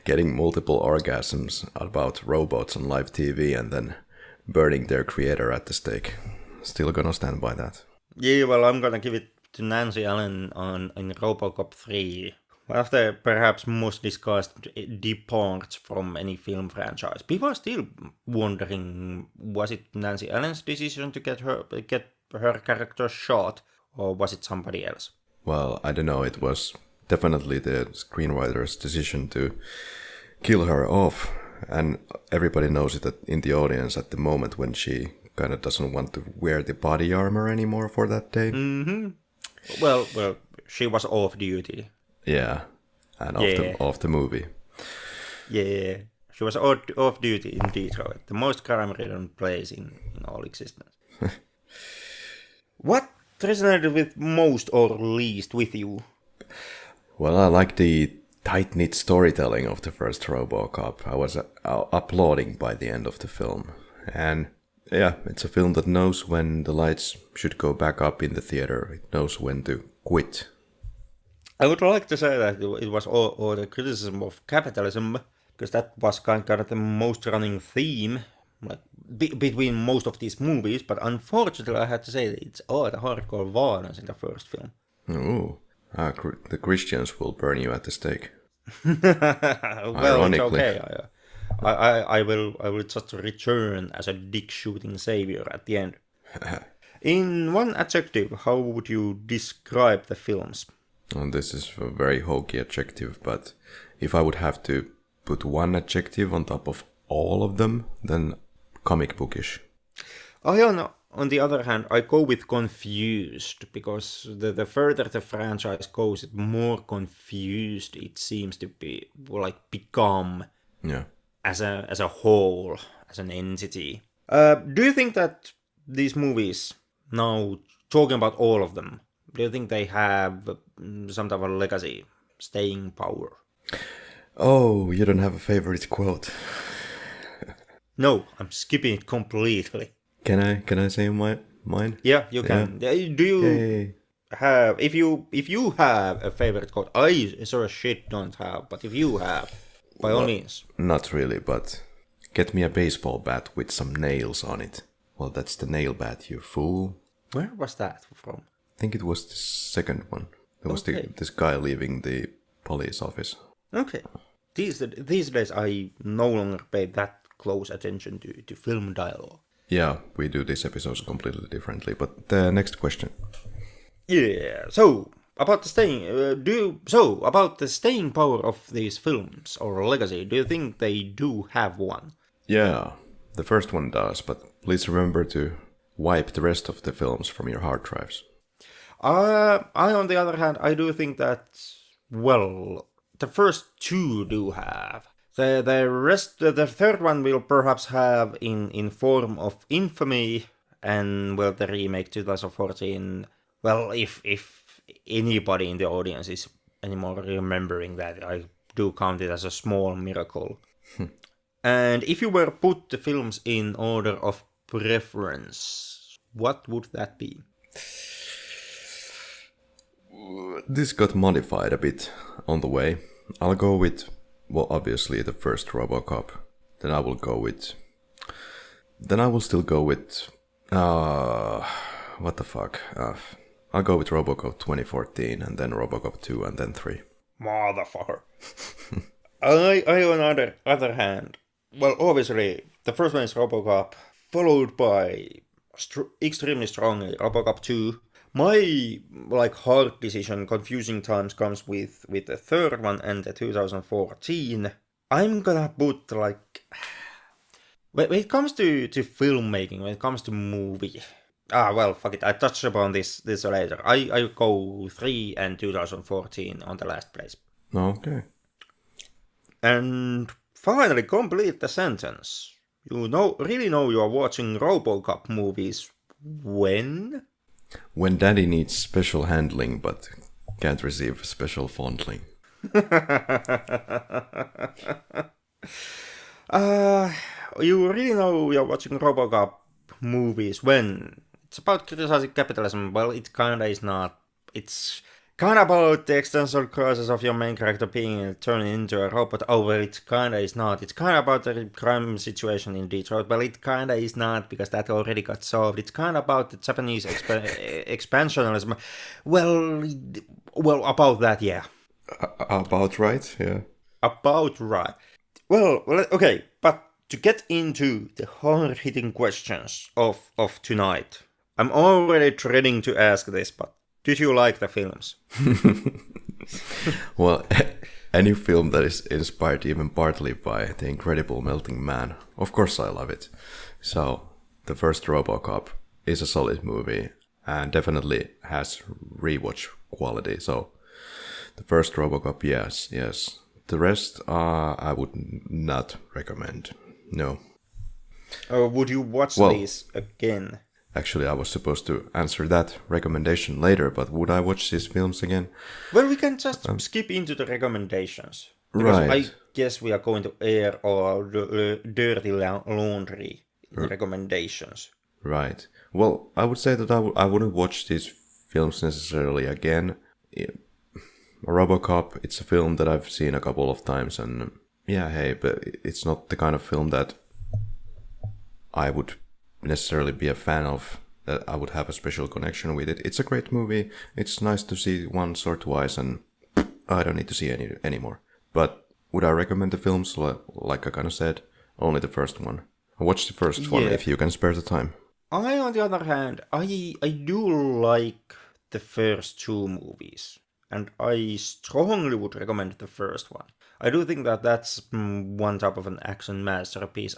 getting multiple orgasms about robots on live TV and then burning their creator at the stake. Still gonna stand by that. Yeah, well, I'm gonna give it to Nancy Allen in Robocop 3. One of the perhaps most discussed departs from any film franchise. People are still wondering, was it Nancy Allen's decision to get her character shot, or was it somebody else? Well, I don't know. It was definitely the screenwriter's decision to kill her off, and everybody knows it in the audience at the moment when she kind of doesn't want to wear the body armor anymore for that day. Mm-hmm. Well, she was off duty. Yeah, and off the movie. Yeah, she was off duty in Detroit, the most crime-ridden place in all existence. What resonated with most or least with you? Well, I like the tight-knit storytelling of the first Robocop. I was applauding by the end of the film. And yeah, it's a film that knows when the lights should go back up in the theater. It knows when to quit. I would like to say that it was all the criticism of capitalism, because that was kind of the most running theme between most of these movies, but unfortunately I had to say that it's all the hardcore violence in the first film. Ooh, the Christians will burn you at the stake. Well, it's okay. I will just return as a dick-shooting savior at the end. In one adjective, how would you describe the films? And this is a very hokey adjective, but if I would have to put one adjective on top of all of them, then comic bookish. On the other hand, I go with confused, because the further the franchise goes, the more confused it seems to be, become. Yeah. As a whole, as an entity. Do you think that these movies, now talking about all of them, do you think they have some type of legacy, staying power? Oh, you don't have a favorite quote? No, I'm skipping it completely. Can I say mine? Yeah, you Yeah. can. Do you Yay. have if you have a favorite quote? I sort of shit don't have, but if you have, by all Well, means. not really, but get me a baseball bat with some nails on it. Well, that's the nail bat, you fool. Where was that from? I think it was the second one. There was Okay. this guy leaving the police office. Okay. These days, I no longer pay that close attention to film dialogue. Yeah, we do these episodes completely differently. But the next question. Yeah. So about the about the staying power of these films or legacy, do you think they do have one? Yeah, the first one does, but please remember to wipe the rest of the films from your hard drives. I on the other hand, I do think that well, the first two do have. The third one will perhaps have in form of infamy, and well, the remake 2014. Well, if anybody in the audience is anymore remembering that, I do count it as a small miracle. And if you were put the films in order of preference, what would that be? This got modified a bit on the way. I'll go with, well, obviously the first Robocop. Then I will go with. Then I will still go with. What the fuck? I'll go with Robocop 2014 and then Robocop 2 and then 3. Motherfucker. I on other hand, well, obviously, the first one is Robocop, followed by extremely strongly Robocop 2. My hard decision, confusing times comes with the third one and the 2014. I'm gonna put when it comes to filmmaking, when it comes to movie. Well, fuck it. I touched upon this later. I go 3 and 2014 on the last place. Okay. And finally complete the sentence. Really know you are watching Robocop movies when? When daddy needs special handling but can't receive special fondling. You really know you're watching Robocop movies when it's about criticizing capitalism. Well, it kinda is not. It's kinda about the existential crisis of your main character being turned into a robot. Oh, well, it kinda is not. It's kinda about the crime situation in Detroit. Well, it kinda is not because that already got solved. It's kinda about the Japanese expansionism. Well, about that, yeah. About right, yeah. About right. Well, okay, but to get into the hard-hitting questions of tonight, I'm already dreading to ask this, but did you like the films? Well, any film that is inspired even partly by The Incredible Melting Man, of course I love it. So, the first Robocop is a solid movie and definitely has rewatch quality. So, the first Robocop, yes. The rest, I would not recommend. No. Would you watch these again? Actually, I was supposed to answer that recommendation later, but would I watch these films again? Well, we can just skip into the recommendations. Because Right. I guess we are going to air all the dirty laundry in recommendations. Right. Well, I would say that I wouldn't watch these films necessarily again. Robocop, it's a film that I've seen a couple of times, and yeah, hey, but it's not the kind of film that I would necessarily be a fan of, that I would have a special connection with it. It's a great movie. It's nice to see once or twice, and I don't need to see any anymore. But would I recommend the films? Like I kind of said, only the first one. Watch the first one if you can spare the time. I, on the other hand, I do like the first two movies, and I strongly would recommend the first one. I do think that that's one type of an action masterpiece.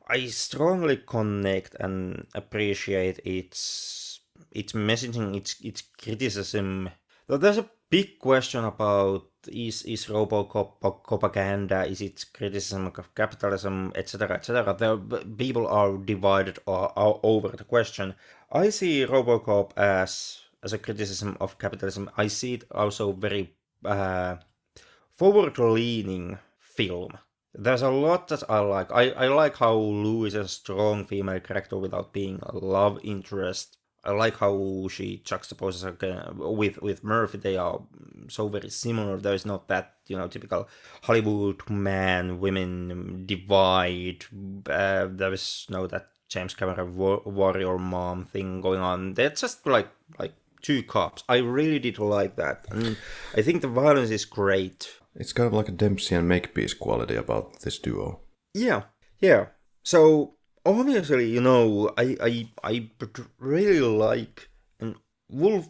I strongly connect and appreciate its messaging, its criticism. Though there's a big question about is Robocop propaganda, is it criticism of capitalism, etc., etc. People are divided over the question. I see Robocop as a criticism of capitalism. I see it also very forward-leaning film. There's a lot that I like. I like how Lou is a strong female character without being a love interest. I like how she juxtaposes her with Murphy. They are so very similar. There is not that typical Hollywood man women divide. There is no that James Cameron warrior mom thing going on. They're just like two cops. I really did like that, and I think the violence is great. It's kind of like a Dempsey and Makepeace quality about this duo. Yeah, yeah. So obviously, I really like and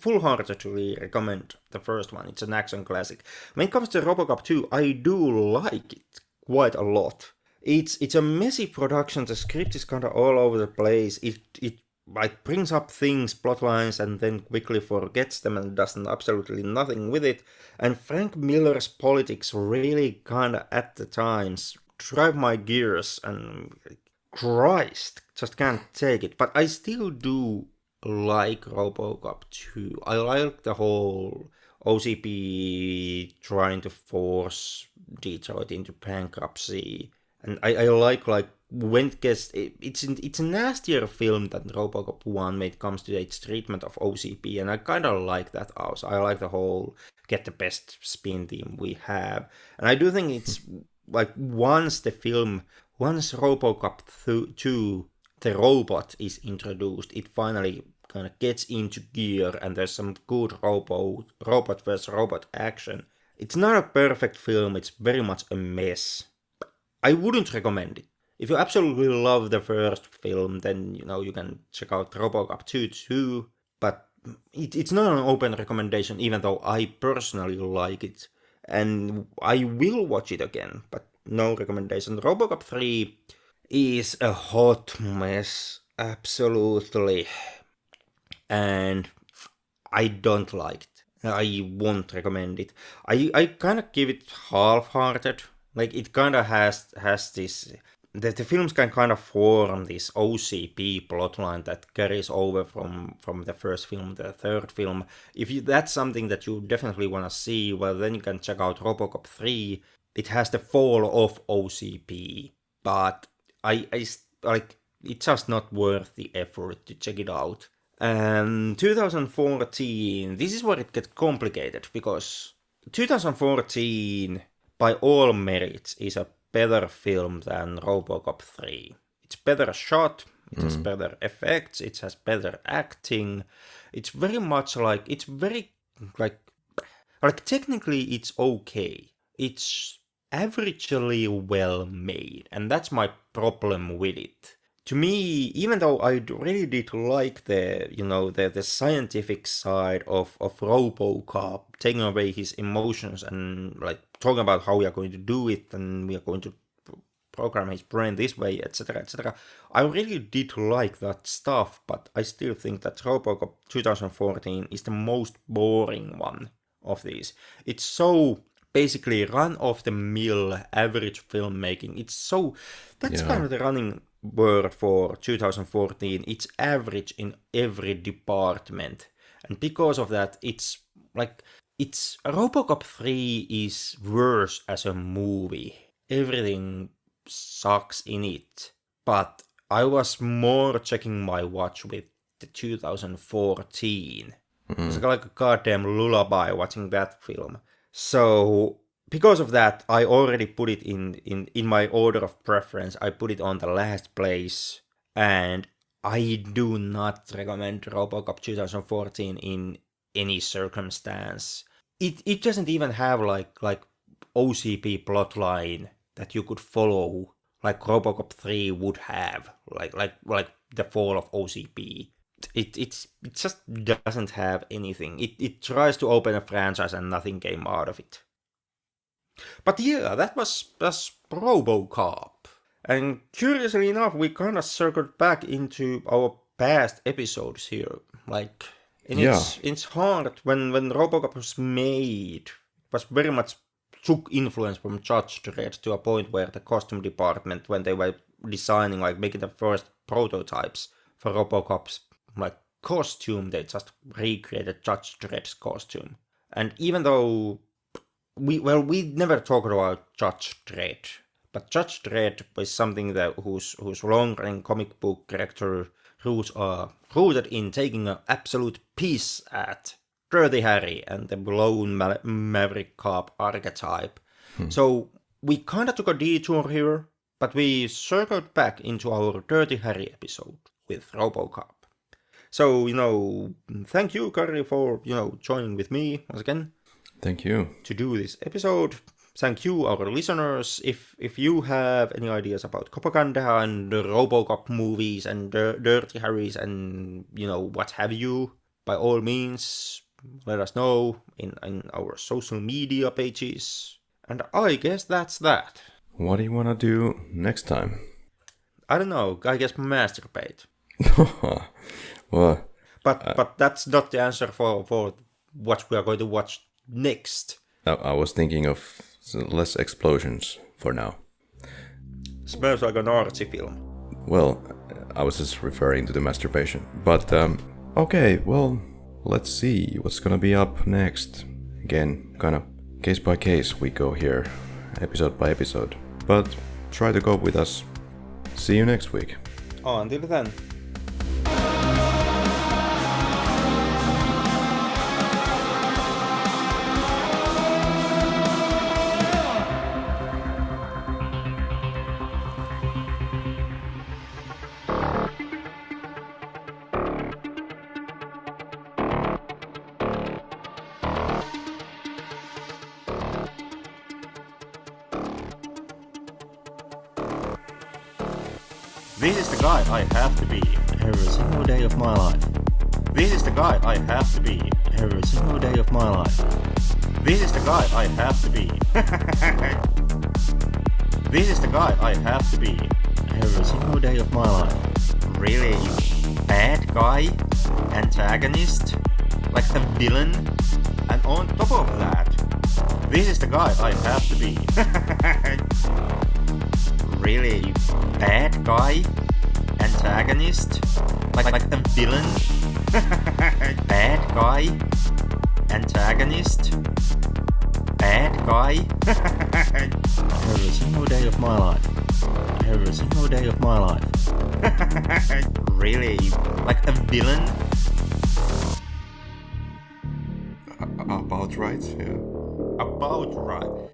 full-heartedly recommend the first one. It's an action classic. When it comes to Robocop 2, I do like it quite a lot. It's a messy production. The script is kind of all over the place. It like brings up things, plot lines, and then quickly forgets them and does absolutely nothing with it. And Frank Miller's politics really kind of at the times drive my gears, and Christ, just can't take it. But I still do like Robocop 2. I like the whole OCP trying to force Detroit into bankruptcy, and I like when it gets it's a nastier film than Robocop 1 when it comes to its treatment of OCP, and I kind of like that also. I like the whole get the best spin team we have, and I do think it's like once Robocop 2 the robot is introduced, it finally kind of gets into gear, and there's some good robot versus robot action. It's not a perfect film, it's very much a mess. I wouldn't recommend it. If you absolutely love the first film, then you can check out Robocop 2 too, but it's not an open recommendation, even though I personally like it, and I will watch it again, but no recommendation. Robocop 3 is a hot mess, absolutely, and I don't like it. I won't recommend it. I kind of give it half-hearted. Like it kind of has this. The films can kind of form this OCP plotline that carries over from the first film, the third film. If that's something that you definitely want to see, well then you can check out Robocop 3. It has the fall of OCP, but I like it's just not worth the effort to check it out. And 2014, this is where it gets complicated, because 2014, by all merits, is a better film than Robocop 3. It's better shot, it has better effects, it has better acting. It's very much like, it's very, like technically it's okay. It's averagely well made, and that's my problem with it. To me, even though I really did like the scientific side of Robocop, taking away his emotions and like talking about how we are going to do it and we are going to program his brain this way, etc., etc. I really did like that stuff, but I still think that Robocop 2014 is the most boring one of these. It's so basically run-of-the-mill average filmmaking. That's kind of the running word for 2014. It's average in every department, and because of that, it's Robocop 3 is worse as a movie. Everything sucks in it, but I was more checking my watch with the 2014. It's like a goddamn lullaby watching that film. So because of that, I already put it in my order of preference. I put it on the last place, and I do not recommend Robocop 2014 in any circumstance. It doesn't even have like OCP plotline that you could follow like Robocop 3 would have, like the fall of OCP. It just doesn't have anything. It tries to open a franchise and nothing came out of it. But yeah, that's Robocop. And curiously enough, we kind of circled back into our past episodes here. Like, and it's hard when Robocop was made, it was very much took influence from Judge Dredd to a point where the costume department, when they were designing, like making the first prototypes for Robocop's like costume, they just recreated Judge Dredd's costume. And even though we never talked about Judge Dredd, But Judge Dredd is something that whose long-running comic book character roots are rooted in taking an absolute piece at Dirty Harry and the lone maverick cop archetype. So we kind of took a detour here, but we circled back into our Dirty Harry episode with Robocop. So, thank you, Kari, for, joining with me once again. Thank you. To do this episode. Thank you, our listeners. If you have any ideas about propaganda and the Robocop movies and Dirty Harrys and, what have you, by all means, let us know in our social media pages. And I guess that's that. What do you want to do next time? I don't know. I guess masturbate. Well, but that's not the answer for what we are going to watch next. I was thinking of less explosions for now. Smells like an artsy film. Well, I was just referring to the masturbation. But, okay, well, let's see what's gonna be up next. Again, kind of case by case we go here, episode by episode. But try to go with us. See you next week. Until then. This is the guy I have to be every single day of my life. This is the guy I have to be every single day of my life. This is the guy I have to be. This is the guy I have to be every single day of my life. Really? Bad guy? Antagonist? Like a villain? And on top of that, this is the guy I have to be. Really? Bad guy? Antagonist? Like a villain? Bad guy? Antagonist? Bad guy? Every single day of my life. Every single day of my life. Really? Like a villain? About right, yeah. About right.